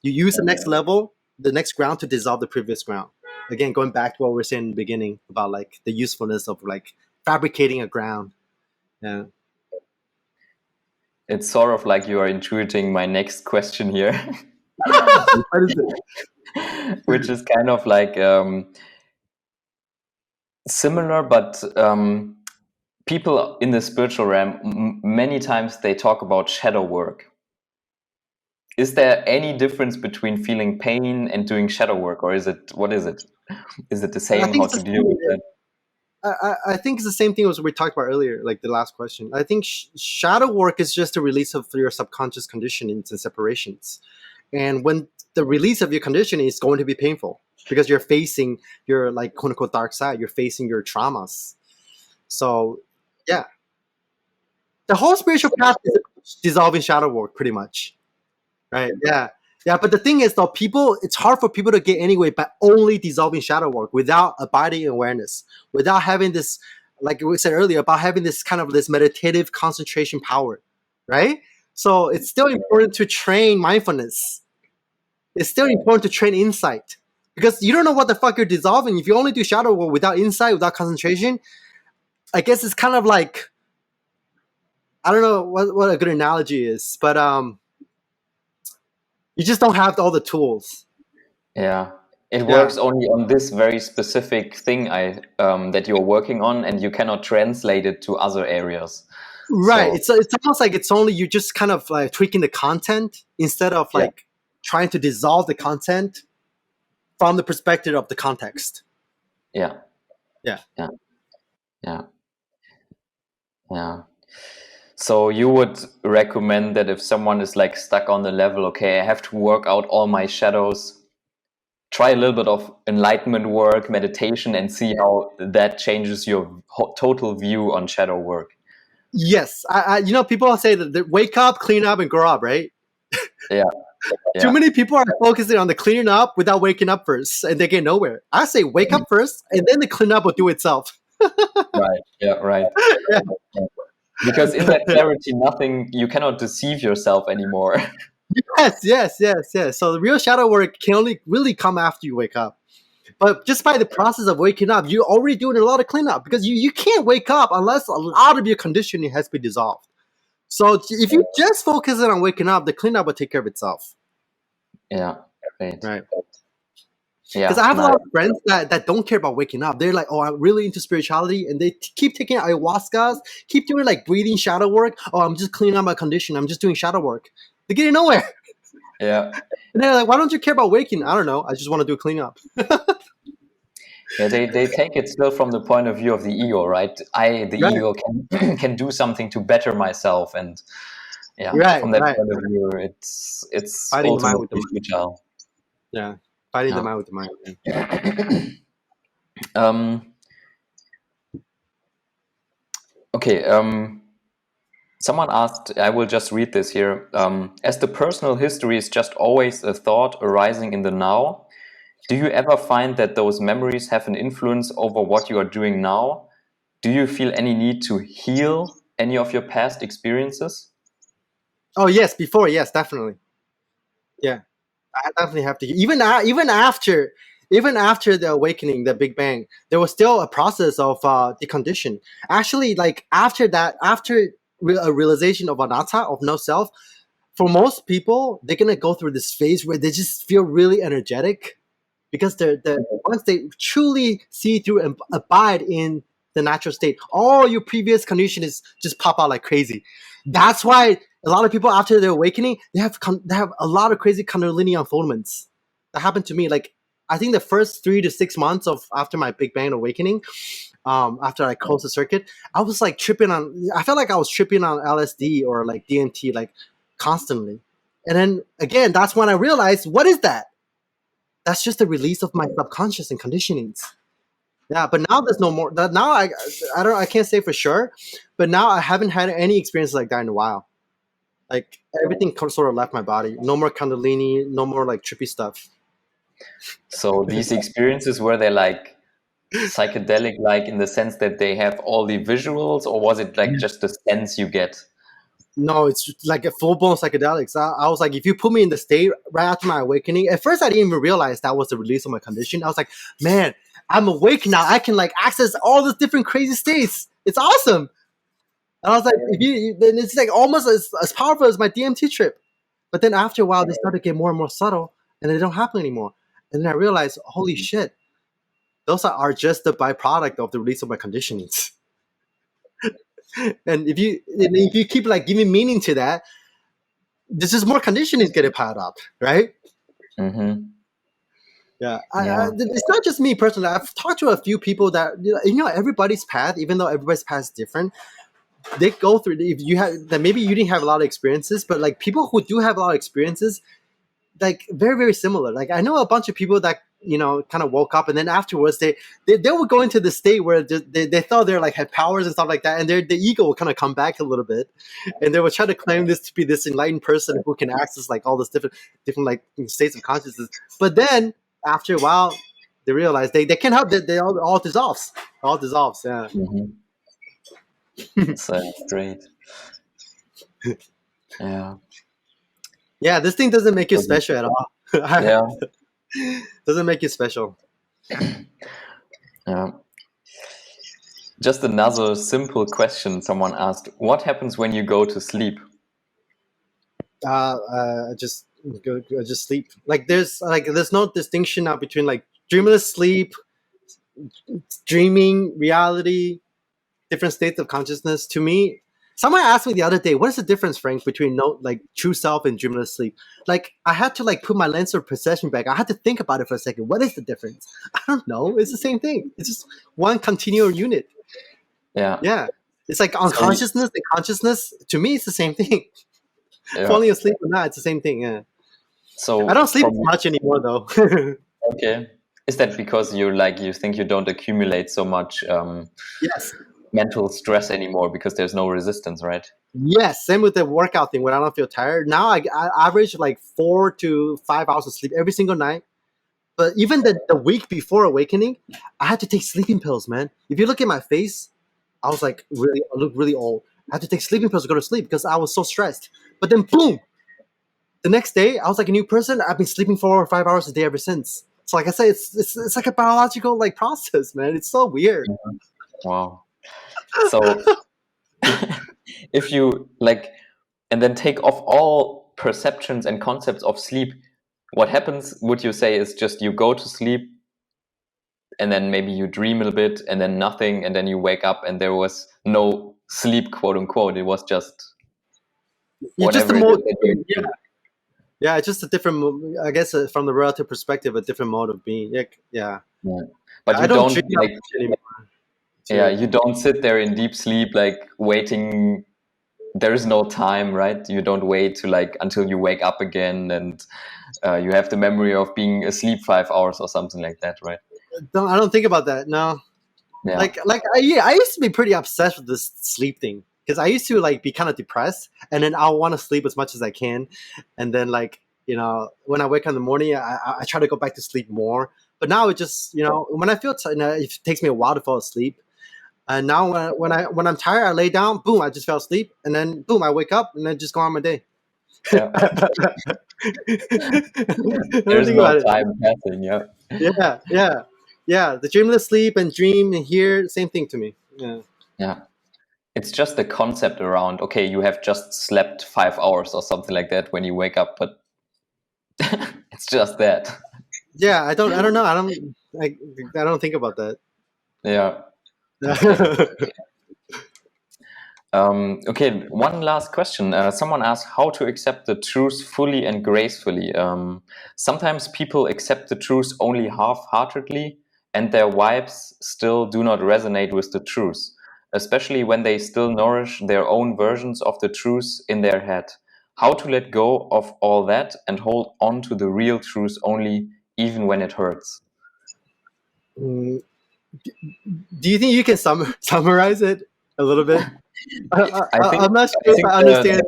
Speaker 1: You use the next level, the next ground to dissolve the previous ground. Again, going back to what we were saying in the beginning about like the usefulness of like fabricating a ground. Yeah.
Speaker 2: it's sort of like you are intuiting my next question here,
Speaker 1: What is
Speaker 2: which is kind of like similar, but people in the spiritual realm, many times they talk about shadow work. Is there any difference between feeling pain and doing shadow work, or what is it? Is it the
Speaker 1: I
Speaker 2: same?
Speaker 1: think
Speaker 2: How
Speaker 1: it's
Speaker 2: to
Speaker 1: the
Speaker 2: deal with that?
Speaker 1: I think it's the same thing as we talked about earlier, like the last question. I think shadow work is just a release of your subconscious conditionings and separations. And when the release of your conditioning is going to be painful because you're facing your like quote unquote dark side, you're facing your traumas. So yeah, the whole spiritual path is dissolving shadow work pretty much. Right. Yeah. Yeah. But the thing is though, it's hard for people to get anyway by only dissolving shadow work without abiding awareness, without having this, like we said earlier, about having this kind of this meditative concentration power. Right. So it's still important to train mindfulness. It's still important to train insight because you don't know what the fuck you're dissolving. If you only do shadow work without insight, without concentration, I guess it's kind of like, I don't know what a good analogy is, but you just don't have all the tools.
Speaker 2: Yeah, it
Speaker 1: Yeah.
Speaker 2: works only on this very specific thing that you're working on, and you cannot translate it to other areas.
Speaker 1: Right.
Speaker 2: So
Speaker 1: It's almost like it's only you just kind of like tweaking the content instead of
Speaker 2: yeah,
Speaker 1: like trying to dissolve the content from the perspective of the context.
Speaker 2: yeah,
Speaker 1: Yeah.
Speaker 2: yeah, yeah, yeah. So you would recommend that if someone is like stuck on the level, okay, I have to work out all my shadows, try a little bit of enlightenment work, meditation, and see how that changes your total view on shadow work.
Speaker 1: Yes, people say that wake up, clean up, and grow up, right?
Speaker 2: Yeah.
Speaker 1: Too many people are focusing on the cleaning up without waking up first, and they get nowhere. I say wake up first, and then the clean up will do itself.
Speaker 2: Right. Yeah. Right.
Speaker 1: Yeah.
Speaker 2: Because in that clarity, you cannot deceive yourself anymore.
Speaker 1: Yes. So the real shadow work can only really come after you wake up. But just by the process of waking up, you're already doing a lot of cleanup because you can't wake up unless a lot of your conditioning has been dissolved. So if you just focus on waking up, the cleanup will take care of itself.
Speaker 2: Yeah. Right. Yeah.
Speaker 1: Because I have a lot of friends that don't care about waking up. They're like, oh, I'm really into spirituality. And they keep taking ayahuascas, keep doing like breathing shadow work. Oh, I'm just cleaning up my condition. I'm just doing shadow work. They're getting nowhere.
Speaker 2: Yeah.
Speaker 1: And they're like, why don't you care about waking? I don't know. I just want to do cleanup.
Speaker 2: Yeah, they take it still from the point of view of the ego, right? Ego can do something to better myself, and from that point of view, it's
Speaker 1: fighting
Speaker 2: ultimately
Speaker 1: the mind
Speaker 2: futile.
Speaker 1: Yeah, fighting the mind with the mind.
Speaker 2: Okay. Someone asked, I will just read this here. As the personal history is just always a thought arising in the now, do you ever find that those memories have an influence over what you are doing now? Do you feel any need to heal any of your past experiences?
Speaker 1: Oh yes, before, yes, definitely. Yeah, I definitely have to. Even after the awakening, the Big Bang, there was still a process of decondition. Actually, like after that, after a realization of anatta, of no self, for most people, they're gonna go through this phase where they just feel really energetic because they're once they truly see through and abide in the natural state, all your previous conditions just pop out like crazy. That's why a lot of people after their awakening, they have a lot of crazy kundalini unfoldments. That happened to me. Like I think the first 3 to 6 months of after my Big Bang awakening, after I closed the circuit, I was like tripping on. I felt like I was tripping on LSD or like DMT, like constantly. And then again, that's when I realized, what is that? That's just the release of my subconscious and conditionings. Yeah, but now there's no more. That now I can't say for sure, but now I haven't had any experience like that in a while. Like everything sort of left my body. No more kundalini. No more like trippy stuff.
Speaker 2: So these experiences, were they like psychedelic, like in the sense that they have all the visuals, or was it like just the sense you get?
Speaker 1: No, it's like a full-blown psychedelics. I was like, if you put me in the state right after my awakening, at first I didn't even realize that was the release of my condition. I was like, man, I'm awake now. I can like access all the different crazy states. It's awesome. And I was like, then it's like almost as powerful as my DMT trip. But then after a while, they start to get more and more subtle, and they don't happen anymore. And then I realized, holy shit, those are just the byproduct of the release of my conditionings. And if you keep like giving meaning to that, this is more conditioning getting piled up, right?
Speaker 2: Mm-hmm.
Speaker 1: Yeah, it's not just me personally. I've talked to a few people that everybody's path, even though everybody's path is different, they go through. If you have that, maybe you didn't have a lot of experiences, but like people who do have a lot of experiences, like very very similar. Like I know a bunch of people that kind of woke up, and then afterwards they would go into the state where they thought they're like had powers and stuff like that, and the ego will kind of come back a little bit, and they will try to claim this to be this enlightened person who can access like all this different like states of consciousness. But then after a while, they realize they can't help it. They all dissolves. All dissolves. Yeah.
Speaker 2: Mm-hmm. So great. Yeah.
Speaker 1: Yeah, this thing doesn't make you special at all.
Speaker 2: Yeah.
Speaker 1: Doesn't make you special.
Speaker 2: Yeah. Just another simple question someone asked: what happens when you go to sleep?
Speaker 1: Just sleep. Like there's no distinction now between like dreamless sleep, dreaming, reality, different states of consciousness. To me, someone asked me the other day, what is the difference, Frank, between true self and dreamless sleep? Like I had to like put my lens of perception back. I had to think about it for a second. What is the difference? I don't know. It's the same thing. It's just one continual unit.
Speaker 2: Yeah.
Speaker 1: Yeah. It's like
Speaker 2: So
Speaker 1: unconsciousness and consciousness. To me, it's the same thing.
Speaker 2: yeah.
Speaker 1: Falling asleep or not, it's the same thing. Yeah. I
Speaker 2: So
Speaker 1: don't sleep
Speaker 2: from
Speaker 1: as much anymore though.
Speaker 2: okay, is that because you think you don't accumulate so much
Speaker 1: Yes.
Speaker 2: mental stress anymore because there's no resistance, right?
Speaker 1: Yes. Same with the workout thing. When I don't feel tired, now I average like 4 to 5 hours of sleep every single night. But even the week before awakening, I had to take sleeping pills, man. If you look at my face, I look really old. I had to take sleeping pills to go to sleep because I was so stressed. But then, boom, the next day, I was like a new person. I've been sleeping 4 or 5 hours a day ever since. So, like I said, it's like a biological like process, man. It's so weird.
Speaker 2: Mhm. Wow. So if you like, and then take off all perceptions and concepts of sleep, what happens, would you say, is just you go to sleep and then maybe you dream a bit and then nothing, and then you wake up and there was no sleep, quote unquote. It was just
Speaker 1: You're just a
Speaker 2: whatever it is
Speaker 1: mode.
Speaker 2: that you
Speaker 1: Yeah, yeah. It's just a different. I guess from the relative perspective, a different mode of being. Yeah, yeah.
Speaker 2: yeah. But
Speaker 1: I
Speaker 2: you
Speaker 1: don't
Speaker 2: don't
Speaker 1: dream that
Speaker 2: like,
Speaker 1: much anymore.
Speaker 2: yeah,
Speaker 1: Too.
Speaker 2: you don't sit there in deep sleep, like waiting. There is no time, right? You don't wait to like until you wake up again and you have the memory of being asleep 5 hours or something like that, right?
Speaker 1: I don't think about that. No.
Speaker 2: Yeah.
Speaker 1: Yeah, I used to be pretty obsessed with this sleep thing because I used to like be kind of depressed, and then I'll want to sleep as much as I can, and then like when I wake up in the morning, I try to go back to sleep more. But now it just when I feel it takes me a while to fall asleep. And now when I'm tired, I lay down, boom, I just fell asleep, and then boom, I wake up and then just go on my day.
Speaker 2: Yeah.
Speaker 1: I don't
Speaker 2: There's
Speaker 1: think
Speaker 2: no
Speaker 1: about it.
Speaker 2: time passing. Yeah.
Speaker 1: Yeah, yeah, yeah. The dreamless sleep and dream and hear, same thing to me. Yeah.
Speaker 2: Yeah. It's just the concept around, okay, you have just slept 5 hours or something like that when you wake up, but it's just that.
Speaker 1: Yeah, I don't know. I don't think about that.
Speaker 2: Yeah. Okay. Okay, one last question. Someone asked how to accept the truth fully and gracefully. Sometimes people accept the truth only half-heartedly, and their vibes still do not resonate with the truth, especially when they still nourish their own versions of the truth in their head. How to let go of all that and hold on to the real truth only, even when it hurts?
Speaker 1: Mm, do you think you can summarize it a little bit?
Speaker 2: I think
Speaker 1: I'm not
Speaker 2: I
Speaker 1: sure if
Speaker 2: think
Speaker 1: I understand.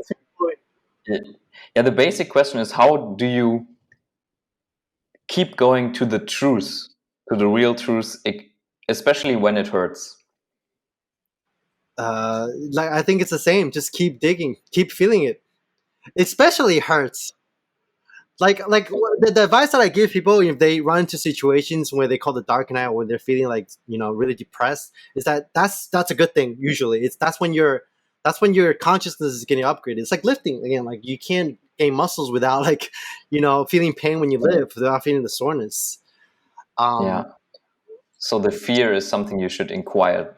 Speaker 2: yeah, the basic question is how do you keep going to the truth, to the real truth, especially when it hurts.
Speaker 1: Like I think it's the same. Just keep digging, keep feeling it. Especially hurts. Like the advice that I give people if they run into situations where they call the dark night, when they're feeling like really depressed, is that's a good thing. Usually, that's when your consciousness is getting upgraded. It's like lifting again. Like you can't gain muscles without like feeling pain when you lift, without feeling the soreness.
Speaker 2: Yeah.
Speaker 1: Um,
Speaker 2: So the fear is something you should inquire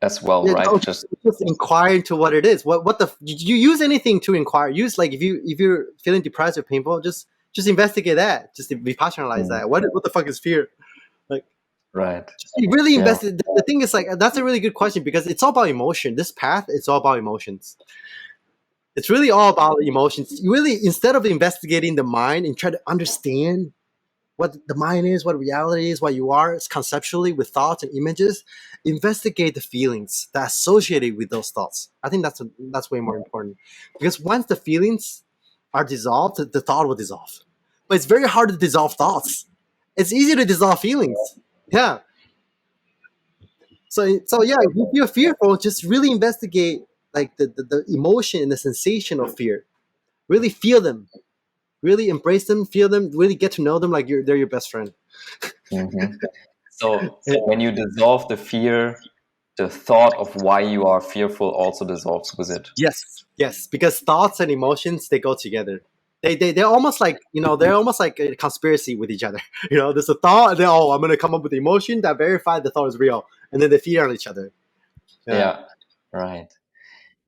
Speaker 2: as well,
Speaker 1: yeah,
Speaker 2: right?
Speaker 1: no,
Speaker 2: Just
Speaker 1: just inquire into what it is. What the you use anything to inquire? Use like if you're feeling depressed or painful, just investigate that. Just vipassanalyze
Speaker 2: mm,
Speaker 1: that. What the fuck is fear? Like
Speaker 2: right.
Speaker 1: you really
Speaker 2: Yeah.
Speaker 1: invested. The thing is like that's a really good question because it's all about emotion. This path, it's all about emotions. It's really all about emotions. You really instead of investigating the mind and try to understand what the mind is, what reality is, what you are conceptually with thoughts and images, investigate the feelings that are associated with those thoughts. I think that's way more important because once the feelings are dissolved, the thought will dissolve. But it's very hard to dissolve thoughts. It's easy to dissolve feelings. Yeah. So yeah, if you're fearful, just really investigate like the emotion and the sensation of fear. Really feel them. Really embrace them. Feel them. Really get to know them like they're your best friend.
Speaker 2: hmm So when you dissolve the fear, the thought of why you are fearful also dissolves with it.
Speaker 1: Yes, yes, because thoughts and emotions they go together. They're almost like they're almost like a conspiracy with each other. There's a thought, and then I'm gonna come up with the emotion that verify the thought is real, and then they feed on each other. Yeah.
Speaker 2: Yeah. Right.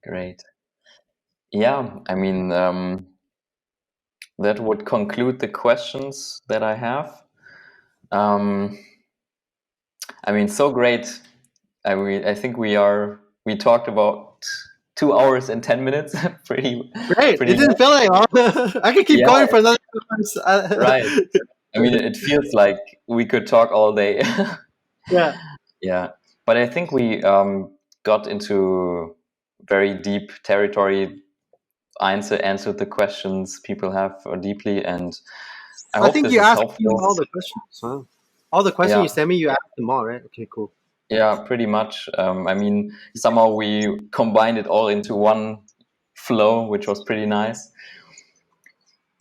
Speaker 2: Great. Yeah. I mean, that would conclude the questions that I have. Um, I mean, so great. I mean, I think we are we talked about 2 hours and 10 minutes. pretty
Speaker 1: Great. It didn't
Speaker 2: much.
Speaker 1: feel like I could keep
Speaker 2: Yeah,
Speaker 1: going for another 2 hours.
Speaker 2: right. I mean, it feels like we could talk all day.
Speaker 1: Yeah.
Speaker 2: Yeah, but I think we got into very deep territory, answered the questions people have deeply, and I
Speaker 1: I
Speaker 2: hope
Speaker 1: think
Speaker 2: this
Speaker 1: you
Speaker 2: is
Speaker 1: asked me
Speaker 2: helpful.
Speaker 1: all the questions. Huh? All the questions
Speaker 2: Yeah,
Speaker 1: you sent me, you asked them all, right? Okay, cool.
Speaker 2: yeah, pretty much. I mean, somehow we combined it all into one flow, which was pretty nice.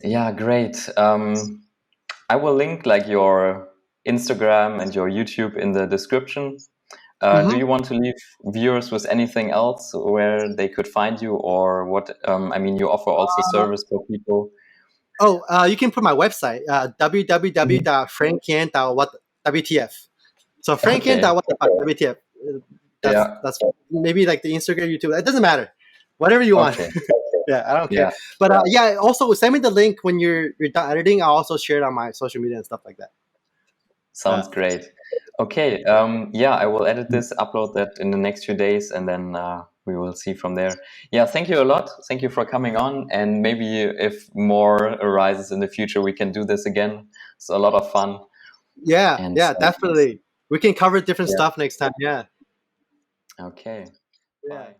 Speaker 2: Yeah, great. I will link like your Instagram and your YouTube in the description. Do you want to leave viewers with anything else where they could find you, or what? I mean, you offer also service for people.
Speaker 1: You can put my website, www.frankian.wtf. So
Speaker 2: Okay.
Speaker 1: frankian.wtf.
Speaker 2: Yeah.
Speaker 1: That's maybe like the Instagram, YouTube. It doesn't matter. Whatever you want.
Speaker 2: Okay.
Speaker 1: Yeah, I don't care.
Speaker 2: Yeah.
Speaker 1: But yeah, also send me the link when you're done editing. I'll also share it on my social media and stuff like that.
Speaker 2: Sounds great. Okay. Yeah, I will edit this, upload that in the next few days, and then we will see from there. Yeah. Thank you a lot. Thank you for coming on. And maybe if more arises in the future, we can do this again. It's a lot of fun.
Speaker 1: Yeah,
Speaker 2: And
Speaker 1: yeah, definitely. We can cover different
Speaker 2: yeah.
Speaker 1: stuff next time. Yeah.
Speaker 2: Okay.
Speaker 1: Yeah.
Speaker 2: Bye.